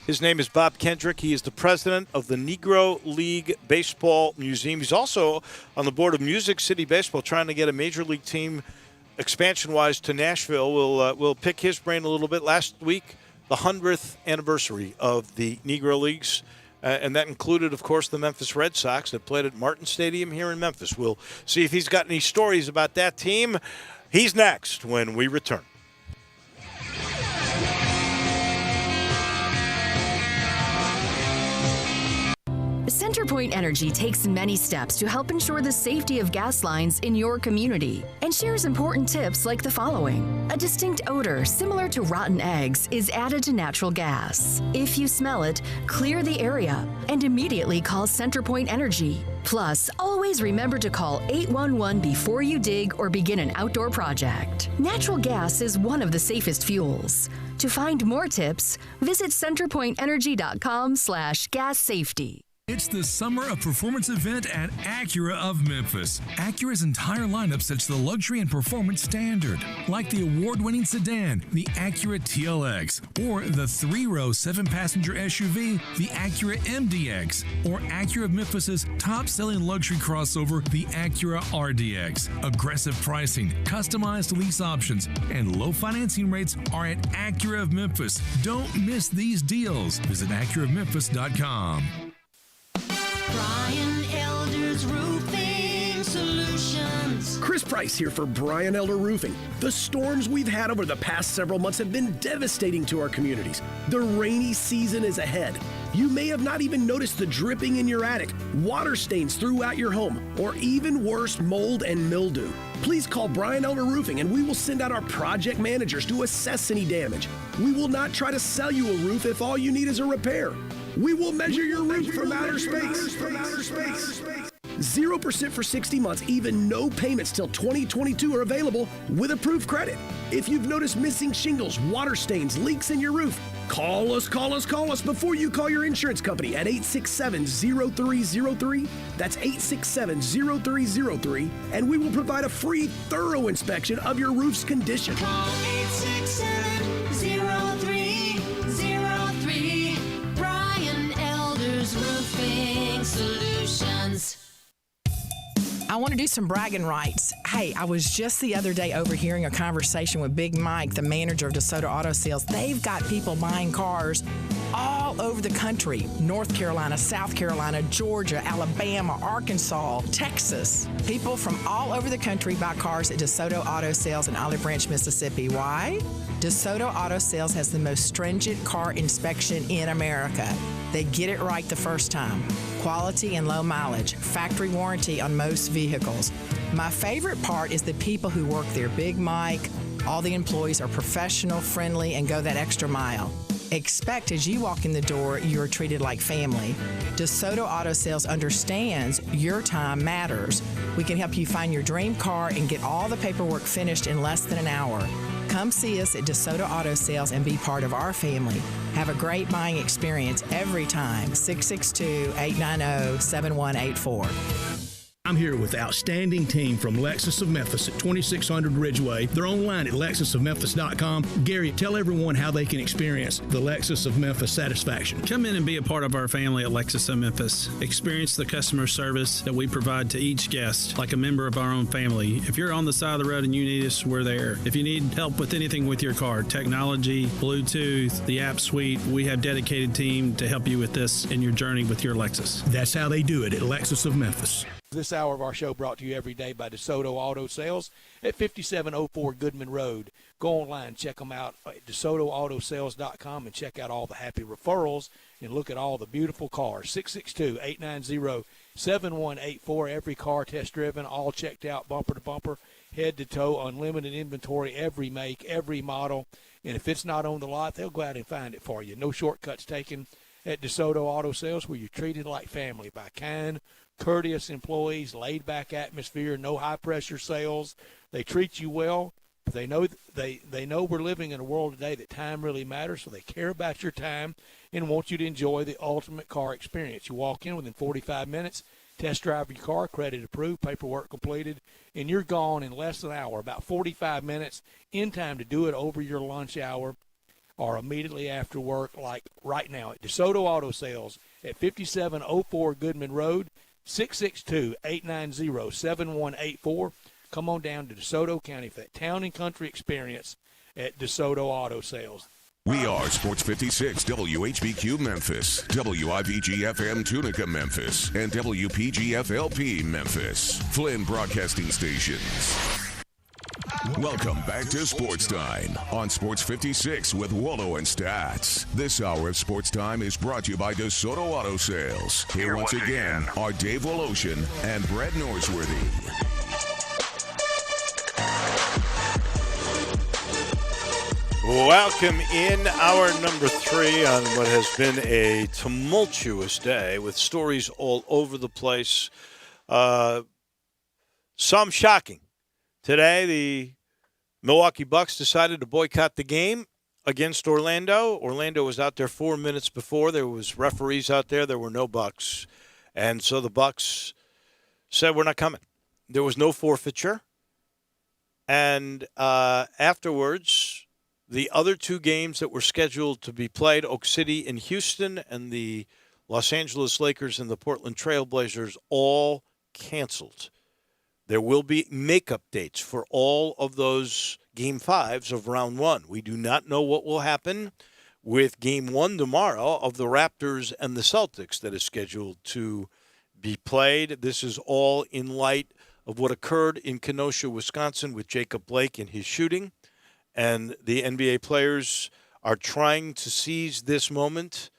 His name is Bob Kendrick. He is the president of the Negro League Baseball Museum. He's also on the board of Music City Baseball, trying to get a major league team expansion-wise to Nashville. We'll pick his brain a little bit. Last week, the 100th anniversary of the Negro Leagues, and that included, of course, the Memphis Red Sox that played at Martin Stadium here in Memphis. We'll see if he's got any stories about that team. He's next when we return. CenterPoint Energy takes many steps to help ensure the safety of gas lines in your community and shares important tips like the following. A distinct odor similar to rotten eggs is added to natural gas. If you smell it, clear the area and immediately call CenterPoint Energy. Plus, always remember to call 811 before you dig or begin an outdoor project. Natural gas is one of the safest fuels. To find more tips, visit centerpointenergy.com/gas safety. It's the Summer of Performance event at Acura of Memphis. Acura's entire lineup sets the luxury and performance standard, like the award-winning sedan, the Acura TLX, or the 3-row 7-passenger SUV, the Acura MDX, or Acura of Memphis's top-selling luxury crossover, the Acura RDX. Aggressive pricing, customized lease options, and low financing rates are at Acura of Memphis. Don't miss these deals. Visit AcuraofMemphis.com. Brian Elder's Roofing Solutions. Chris Price here for Brian Elder Roofing. The storms we've had over the past several months have been devastating to our communities. The rainy season is ahead. You may have not even noticed the dripping in your attic, water stains throughout your home, or even worse, mold and mildew. Please call Brian Elder Roofing and we will send out our project managers to assess any damage. We will not try to sell you a roof if all you need is a repair. We will measure your roof from outer space. 0% for 60 months, even no payments till 2022 are available with approved credit. If you've noticed missing shingles, water stains, leaks in your roof, call us before you call your insurance company at 867-0303. That's 867-0303, and we will provide a free, thorough inspection of your roof's condition. Call 867-0303. Brian Elder's Roofing Solutions. I want to do some bragging rights. Hey, I was just the other day overhearing a conversation with Big Mike, the manager of DeSoto Auto Sales. They've got people buying cars all over the country. North Carolina, South Carolina, Georgia, Alabama, Arkansas, Texas. People from all over the country buy cars at DeSoto Auto Sales in Olive Branch, Mississippi. Why? DeSoto Auto Sales has the most stringent car inspection in America. They get it right the first time. Quality and low mileage. Factory warranty on most vehicles. My favorite part is the people who work there. Big Mike, all the employees are professional, friendly, and go that extra mile. Expect as you walk in the door, you're treated like family. DeSoto Auto Sales understands your time matters. We can help you find your dream car and get all the paperwork finished in less than an hour. Come see us at DeSoto Auto Sales and be part of our family. Have a great buying experience every time. 662-890-7184. I'm here with outstanding team from Lexus of Memphis at 2600 Ridgeway. They're online at lexusofmemphis.com. Gary, tell everyone how they can experience the Lexus of Memphis satisfaction. Come in and be a part of our family at Lexus of Memphis. Experience the customer service that we provide to each guest like a member of our own family. If you're on the side of the road and you need us, we're there. If you need help with anything with your car, technology, Bluetooth, the app suite, we have a dedicated team to help you with this in your journey with your Lexus. That's how they do it at Lexus of Memphis. This hour of our show brought to you every day by DeSoto Auto Sales at 5704 Goodman Road. Go online, check them out at DeSotoAutoSales.com and check out all the happy referrals and look at all the beautiful cars. 662-890-7184. Every car test driven, all checked out, bumper to bumper, head to toe, unlimited inventory, every make, every model. And if it's not on the lot, they'll go out and find it for you. No shortcuts taken at DeSoto Auto Sales, where you're treated like family by kind, courteous employees, laid-back atmosphere, no high-pressure sales. They treat you well. They know we're living in a world today that time really matters, so they care about your time and want you to enjoy the ultimate car experience. You walk in within 45 minutes, test drive your car, credit approved, paperwork completed, and you're gone in less than an hour, about 45 minutes in time to do it over your lunch hour or immediately after work, like right now at DeSoto Auto Sales at 5704 Goodman Road. 662-890-7184. Come on down to DeSoto County for that town and country experience at DeSoto Auto Sales. We are Sports 56 WHBQ Memphis, WIVG-FM Tunica Memphis, and WPG-FLP Memphis. Flynn Broadcasting Stations. Welcome back to Sportstime on Sports 56 with Waldo and Stats. This hour of Sportstime is brought to you by DeSoto Auto Sales. Here once again are Dave Woloshin and Brett Norsworthy. Welcome in hour number 3 on what has been a tumultuous day with stories all over the place. Some shocking. Today, the Milwaukee Bucks decided to boycott the game against Orlando. Orlando was out there 4 minutes before. There was referees out there. There were no Bucks. And so the Bucks said, we're not coming. There was no forfeiture. And afterwards, the other 2 games that were scheduled to be played, Oak City and Houston, and the Los Angeles Lakers and the Portland Trail Blazers, all canceled. There will be makeup dates for all of those Game 5s of Round 1. We do not know what will happen with Game 1 tomorrow of the Raptors and the Celtics that is scheduled to be played. This is all in light of what occurred in Kenosha, Wisconsin with Jacob Blake and his shooting. And the NBA players are trying to seize this moment,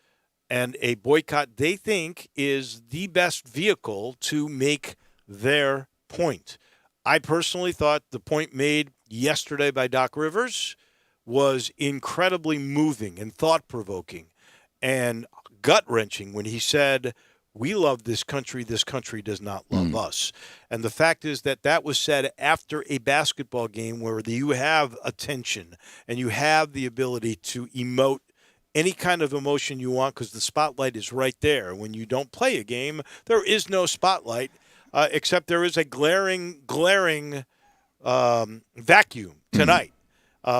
and a boycott, they think, is the best vehicle to make their point. I personally thought the point made yesterday by Doc Rivers was incredibly moving and thought-provoking and gut-wrenching when he said, we love this country does not love us. And the fact is that was said after a basketball game where you have attention and you have the ability to emote any kind of emotion you want because the spotlight is right there. When you don't play a game, there is no spotlight. Except there is a glaring vacuum tonight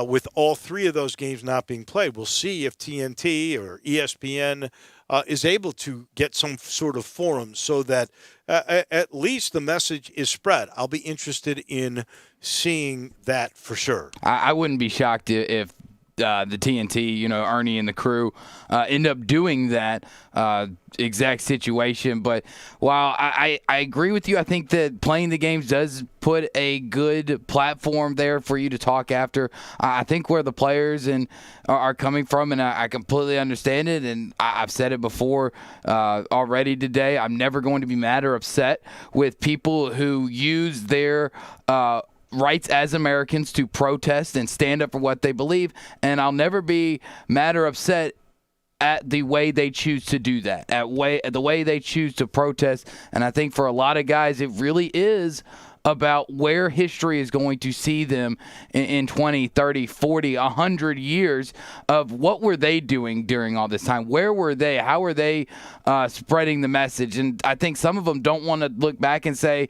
with all 3 of those games not being played. We'll see if TNT or ESPN is able to get some sort of forum so that at least the message is spread. I'll be interested in seeing that for sure. I wouldn't be shocked if the TNT, Ernie and the crew end up doing that exact situation. But while I agree with you, I think that playing the games does put a good platform there for you to talk after. I think where the players are coming from, and I completely understand it, and I've said it before already today, I'm never going to be mad or upset with people who use their rights as Americans to protest and stand up for what they believe, and I'll never be mad or upset at the way they choose to do that, at the way they choose to protest. And I think for a lot of guys, it really is about where history is going to see them in 20, 30, 40, 100 years of what were they doing during all this time? Where were they? How were they spreading the message? And I think some of them don't want to look back and say,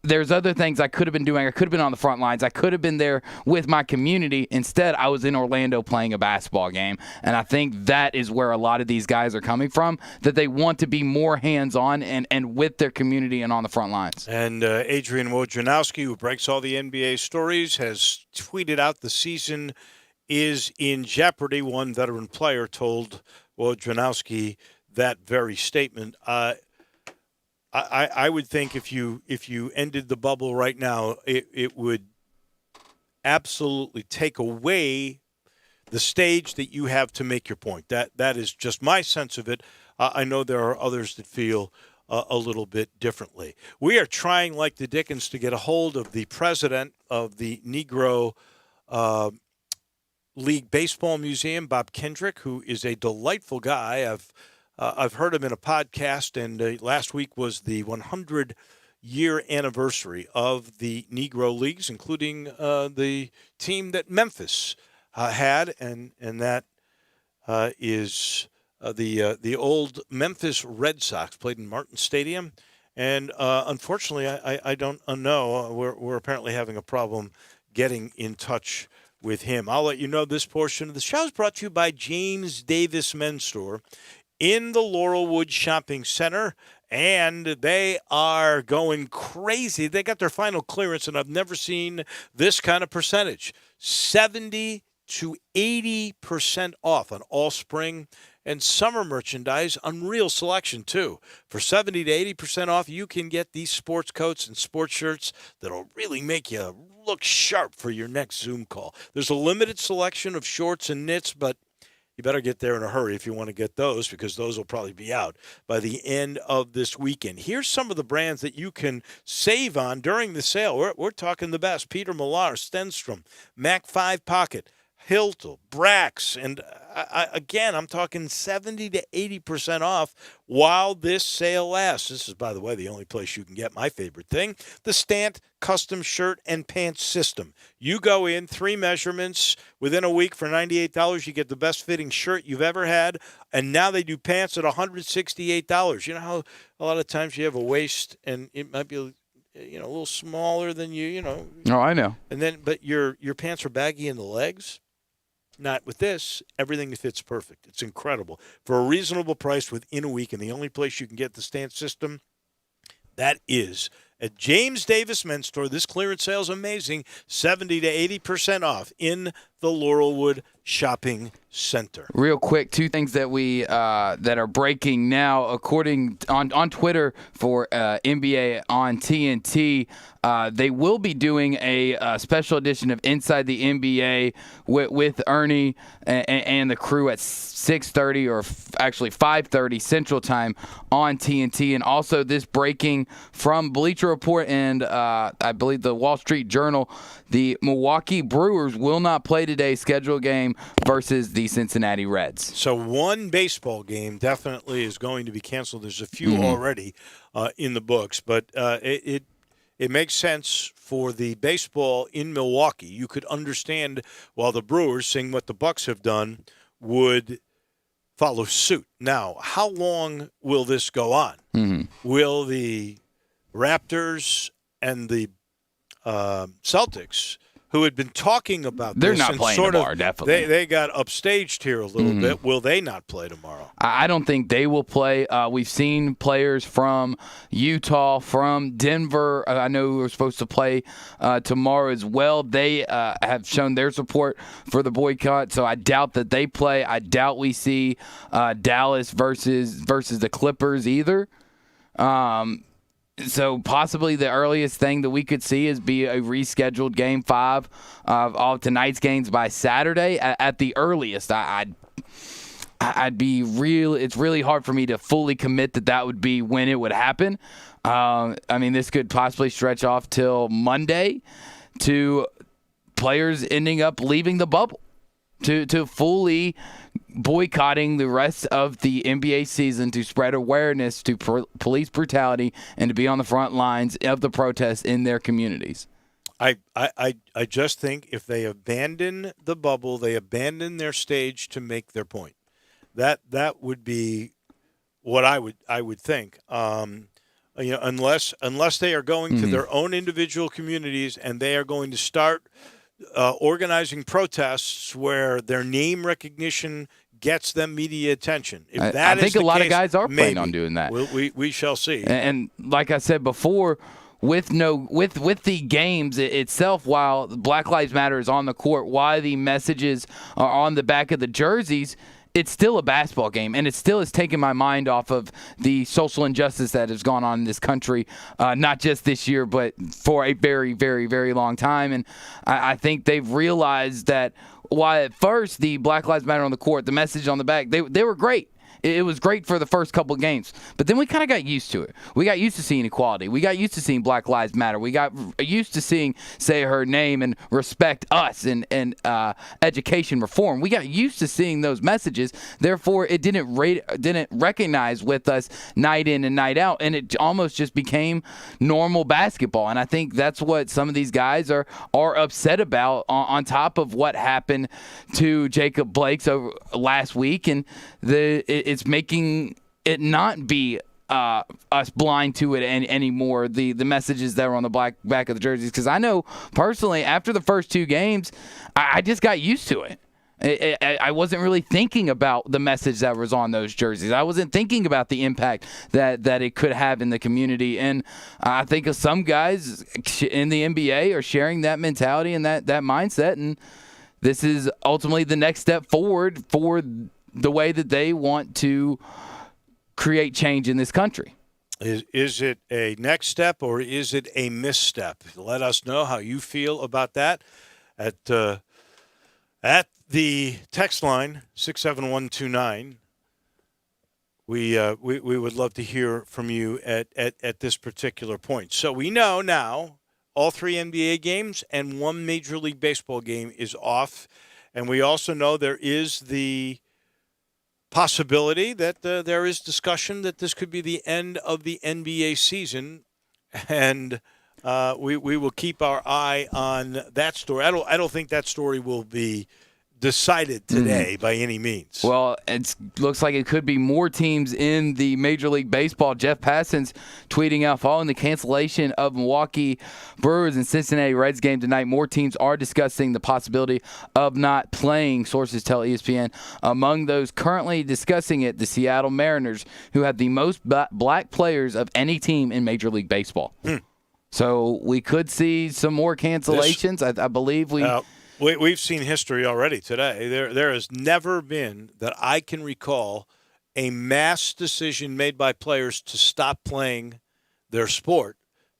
there's other things I could have been doing. I could have been on the front lines. I could have been there with my community. Instead, I was in Orlando playing a basketball game. And I think that is where a lot of these guys are coming from, that they want to be more hands-on and with their community and on the front lines. And Adrian Wojnarowski, who breaks all the NBA stories, has tweeted out the season is in jeopardy. One veteran player told Wojnarowski that very statement. I would think if you ended the bubble right now, it would absolutely take away the stage that you have to make your point. That is just my sense of it. I know there are others that feel a little bit differently. We are trying, like the Dickens, to get a hold of the president of the Negro League Baseball Museum, Bob Kendrick, who is a delightful guy. I've heard him in a podcast, and last week was the 100-year anniversary of the Negro Leagues, including the team that Memphis had, and that is the old Memphis Red Sox, played in Martin Stadium. And unfortunately, I don't know. We're apparently having a problem getting in touch with him. I'll let you know this portion of the show is brought to you by James Davis Men's Store in the Laurelwood Shopping Center, and they are going crazy. They got their final clearance, and I've never seen this kind of percentage. 70 to 80% off on all spring and summer merchandise. Unreal selection, too. For 70 to 80% off, you can get these sports coats and sports shirts that'll really make you look sharp for your next Zoom call. There's a limited selection of shorts and knits, but you better get there in a hurry if you want to get those, because those will probably be out by the end of this weekend. Here's some of the brands that you can save on during the sale. We're talking the best. Peter Millar, Stenstrom, Mac 5 Pocket, Hilton, Brax, and again, I'm talking 70 to 80% off while this sale lasts. This is, by the way, the only place you can get my favorite thing, the Stant Custom Shirt and Pants System. You go in, 3 measurements, within a week for $98, you get the best fitting shirt you've ever had, and now they do pants at $168. You know how a lot of times you have a waist and it might be a little smaller than you know. Oh, I know. And then, but your pants are baggy in the legs. Not with this. Everything fits perfect. It's incredible. For a reasonable price within a week, and the only place you can get the Stant System, that is at James Davis Men's Store. This clearance sale is amazing. 70 to 80% off in the Laurelwood Shopping Center. Real quick, 2 things that we that are breaking now, according on Twitter for NBA on TNT. They will be doing a special edition of Inside the NBA with Ernie and the crew at 6:30 or actually 5:30 Central Time on TNT. And also this breaking from Bleacher Report and I believe the Wall Street Journal, the Milwaukee Brewers will not play today's scheduled game versus the Cincinnati Reds. So one baseball game definitely is going to be canceled. There's a few already in the books, but it makes sense for the baseball in Milwaukee. You could understand while the Brewers, seeing what the Bucks have done, would follow suit. Now, how long will this go on? Will the Raptors and the Celtics, who had been talking about They're this, not and playing sort tomorrow, of, definitely. They got upstaged here a little bit. Will they not play tomorrow? I don't think they will play. We've seen players from Utah, from Denver. I know who are supposed to play tomorrow as well. They have shown their support for the boycott, so I doubt that they play. I doubt we see Dallas versus the Clippers either. So possibly the earliest thing that we could see is be a rescheduled Game 5 of all tonight's games by Saturday at the earliest. I'd be real. It's really hard for me to fully commit that would be when it would happen. I mean, this could possibly stretch off till Monday to players ending up leaving the bubble to fully boycotting the rest of the NBA season to spread awareness to police brutality and to be on the front lines of the protests in their communities. I just think if they abandon the bubble, they abandon their stage to make their point. That would be what I would think. Unless they are going to their own individual communities and they are going to start organizing protests where their name recognition g's them media attention. If that I think is a lot case, of guys are planning maybe. on doing that. We shall see. And like I said before, with the games itself, while Black Lives Matter is on the court, why the messages are on the back of the jerseys, it's still a basketball game, and it still has taken my mind off of the social injustice that has gone on in this country, not just this year, but for a very, very, very long time. And I think they've realized that while at first the Black Lives Matter on the court, the message on the back, they were great. It was great for the first couple of games, but then we kind of got used to it. We got used to seeing equality. We got used to seeing Black Lives Matter. We got used to seeing say her name and respect us and education reform. We got used to seeing those messages. Therefore, it didn't recognize with us night in and night out, and it almost just became normal basketball. And I think that's what some of these guys are upset about. On top of what happened to Jacob Blakes over last week, and it's making it not be us blind to it anymore, the messages that are on the back of the jerseys. Because I know personally, after the first two games, I just got used to it. I wasn't really thinking about the message that was on those jerseys. I wasn't thinking about the impact that it could have in the community. And I think some guys in the NBA are sharing that mentality and that mindset. And this is ultimately the next step forward for the way that they want to create change in this country. Is it a next step or is it a misstep? Let us know how you feel about that at the text line 67129. We would love to hear from you at this particular point. So we know now all 3 NBA games and 1 Major League Baseball game is off, and we also know there is the possibility that there is discussion that this could be the end of the NBA season, and we will keep our eye on that story. I don't think that story will be decided today by any means. Well, it looks like it could be more teams in the Major League Baseball. Jeff Passan's tweeting out, following the cancellation of Milwaukee Brewers and Cincinnati Reds game tonight, more teams are discussing the possibility of not playing, sources tell ESPN. Among those currently discussing it, the Seattle Mariners, who have the most black players of any team in Major League Baseball. So we could see some more cancellations. I believe we've seen history already today. There has never been, that I can recall, a mass decision made by players to stop playing their sport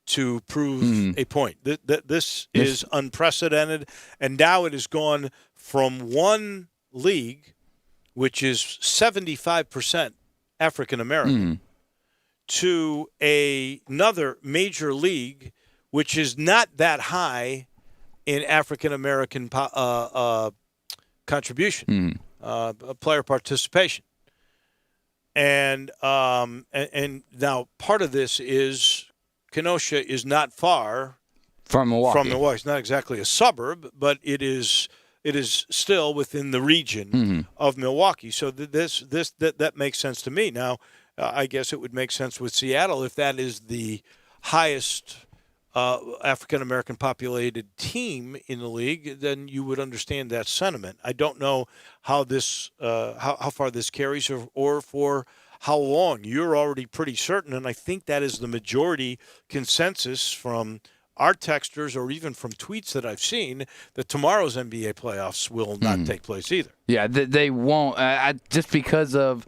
to prove a point. This is unprecedented, and now it has gone from one league, which is 75% African American, to another major league, which is not that high in African American contribution, player participation, and now part of this is Kenosha is not far from Milwaukee. It's not exactly a suburb, but it is still within the region of Milwaukee. So that makes sense to me. Now, I guess it would make sense with Seattle if that is the highest African-American populated team in the league, then you would understand that sentiment. I don't know how this, how far this carries or for how long. You're already pretty certain, and I think that is the majority consensus from our texters or even from tweets that I've seen, that tomorrow's NBA playoffs will not take place either. Yeah, they won't, just because of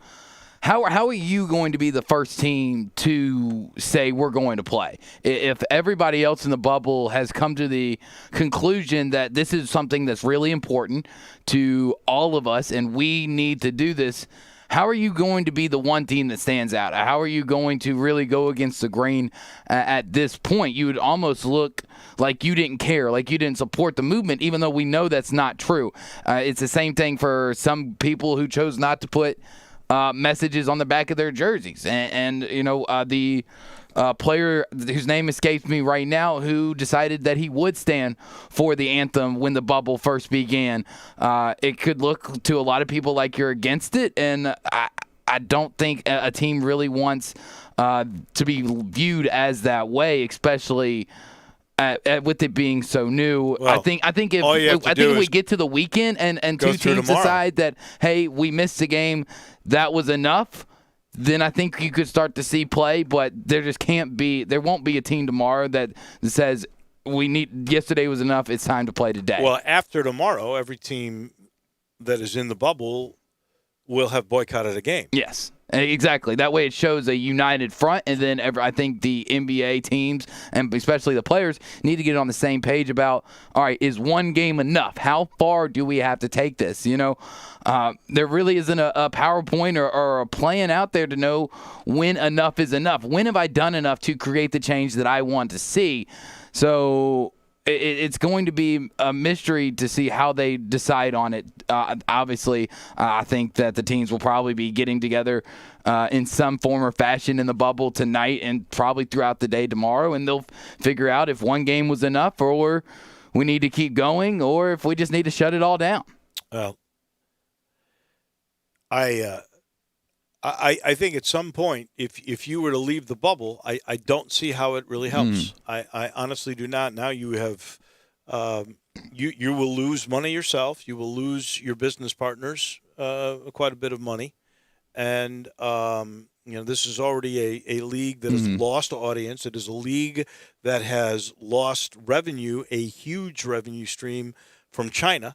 How are you going to be the first team to say we're going to play? If everybody else in the bubble has come to the conclusion that this is something that's really important to all of us and we need to do this, how are you going to be the one team that stands out? How are you going to really go against the grain at this point? You would almost look like you didn't care, like you didn't support the movement, even though we know that's not true. It's the same thing for some people who chose not to put messages on the back of their jerseys. And the player whose name escapes me right now who decided that he would stand for the anthem when the bubble first began. It could look to a lot of people like you're against it, and I don't think a team really wants to be viewed as that way, especially with it being so new. Well, I think if we get to the weekend and two teams decide that, hey, we missed the game, that was enough, then I think you could start to see play, but there won't be a team tomorrow that says yesterday was enough, it's time to play today. Well, after tomorrow, every team that is in the bubble will have boycotted a game. Yes, exactly. That way it shows a united front, and then I think the NBA teams, and especially the players, need to get on the same page about, all right, is one game enough? How far do we have to take this? There really isn't a PowerPoint or a plan out there to know when enough is enough. When have I done enough to create the change that I want to see? So it's going to be a mystery to see how they decide on it. Obviously, I think that the teams will probably be getting together in some form or fashion in the bubble tonight and probably throughout the day tomorrow, and they'll figure out if one game was enough or we need to keep going or if we just need to shut it all down. Well, I think at some point, if you were to leave the bubble, I don't see how it really helps. I honestly do not. Now you have you will lose money yourself. You will lose your business partners quite a bit of money, and this is already a league that has lost audience. It is a league that has lost revenue, a huge revenue stream from China.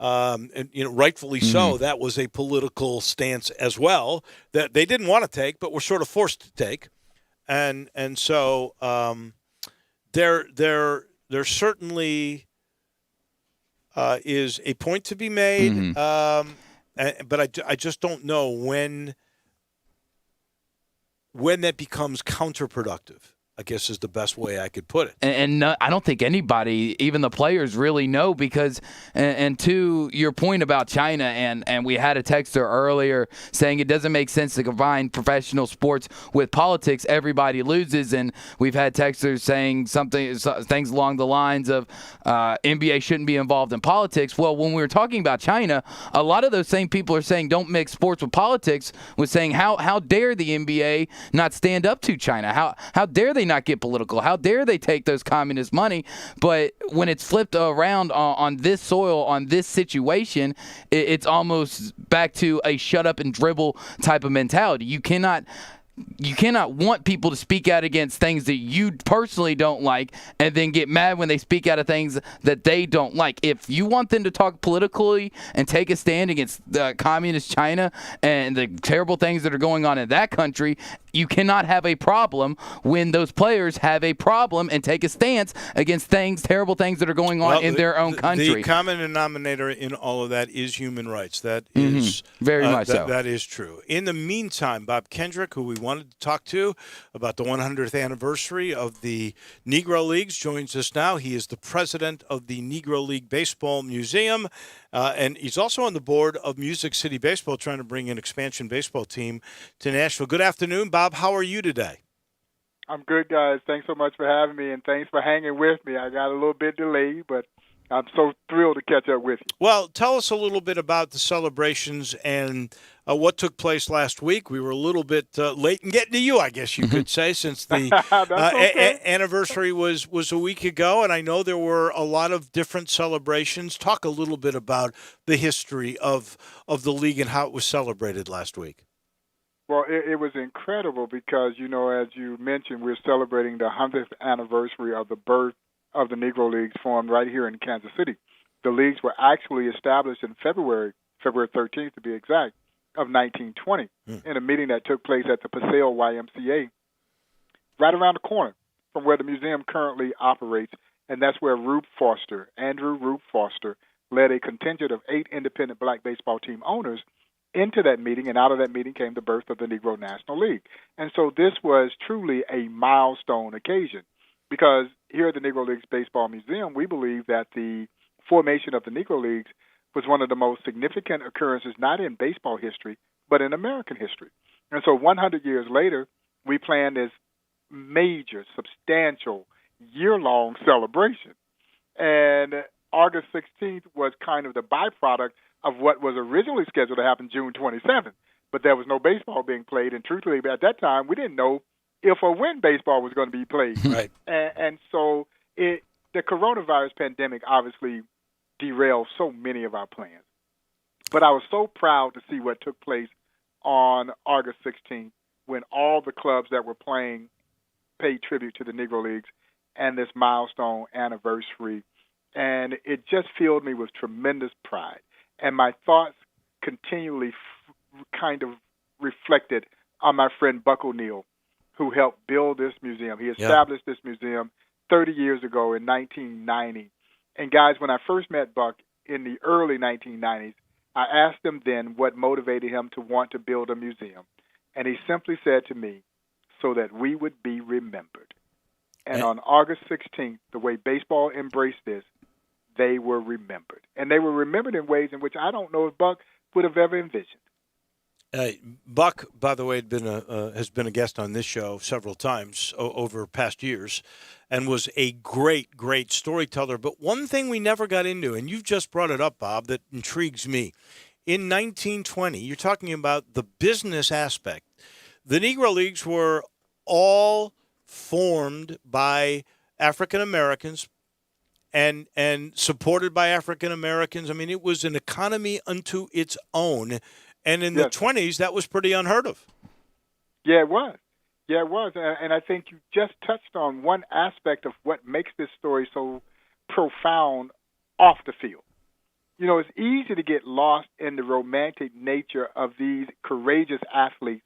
And rightfully so. That was a political stance as well that they didn't want to take, but were sort of forced to take, and so there certainly is a point to be made, but I just don't know when that becomes counterproductive, I guess, is the best way I could put it. And I don't think anybody, even the players, really know because, and to your point about China, and we had a texter earlier saying it doesn't make sense to combine professional sports with politics. Everybody loses, and we've had texters saying things along the lines of NBA shouldn't be involved in politics. Well, when we were talking about China, a lot of those same people are saying don't mix sports with politics, was saying how dare the NBA not stand up to China? How dare they not get political? How dare they take those communist money? But when it's flipped around on this soil, on this situation, it's almost back to a shut up and dribble type of mentality. You cannot want people to speak out against things that you personally don't like and then get mad when they speak out of things that they don't like. If you want them to talk politically and take a stand against communist China and the terrible things that are going on in that country, you cannot have a problem when those players have a problem and take a stance against terrible things that are going on in their own country. The common denominator in all of that is human rights. That is very much so. That is true. In the meantime, Bob Kendrick, who we wanted to talk to about the 100th anniversary of the Negro Leagues, joins us now. He is the president of the Negro League Baseball Museum, and he's also on the board of Music City Baseball, trying to bring an expansion baseball team to Nashville. Good afternoon, Bob. How are you today? I'm good, guys. Thanks so much for having me, and thanks for hanging with me. I got a little bit delayed, but I'm so thrilled to catch up with you. Well, tell us a little bit about the celebrations and what took place last week. We were a little bit late in getting to you, I guess you could say, since the anniversary was a week ago, and I know there were a lot of different celebrations. Talk a little bit about the history of the league and how it was celebrated last week. Well, it was incredible because, as you mentioned, we're celebrating the 100th anniversary of the birth of the Negro Leagues, formed right here in Kansas City. The leagues were actually established in February 13th to be exact, of 1920, in a meeting that took place at the Paseo YMCA, right around the corner from where the museum currently operates, and that's where Andrew Rube Foster, led a contingent of 8 independent black baseball team owners into that meeting, and out of that meeting came the birth of the Negro National League. And so this was truly a milestone occasion, because here at the Negro Leagues Baseball Museum, we believe that the formation of the Negro Leagues was one of the most significant occurrences, not in baseball history, but in American history. And so 100 years later, we planned this major, substantial, year-long celebration. And August 16th was kind of the byproduct of what was originally scheduled to happen June 27th. But there was no baseball being played, and truthfully, at that time, we didn't know if or when baseball was going to be played. Right. And so the coronavirus pandemic obviously derailed so many of our plans. But I was so proud to see what took place on August 16th, when all the clubs that were playing paid tribute to the Negro Leagues and this milestone anniversary. And it just filled me with tremendous pride. And my thoughts continually kind of reflected on my friend Buck O'Neill, who helped build this museum. He established this museum 30 years ago in 1990. And guys, when I first met Buck in the early 1990s, I asked him then what motivated him to want to build a museum. And he simply said to me, so that we would be remembered. And on August 16th, the way baseball embraced this, they were remembered. And they were remembered in ways in which I don't know if Buck would have ever envisioned. Buck, by the way, has been a guest on this show several times over past years, and was a great, great storyteller. But one thing we never got into, and you've just brought it up, Bob, that intrigues me. In 1920, you're talking about the business aspect. The Negro Leagues were all formed by African Americans and supported by African Americans. I mean, it was an economy unto its own. And in the 20s, that was pretty unheard of. Yeah, it was. Yeah, it was. And I think you just touched on one aspect of what makes this story so profound off the field. You know, it's easy to get lost in the romantic nature of these courageous athletes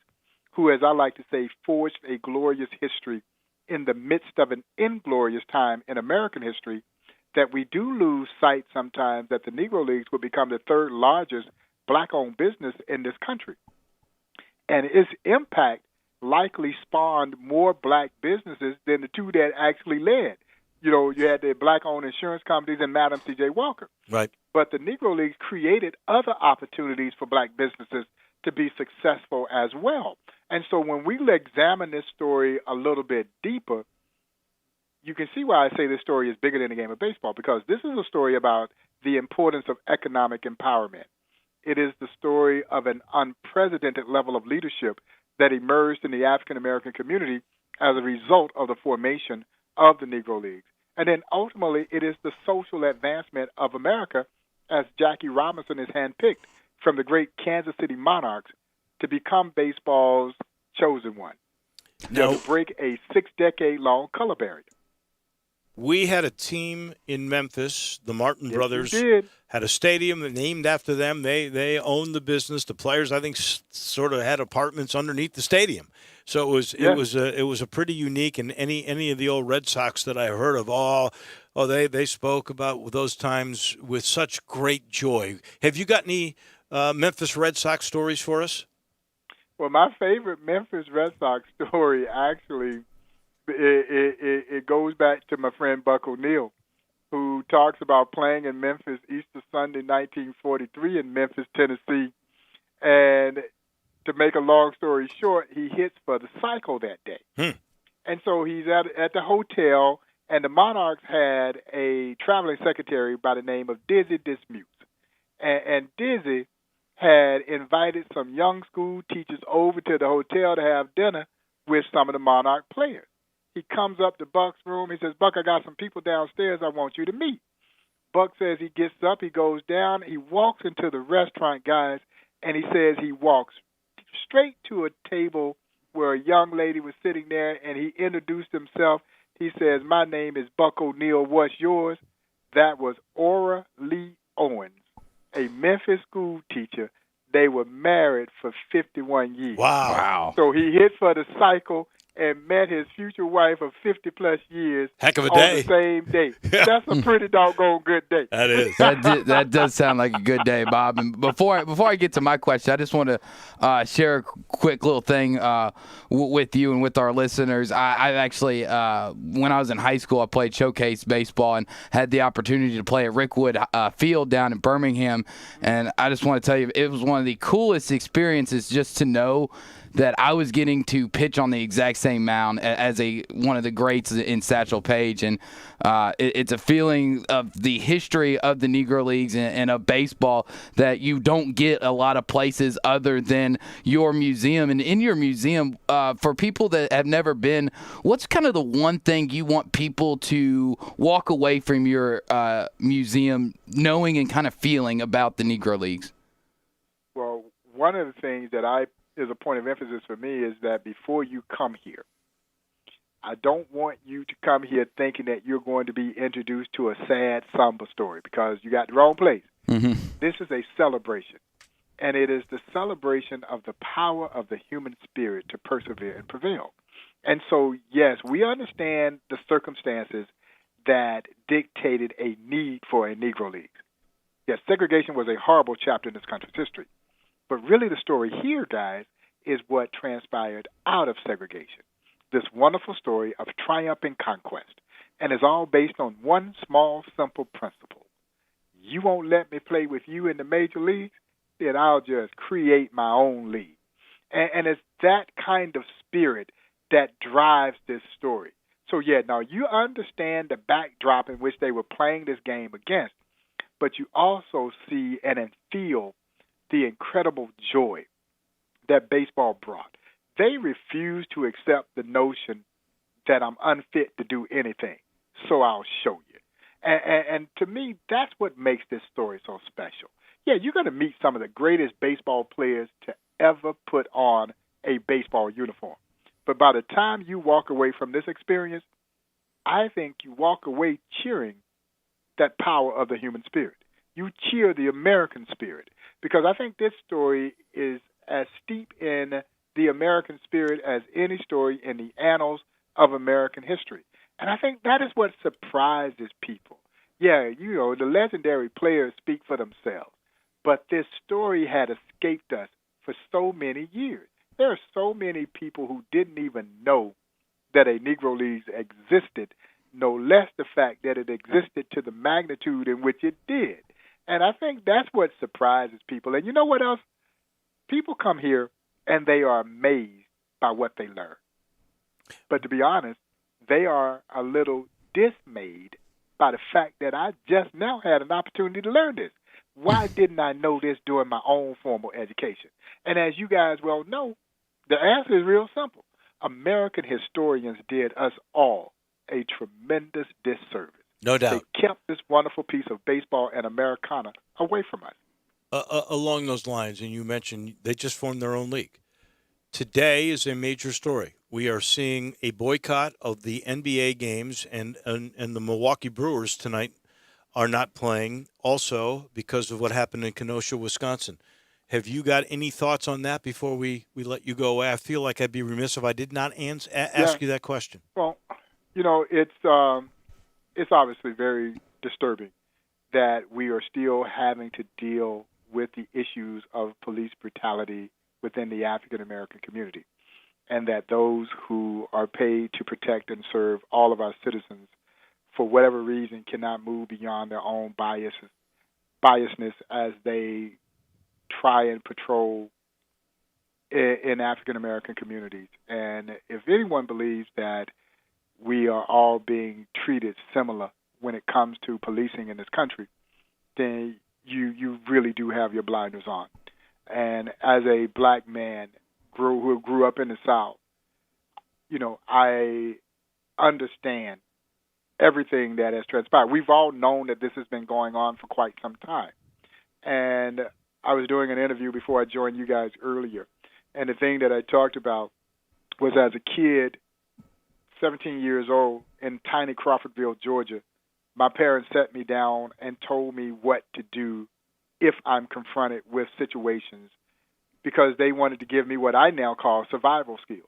who, as I like to say, forged a glorious history in the midst of an inglorious time in American history, that we do lose sight sometimes that the Negro Leagues will become the third largest black-owned business in this country. And its impact likely spawned more black businesses than the two that actually led. You know, you had the black-owned insurance companies and Madam C.J. Walker. Right. But the Negro Leagues created other opportunities for black businesses to be successful as well. And so when we examine this story a little bit deeper, you can see why I say this story is bigger than the game of baseball, because this is a story about the importance of economic empowerment. It is the story of an unprecedented level of leadership that emerged in the African American community as a result of the formation of the Negro Leagues. And then ultimately, it is the social advancement of America, as Jackie Robinson is handpicked from the great Kansas City Monarchs to become baseball's chosen one. To break a 6-decade-long color barrier. We had a team in Memphis, the Martin brothers, did. had a stadium named after them. They owned the business. The players, I think, sort of had apartments underneath the stadium. So it was a pretty unique. And any of the old Red Sox that I heard of, they spoke about those times with such great joy. Have you got any Memphis Red Sox stories for us? Well, my favorite Memphis Red Sox story actually. It goes back to my friend Buck O'Neill, who talks about playing in Memphis Easter Sunday, 1943 in Memphis, Tennessee. And to make a long story short, he hits for the cycle that day. And so he's at the hotel, and the Monarchs had a traveling secretary by the name of Dizzy Dismutes. And Dizzy had invited some young school teachers over to the hotel to have dinner with some of the Monarch players. He comes up to Buck's room. He says, Buck, I got some people downstairs I want you to meet. Buck says he gets up, he goes down, he walks into the restaurant, guys, and he says he walks straight to a table where a young lady was sitting there, and he introduced himself. He says, my name is Buck O'Neill. What's yours? That was Ora Lee Owens, a Memphis school teacher. They were married for 51 years. Wow. So he hit for the cycle. and met his future wife of 50-plus years Heck of a on day. the same day. That's a pretty doggone good day. That is. That does sound like a good day, Bob. And before I get to my question, I just want to share a quick little thing with you and with our listeners. I actually, when I was in high school, I played showcase baseball and had the opportunity to play at Rickwood Field down in Birmingham. And I just want to tell you, it was one of the coolest experiences just to know that I was getting to pitch on the exact same mound as one of the greats in Satchel Paige. And it's a feeling of the history of the Negro Leagues and of baseball that you don't get a lot of places other than your museum. And in your museum, for people that have never been, what's kind of the one thing you want people to walk away from your museum knowing and kind of feeling about the Negro Leagues? Well, one of the things that is a point of emphasis for me is that before you come here, I don't want you to come here thinking that you're going to be introduced to a sad, somber story, because you got the wrong place. Mm-hmm. This is a celebration, and it is the celebration of the power of the human spirit to persevere and prevail. And so, yes, we understand the circumstances that dictated a need for a Negro League. Yes, segregation was a horrible chapter in this country's history. But really the story here, guys, is what transpired out of segregation. This wonderful story of triumph and conquest. And it's all based on one small, simple principle. You won't let me play with you in the major leagues, then I'll just create my own league. And it's that kind of spirit that drives this story. So, yeah, now you understand the backdrop in which they were playing this game against, but you also see and feel the incredible joy that baseball brought. They refused to accept the notion that I'm unfit to do anything, so I'll show you. And to me, that's what makes this story so special. Yeah, you're going to meet some of the greatest baseball players to ever put on a baseball uniform. But by the time you walk away from this experience, I think you walk away cheering that power of the human spirit. You cheer the American spirit, because I think this story is as steep in the American spirit as any story in the annals of American history. And I think that is what surprises people. Yeah, you know, the legendary players speak for themselves, but this story had escaped us for so many years. There are so many people who didn't even know that a Negro League existed, no less the fact that it existed to the magnitude in which it did. And I think that's what surprises people. And you know what else? People come here and they are amazed by what they learn. But to be honest, they are a little dismayed by the fact that I just now had an opportunity to learn this. Why didn't I know this during my own formal education? And as you guys well know, the answer is real simple. American historians did us all a tremendous disservice. No doubt. They kept this wonderful piece of baseball and Americana away from us. Along those lines, and you mentioned they just formed their own league. Today is a major story. We are seeing a boycott of the NBA games, and the Milwaukee Brewers tonight are not playing also because of what happened in Kenosha, Wisconsin. Have you got any thoughts on that before we let you go away? I feel like I'd be remiss if I did not ask you that question. Well, you know, it's obviously very disturbing that we are still having to deal with the issues of police brutality within the African-American community, and that those who are paid to protect and serve all of our citizens, for whatever reason, cannot move beyond their own biasness as they try and patrol in African-American communities. And if anyone believes that we are all being treated similar when it comes to policing in this country, then you really do have your blinders on. And as a black man who grew up in the South, you know, I understand everything that has transpired. We've all known that this has been going on for quite some time. And I was doing an interview before I joined you guys earlier, and the thing that I talked about was as a kid, 17 years old, in tiny Crawfordville, Georgia, my parents sat me down and told me what to do if I'm confronted with situations, because they wanted to give me what I now call survival skills.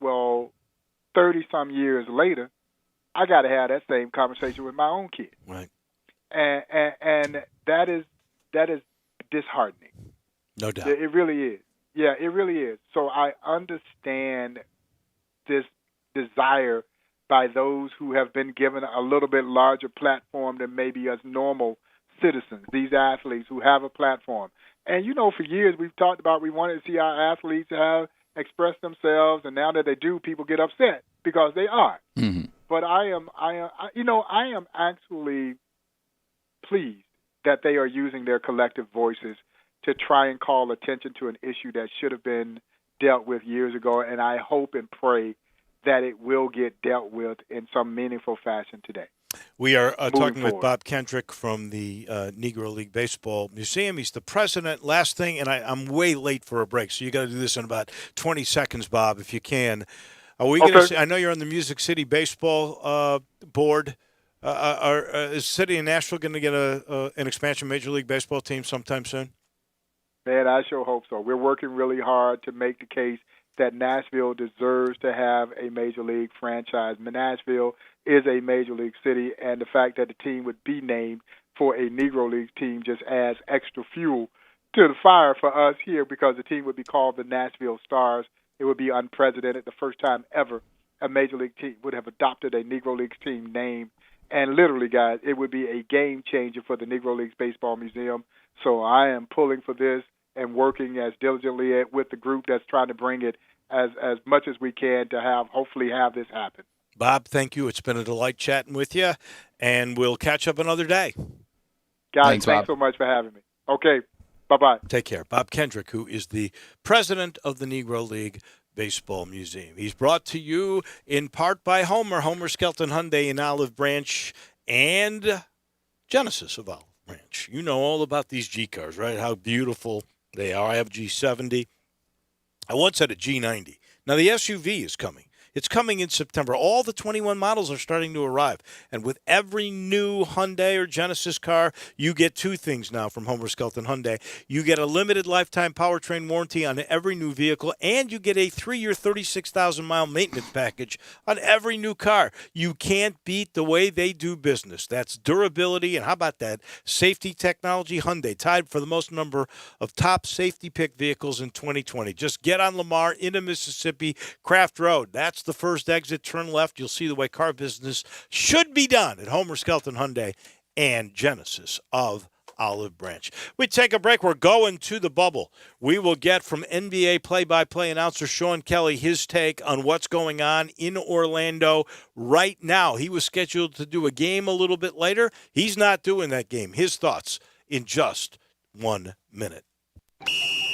well, 30-some years later, I got to have that same conversation with my own kid. Right. And that is disheartening. No doubt. It really is. Yeah, it really is. So I understand this desire by those who have been given a little bit larger platform than maybe us normal citizens, these athletes who have a platform. And, for years we've talked about we wanted to see our athletes express themselves, and now that they do, people get upset because they are. Mm-hmm. But I am actually pleased that they are using their collective voices to try and call attention to an issue that should have been dealt with years ago, and I hope and pray that it will get dealt with in some meaningful fashion today. We are talking with Bob Kendrick from the Negro League Baseball Museum. He's the president. Last thing, and I'm way late for a break, so you got to do this in about 20 seconds, Bob, if you can. Are we going to see? I know you're on the Music City Baseball board. Is City of Nashville going to get an expansion Major League Baseball team sometime soon? Man, I sure hope so. We're working really hard to make the case that Nashville deserves to have a Major League franchise. Nashville is a Major League city, and the fact that the team would be named for a Negro League team just adds extra fuel to the fire for us here, because the team would be called the Nashville Stars. It would be unprecedented, the first time ever a Major League team would have adopted a Negro League team name. And literally, guys, it would be a game changer for the Negro Leagues Baseball Museum. So I am pulling for this and working as diligently with the group that's trying to bring it as much as we can to hopefully have this happen. Bob, thank you. It's been a delight chatting with you, and we'll catch up another day. Guys, thanks so much for having me. Okay, bye-bye. Take care. Bob Kendrick, who is the president of the Negro League Baseball Museum. He's brought to you in part by Homer Skelton Hyundai in Olive Branch, and Genesis of Olive Branch. You know all about these G cars, right? How beautiful they are. I have a G70. I once had a G90. Now the SUV is coming. It's coming in September. All the 21 models are starting to arrive. And with every new Hyundai or Genesis car, you get two things now from Homer Skelton Hyundai. You get a limited lifetime powertrain warranty on every new vehicle, and you get a 3-year, 36,000-mile maintenance package on every new car. You can't beat the way they do business. That's durability, and how about that? Safety technology. Hyundai tied for the most number of top safety pick vehicles in 2020. Just get on Lamar into Mississippi, Craft Road. That's the first exit, turn left. You'll see the way car business should be done at Homer Skelton Hyundai and Genesis of Olive Branch. We take a break. We're going to the bubble. We will get from NBA play-by-play announcer Sean Kelly his take on what's going on in Orlando right now. He was scheduled to do a game a little bit later. He's not doing that game. His thoughts in just 1 minute.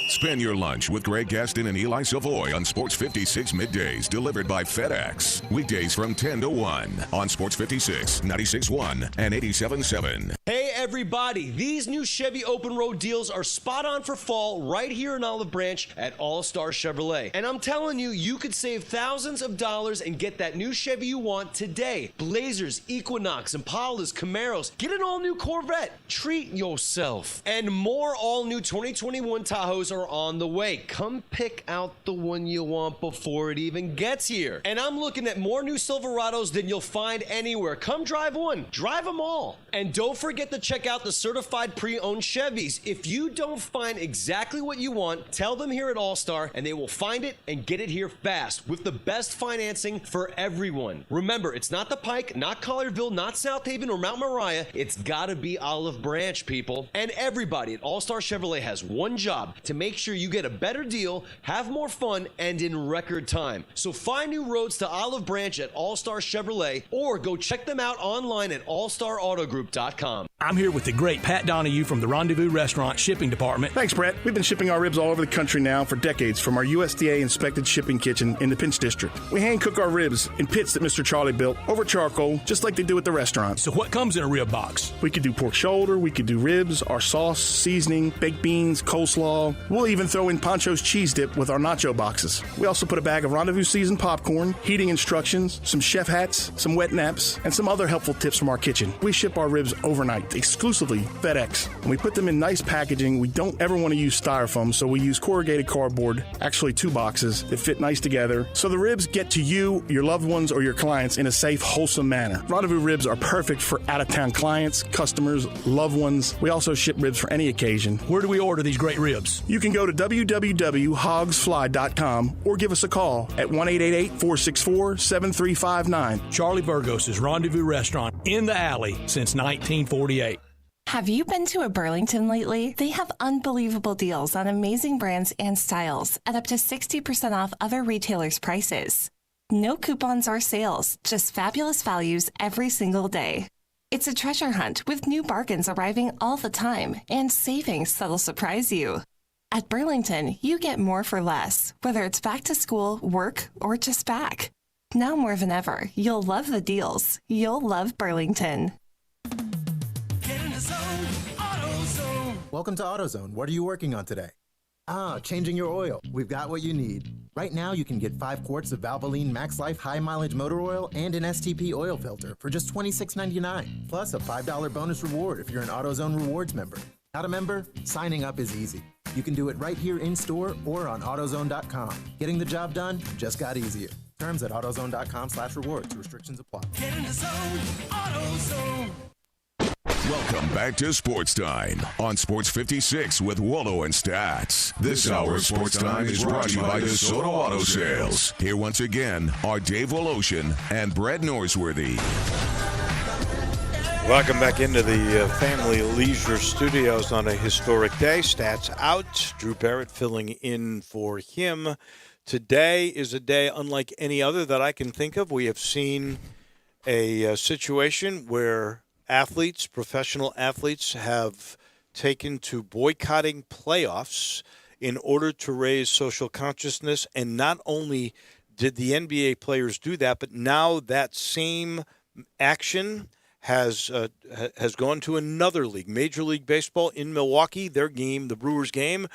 Spend your lunch with Greg Gaston and Eli Savoy on Sports 56 Middays, delivered by FedEx. Weekdays from 10 to 1 on Sports 56, 96.1, and 87.7. Hey, everybody. These new Chevy Open Road deals are spot on for fall right here in Olive Branch at All-Star Chevrolet. And I'm telling you, you could save thousands of dollars and get that new Chevy you want today. Blazers, Equinox, Impalas, Camaros. Get an all-new Corvette. Treat yourself. And more all-new 2021 Tahoes are on the way. Come pick out the one you want before it even gets here. And I'm looking at more new Silverados than you'll find anywhere. Come drive one. Drive them all. And don't forget to check out the certified pre-owned Chevys. If you don't find exactly what you want, tell them here at All-Star and they will find it and get it here fast with the best financing for everyone. Remember, it's not the Pike, not Collierville, not South Haven or Mount Moriah. It's gotta be Olive Branch, people. And everybody at All-Star Chevrolet has one job: to make sure you get a better deal, have more fun, and in record time. So find new roads to Olive Branch at All-Star Chevrolet, or go check them out online at allstarautogroup.com. I'm here with the great Pat Donahue from the Rendezvous Restaurant Shipping Department. Thanks, Brett. We've been shipping our ribs all over the country now for decades from our USDA-inspected shipping kitchen in the Pinch District. We hand-cook our ribs in pits that Mr. Charlie built over charcoal, just like they do at the restaurant. So what comes in a rib box? We could do pork shoulder, we could do ribs, our sauce, seasoning, baked beans, coleslaw. We'll even throw in Pancho's cheese dip with our nacho boxes. We also put a bag of Rendezvous seasoned popcorn, heating instructions, some chef hats, some wet naps, and some other helpful tips from our kitchen. We ship our ribs overnight. shipped exclusively FedEx. When we put them in nice packaging, we don't ever want to use styrofoam, so we use corrugated cardboard, actually 2 boxes that fit nice together, so the ribs get to you, your loved ones, or your clients in a safe, wholesome manner. Rendezvous ribs are perfect for out-of-town clients, customers, loved ones. We also ship ribs for any occasion. Where do we order these great ribs? You can go to www.hogsfly.com or give us a call at 1-888-464-7359. Charlie Burgos' Rendezvous Restaurant in the alley since 1948. Have you been to a Burlington lately? They have unbelievable deals on amazing brands and styles at up to 60% off other retailers' prices. No coupons or sales, just fabulous values every single day. It's a treasure hunt with new bargains arriving all the time and savings that'll surprise you. At Burlington, you get more for less, whether it's back to school, work, or just back. Now more than ever, you'll love the deals. You'll love Burlington. Welcome to AutoZone. What are you working on today? Changing your oil. We've got what you need. Right now, you can get 5 quarts of Valvoline Max Life High Mileage Motor Oil and an STP oil filter for just $26.99, plus a $5 bonus reward if you're an AutoZone Rewards member. Not a member? Signing up is easy. You can do it right here in store or on AutoZone.com. Getting the job done just got easier. Terms at AutoZone.com/rewards. Restrictions apply. Get in the zone, AutoZone. Welcome back to Sports Time on Sports 56 with Waldo and Stats. This hour of Sports Time is brought to you by DeSoto Auto Sales. Here once again are Dave Woloshin and Brett Norsworthy. Welcome back into the Family Leisure Studios on a historic day. Stats out. Drew Barrett filling in for him. Today is a day unlike any other that I can think of. We have seen a situation where athletes, professional athletes, have taken to boycotting playoffs in order to raise social consciousness. And not only did the NBA players do that, but now that same action has gone to another league, Major League Baseball in Milwaukee. Their game, the Brewers game,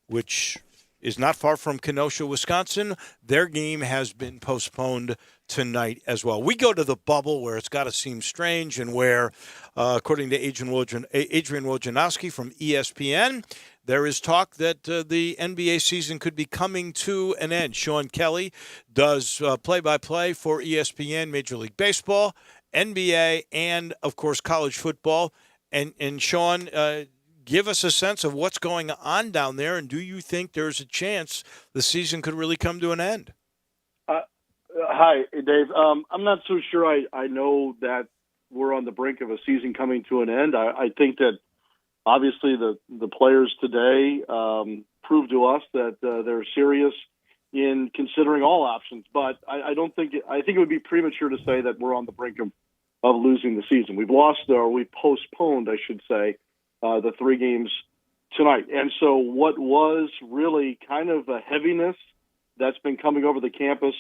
which is not far from Kenosha, Wisconsin. Their game has been postponed tonight as well. We go to the bubble where it's got to seem strange and where, according to Adrian Wojnarowski from ESPN, there is talk that the NBA season could be coming to an end. Sean Kelly does play-by-play for ESPN, Major League Baseball, NBA, and, of course, college football. And Sean, give us a sense of what's going on down there, and do you think there's a chance the season could really come to an end? Hi, Dave. I'm not so sure I know that we're on the brink of a season coming to an end. I think that obviously the players today proved to us that they're serious in considering all options, but I think it would be premature to say that we're on the brink of losing the season. We've lost, or we postponed, I should say, the 3 games tonight. And so what was really kind of a heaviness that's been coming over the campus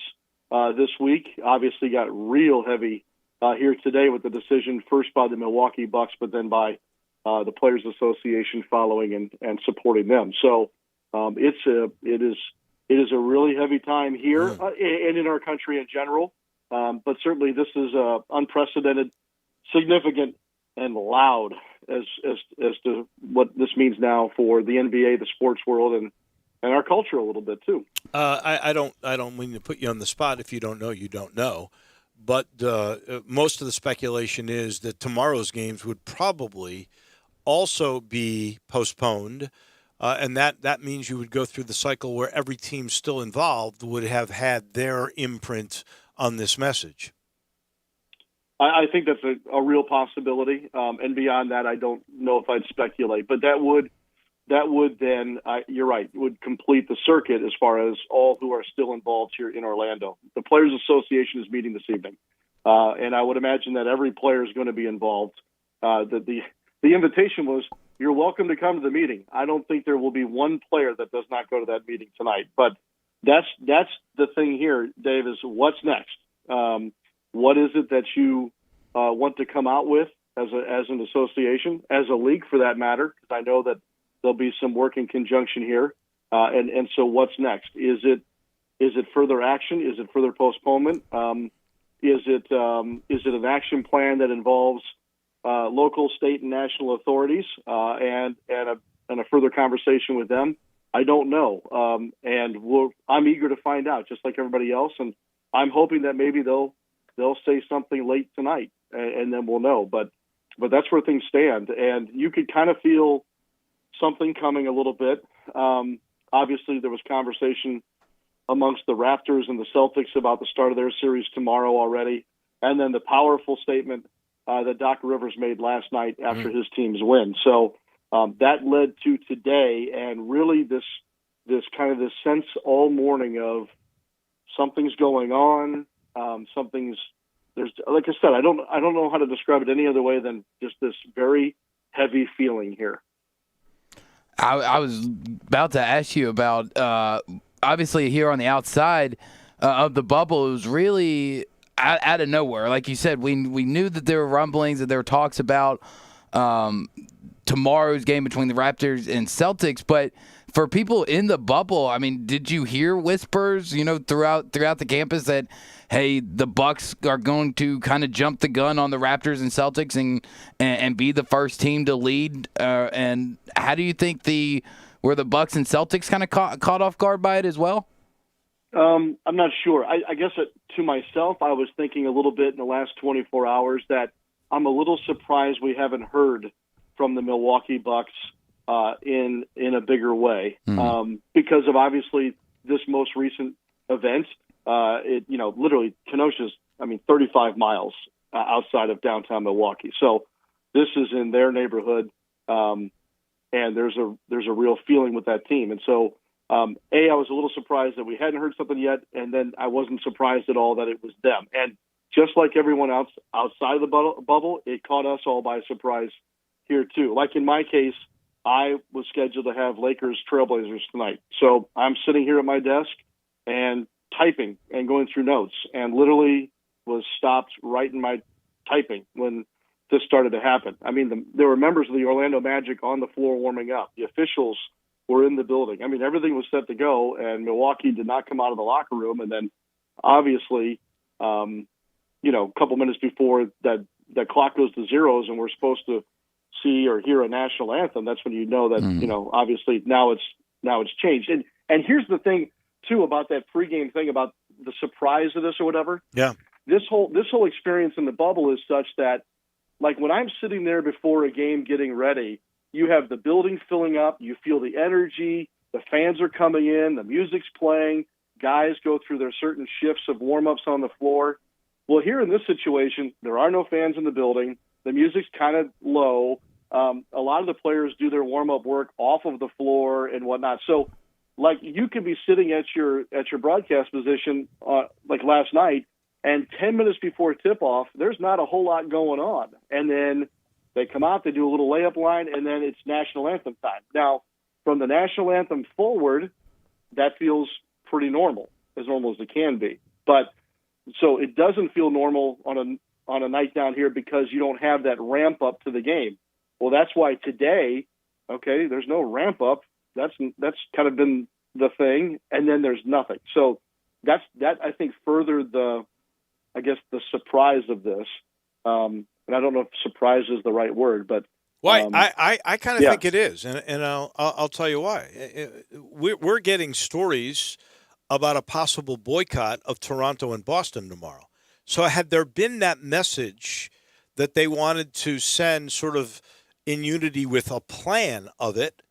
this week obviously got real heavy here today with the decision first by the Milwaukee Bucks, but then by the Players Association following and supporting them. So it is a really heavy time here and in our country in general. But certainly this is unprecedented, significant, and loud as to what this means now for the NBA, the sports world, and our culture a little bit too. I don't mean to put you on the spot. If you don't know, you don't know. But most of the speculation is that tomorrow's games would probably also be postponed, and that means you would go through the cycle where every team still involved would have had their imprint on this message. I think that's a real possibility, and beyond that, I don't know if I'd speculate. But that would then, you're right, would complete the circuit as far as all who are still involved here in Orlando. The Players Association is meeting this evening, and I would imagine that every player is going to be involved. The invitation was, you're welcome to come to the meeting. I don't think there will be one player that does not go to that meeting tonight. But that's the thing here, Dave, is what's next? What is it that you want to come out with as an association, as a league for that matter? Because I know that there'll be some work in conjunction here. And so what's next? Is it further action? Is it further postponement? Is it an action plan that involves local, state, and national authorities and a further conversation with them? I don't know, and I'm eager to find out, just like everybody else. And I'm hoping that maybe they'll say something late tonight, and then we'll know. But that's where things stand, and you could kind of feel something coming a little bit. Obviously, there was conversation amongst the Raptors and the Celtics about the start of their series tomorrow already, and then the powerful statement that Doc Rivers made last night after his team's win. So that led to today, and really this sense all morning of something's going on. There's, like I said, I don't know how to describe it any other way than just this very heavy feeling here. I was about to ask you about, obviously here on the outside of the bubble, it was really out of nowhere. Like you said, we knew that there were rumblings, that there were talks about tomorrow's game between the Raptors and Celtics, but for people in the bubble, I mean, did you hear whispers, throughout the campus that, hey, the Bucks are going to kind of jump the gun on the Raptors and Celtics and be the first team to lead? And how do you think were the Bucks and Celtics kind of caught off guard by it as well? I'm not sure. I guess to myself, I was thinking a little bit in the last 24 hours that I'm a little surprised we haven't heard from the Milwaukee Bucks in a bigger way because of obviously this most recent event. Literally Kenosha's, 35 miles outside of downtown Milwaukee. So this is in their neighborhood, and there's a real feeling with that team. And so, I was a little surprised that we hadn't heard something yet, and then I wasn't surprised at all that it was them. And just like everyone else outside of the bubble, it caught us all by surprise here too. Like in my case, I was scheduled to have Lakers Trailblazers tonight. So I'm sitting here at my desk and typing and going through notes, and literally was stopped right in my typing when this started to happen. There were members of the Orlando Magic on the floor warming up. The officials were in the building. Everything was set to go, and Milwaukee did not come out of the locker room. And then obviously, a couple minutes before that clock goes to zeros and we're supposed to see or hear a national anthem, that's when you know that, obviously now it's changed. And here's the thing too about that pregame thing about the surprise of this or whatever. Yeah. This whole experience in the bubble is such that, like, when I'm sitting there before a game getting ready, you have the building filling up, you feel the energy, the fans are coming in, the music's playing, guys go through their certain shifts of warm-ups on the floor. Well, here in this situation, there are no fans in the building. The music's kind of low. A lot of the players do their warm-up work off of the floor and whatnot. So, like, you can be sitting at your broadcast position like last night, and 10 minutes before tip-off, there's not a whole lot going on. And then they come out, they do a little layup line, and then it's national anthem time. Now, from the national anthem forward, that feels pretty normal as it can be. But so it doesn't feel normal on a night down here because you don't have that ramp up to the game. Well, that's why today, okay, there's no ramp up. That's kind of been the thing, and then there's nothing. So that I think furthered the surprise of this. And I don't know if surprise is the right word, but I kind of think it is, and I'll tell you why. We're getting stories about a possible boycott of Toronto and Boston tomorrow. So had there been that message that they wanted to send sort of in unity with a plan of it,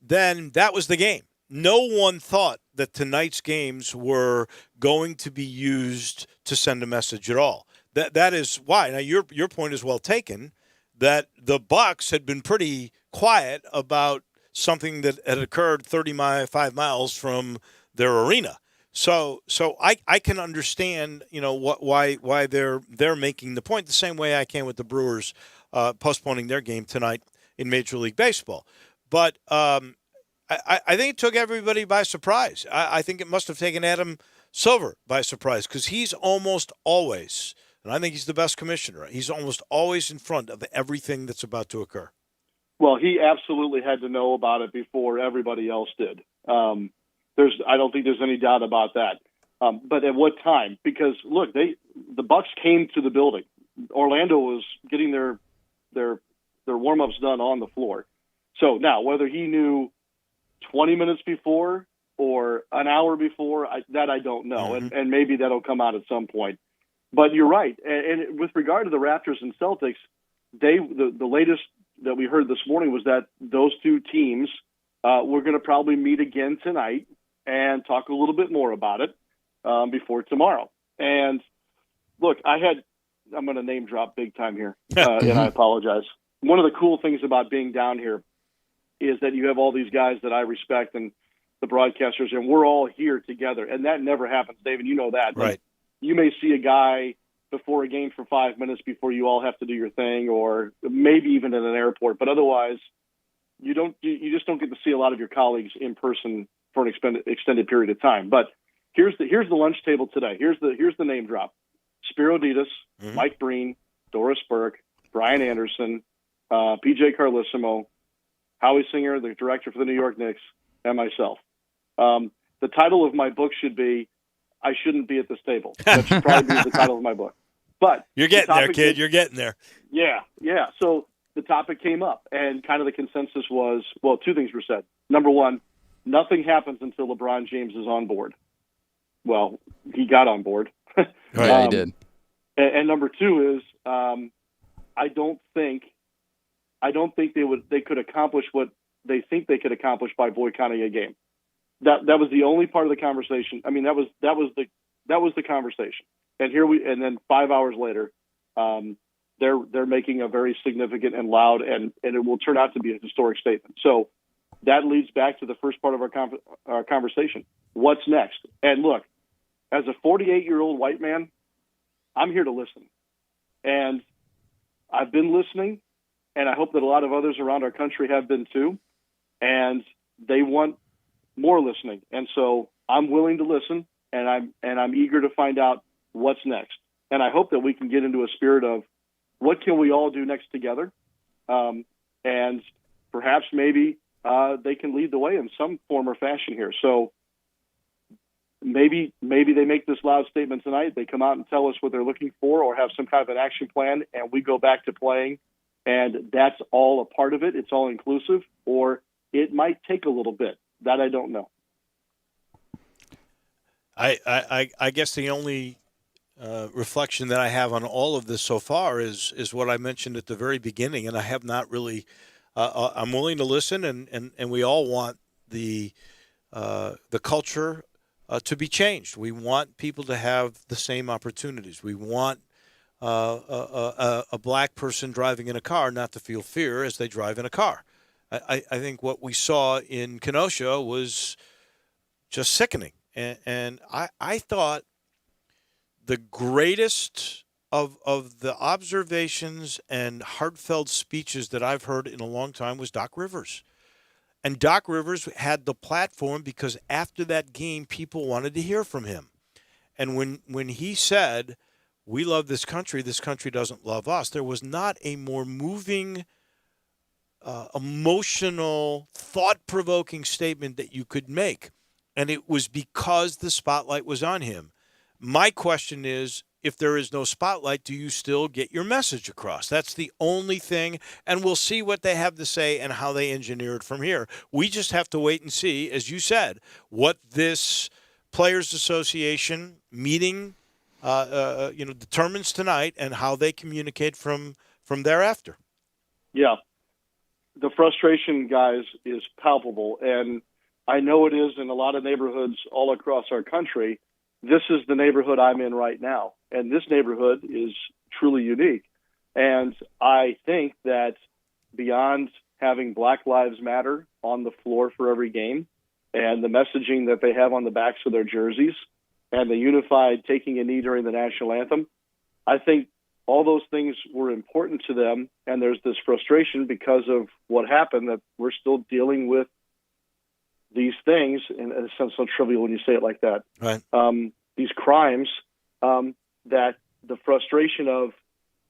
then that was the game. No one thought that tonight's games were going to be used to send a message at all. That is why. Now, your point is well taken, that the Bucks had been pretty quiet about something that had occurred 35 miles from their arena. So I can understand, why they're making the point the same way I can with the Brewers postponing their game tonight in Major League Baseball. But I think it took everybody by surprise. I think it must have taken Adam Silver by surprise because he's almost always, and I think he's the best commissioner, he's almost always in front of everything that's about to occur. Well, he absolutely had to know about it before everybody else did. I don't think there's any doubt about that. But at what time? Because look, the Bucks came to the building. Orlando was getting their their warm-ups done on the floor. So now, whether he knew 20 minutes before or an hour before, I don't know, and maybe that'll come out at some point. But you're right, and with regard to the Raptors and Celtics, the latest that we heard this morning was that those two teams were going to probably meet again tonight and talk a little bit more about it before tomorrow. And look, I'm going to name drop big time here, and I apologize. One of the cool things about being down here is that you have all these guys that I respect and the broadcasters, and we're all here together. And that never happens, David. You know that. Right. You may see a guy before a game for 5 minutes before you all have to do your thing, or maybe even at an airport. But otherwise, you just don't get to see a lot of your colleagues in person for an extended period of time. But here's the lunch table today. Here's the name drop: Spiro Ditas, Mike Breen, Doris Burke, Brian Anderson, PJ Carlissimo, Howie Singer, the director for the New York Knicks, and myself. The title of my book should be "I Shouldn't Be at This Table." That should probably be the title of my book. But you're getting there, kid. You're getting there. Yeah. So the topic came up, and kind of the consensus was, well, two things were said. Number one, nothing happens until LeBron James is on board. Well, he got on board. Yeah, he did. And number two is, I don't think they could accomplish what they think they could accomplish by boycotting a game. That was the only part of the conversation. I mean, that was the conversation. And then 5 hours later, they're making a very significant and loud, and it will turn out to be a historic statement. So that leads back to the first part of our conversation. What's next? And look, as a 48-year-old white man, I'm here to listen. And I've been listening, and I hope that a lot of others around our country have been too. And they want more listening. And so I'm willing to listen, and I'm eager to find out what's next. And I hope that we can get into a spirit of what can we all do next together, and perhaps maybe they can lead the way in some form or fashion here. So maybe they make this loud statement tonight. They come out and tell us what they're looking for, or have some kind of an action plan, and we go back to playing, and that's all a part of it. It's all inclusive, or it might take a little bit. That I don't know. I guess the only reflection that I have on all of this so far is what I mentioned at the very beginning, and I have not really. I'm willing to listen, and we all want the culture to be changed. We want people to have the same opportunities. We want a black person driving in a car not to feel fear as they drive in a car. I think what we saw in Kenosha was just sickening. And I thought the greatest of the observations and heartfelt speeches that I've heard in a long time was Doc Rivers. And Doc Rivers had the platform because after that game, people wanted to hear from him. And when he said, "We love this country doesn't love us," there was not a more moving, emotional, thought-provoking statement that you could make. And it was because the spotlight was on him. My question is, if there is no spotlight, do you still get your message across? That's the only thing, and we'll see what they have to say and how they engineer it from here. We just have to wait and see, as you said, what this Players Association meeting determines tonight and how they communicate from thereafter. Yeah. The frustration, guys, is palpable, and I know it is in a lot of neighborhoods all across our country. This is the neighborhood I'm in right now, and this neighborhood is truly unique. And I think that beyond having Black Lives Matter on the floor for every game and the messaging that they have on the backs of their jerseys and the unified taking a knee during the national anthem, I think all those things were important to them, and there's this frustration because of what happened that we're still dealing with these things, and it sounds so trivial when you say it like that. Right. These crimes, that the frustration of,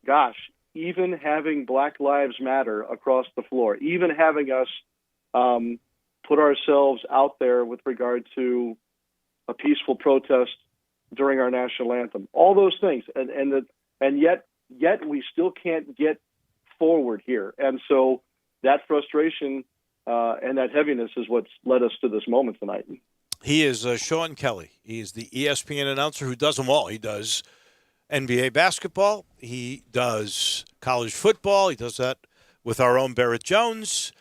gosh, even having Black Lives Matter across the floor, even having us put ourselves out there with regard to a peaceful protest during our national anthem, all those things, and yet we still can't get forward here. And so that frustration and that heaviness is what's led us to this moment tonight. He is Sean Kelly. He's the ESPN announcer who does them all. He does NBA basketball. He does college football. He does that with our own Barrett Jones.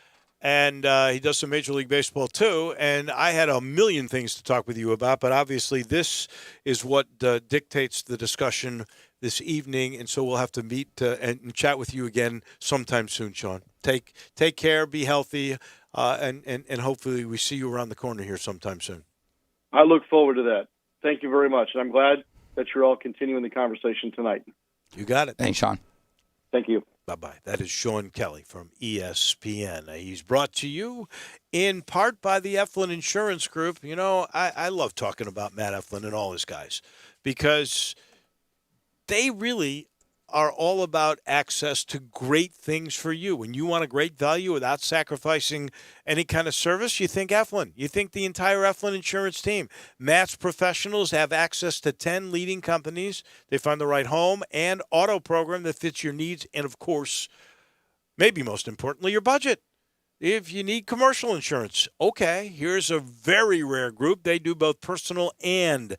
And he does some Major League Baseball, too. And I had a million things to talk with you about, but obviously this is what dictates the discussion this evening. And so we'll have to meet and chat with you again sometime soon, Sean. Take care, be healthy, and hopefully we see you around the corner here sometime soon. I look forward to that. Thank you very much. And I'm glad that you're all continuing the conversation tonight. You got it. Thanks, Sean. Thank you. Bye-bye. That is Sean Kelly from ESPN. He's brought to you in part by the Eflin Insurance Group. You know, I love talking about Matt Eflin and all his guys because they really are all about access to great things for you. When you want a great value without sacrificing any kind of service, you think Eflin. You think the entire Eflin insurance team. Matt's professionals have access to 10 leading companies. They find the right home and auto program that fits your needs and, of course, maybe most importantly, your budget. If you need commercial insurance, okay, here's a very rare group. They do both personal and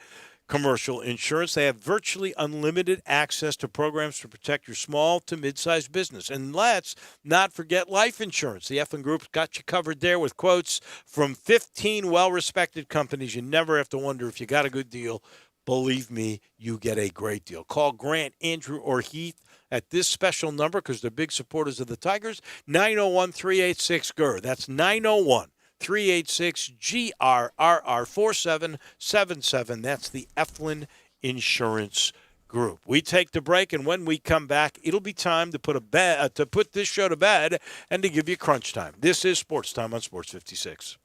commercial insurance. They have virtually unlimited access to programs to protect your small to mid-sized business. And let's not forget life insurance. The Eflin Group's got you covered there with quotes from 15 well-respected companies. You never have to wonder if you got a good deal. Believe me, you get a great deal. Call Grant, Andrew, or Heath at this special number because they're big supporters of the Tigers, 901-386-GER. That's 901-386-GRRR4777. That's the Eflin Insurance Group. We take the break, and when we come back, it'll be time to put this show to bed and to give you crunch time. This is Sports Time on Sports 56.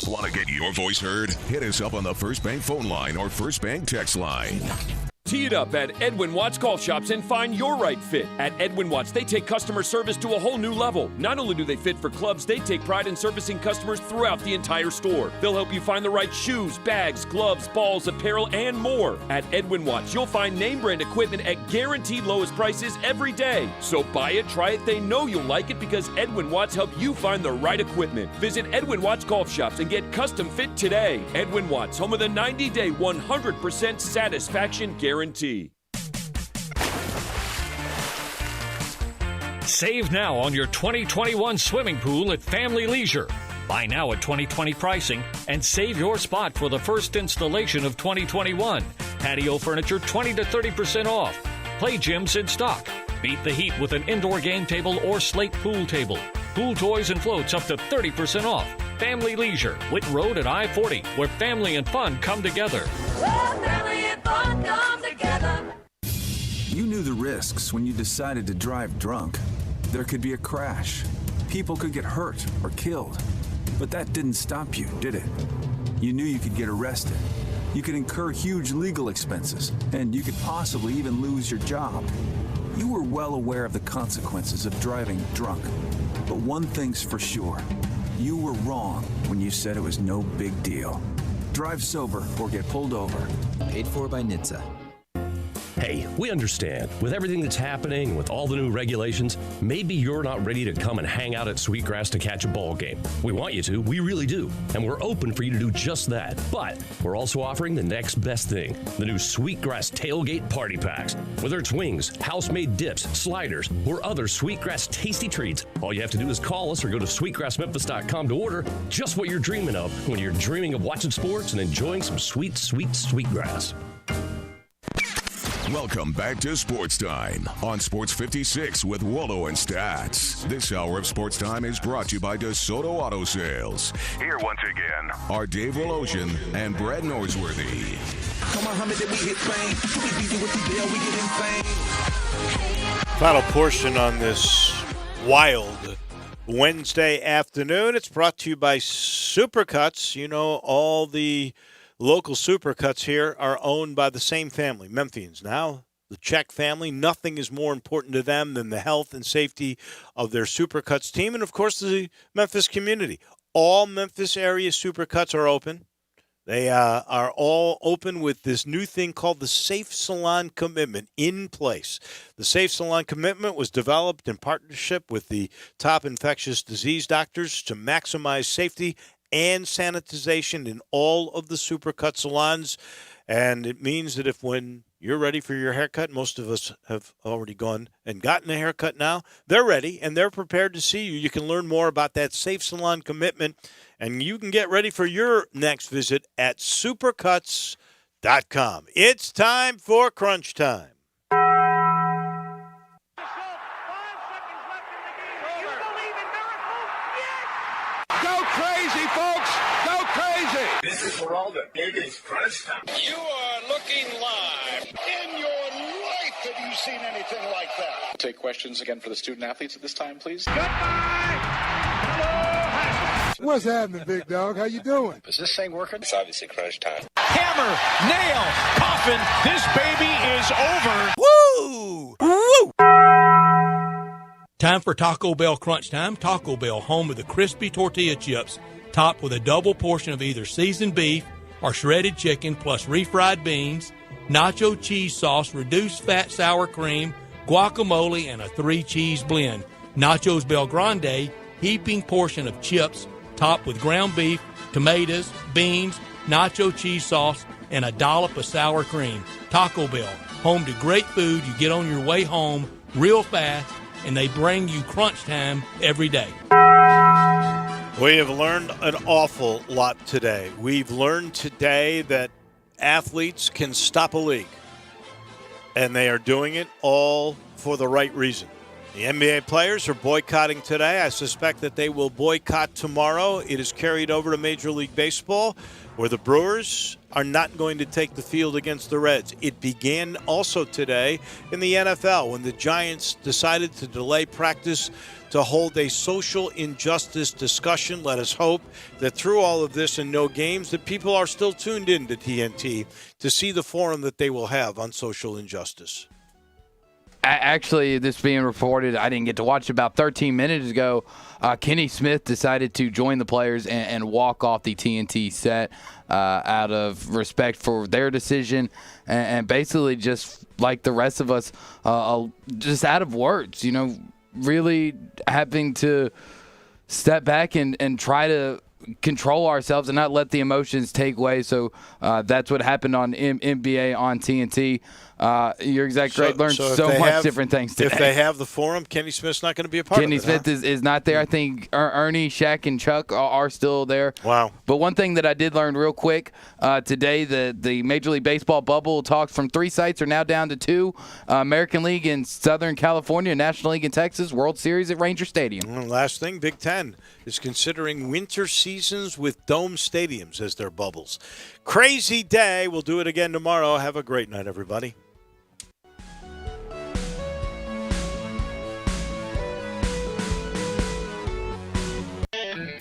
Want to get your voice heard? Hit us up on the First Bank phone line or First Bank text line. Tee it up at Edwin Watts Golf Shops and find your right fit. At Edwin Watts, they take customer service to a whole new level. Not only do they fit for clubs, they take pride in servicing customers throughout the entire store. They'll help you find the right shoes, bags, gloves, balls, apparel, and more. At Edwin Watts, you'll find name brand equipment at guaranteed lowest prices every day. So buy it, try it, they know you'll like it because Edwin Watts help you find the right equipment. Visit Edwin Watts Golf Shops and get custom fit today. Edwin Watts, home of the 90-day 100% satisfaction guarantee. Save now on your 2021 swimming pool at Family Leisure. Buy now at 2020 pricing and save your spot for the first installation of 2021. Patio furniture 20 to 30% off. Play gyms in stock. Beat the heat with an indoor game table or slate pool table. Pool toys and floats up to 30% off. Family Leisure, Whit Road at I-40, where family and fun come together. Family and fun come together. You knew the risks when you decided to drive drunk. There could be a crash. People could get hurt or killed. But that didn't stop you, did it? You knew you could get arrested. You could incur huge legal expenses, and you could possibly even lose your job. You were well aware of the consequences of driving drunk. But one thing's for sure. You were wrong when you said it was no big deal. Drive sober or get pulled over. Paid for by NHTSA. Hey, we understand. With everything that's happening, with all the new regulations, maybe you're not ready to come and hang out at Sweetgrass to catch a ball game. We want you to, we really do. And we're open for you to do just that. But we're also offering the next best thing, the new Sweetgrass Tailgate Party Packs. Whether it's wings, house-made dips, sliders, or other Sweetgrass tasty treats, all you have to do is call us or go to sweetgrassmemphis.com to order just what you're dreaming of when you're dreaming of watching sports and enjoying some sweet, sweet Sweetgrass. Welcome back to Sports Time on Sports 56 with Waldo and Stats. This hour of Sports Time is brought to you by DeSoto Auto Sales. Here once again are Dave Wolosian and Brad Norsworthy. Final portion on this wild Wednesday afternoon. It's brought to you by Supercuts. You know, all the local Supercuts here are owned by the same family, Memphians. Now, the Czech family, nothing is more important to them than the health and safety of their Supercuts team and, of course, the Memphis community. All Memphis area Supercuts are open. They are all open with this new thing called the Safe Salon Commitment in place. The Safe Salon Commitment was developed in partnership with the top infectious disease doctors to maximize safety and sanitization in all of the Supercut salons. And it means that when you're ready for your haircut, most of us have already gone and gotten a haircut now, they're ready and they're prepared to see you. You can learn more about that Safe Salon Commitment, and you can get ready for your next visit at supercuts.com. It's time for Crunch Time. Go crazy, folks! Go crazy! This is for all the biggest crunch time. You are looking live. In your life have you seen anything like that? Take questions again for the student athletes at this time, please. What's happening, big dog? How you doing? Is this thing working? It's obviously crunch time. Hammer, nail, coffin, this baby is over. Woo! Woo! Time for Taco Bell Crunch Time. Taco Bell, home of the crispy tortilla chips, topped with a double portion of either seasoned beef or shredded chicken, plus refried beans, nacho cheese sauce, reduced fat sour cream, guacamole, and a 3-cheese blend. Nachos Bel Grande, heaping portion of chips, topped with ground beef, tomatoes, beans, nacho cheese sauce, and a dollop of sour cream. Taco Bell, home to great food you get on your way home real fast, and they bring you crunch time every day. We have learned an awful lot today. We've learned today that athletes can stop a league, and they are doing it all for the right reason. The NBA players are boycotting today. I suspect that they will boycott tomorrow. It is carried over to Major League Baseball, where the Brewers are not going to take the field against the Reds. It began also today in the NFL when the Giants decided to delay practice to hold a social injustice discussion. Let us hope that through all of this and no games, that people are still tuned in to TNT to see the forum that they will have on social injustice. Actually, this being reported, I didn't get to watch about 13 minutes ago. Kenny Smith decided to join the players and walk off the TNT set out of respect for their decision, and basically just like the rest of us, just out of words, really having to step back and try to control ourselves and not let the emotions take away. So that's what happened on NBA on TNT. You're exactly right. Learned so much different things today. If they have the forum, Kenny Smith's not going to be a part of it. Kenny Smith is not there. I think Ernie, Shaq, and Chuck are still there. Wow. But one thing that I did learn real quick today, the Major League Baseball bubble talks from 3 sites are now down to 2. American League in Southern California, National League in Texas, World Series at Ranger Stadium. And last thing, Big Ten is considering winter seasons with dome stadiums as their bubbles. Crazy day. We'll do it again tomorrow. Have a great night, everybody.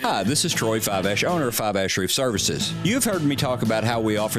Hi, this is Troy Fiveash, owner of Fiveash Roof Services. You've heard me talk about how we offer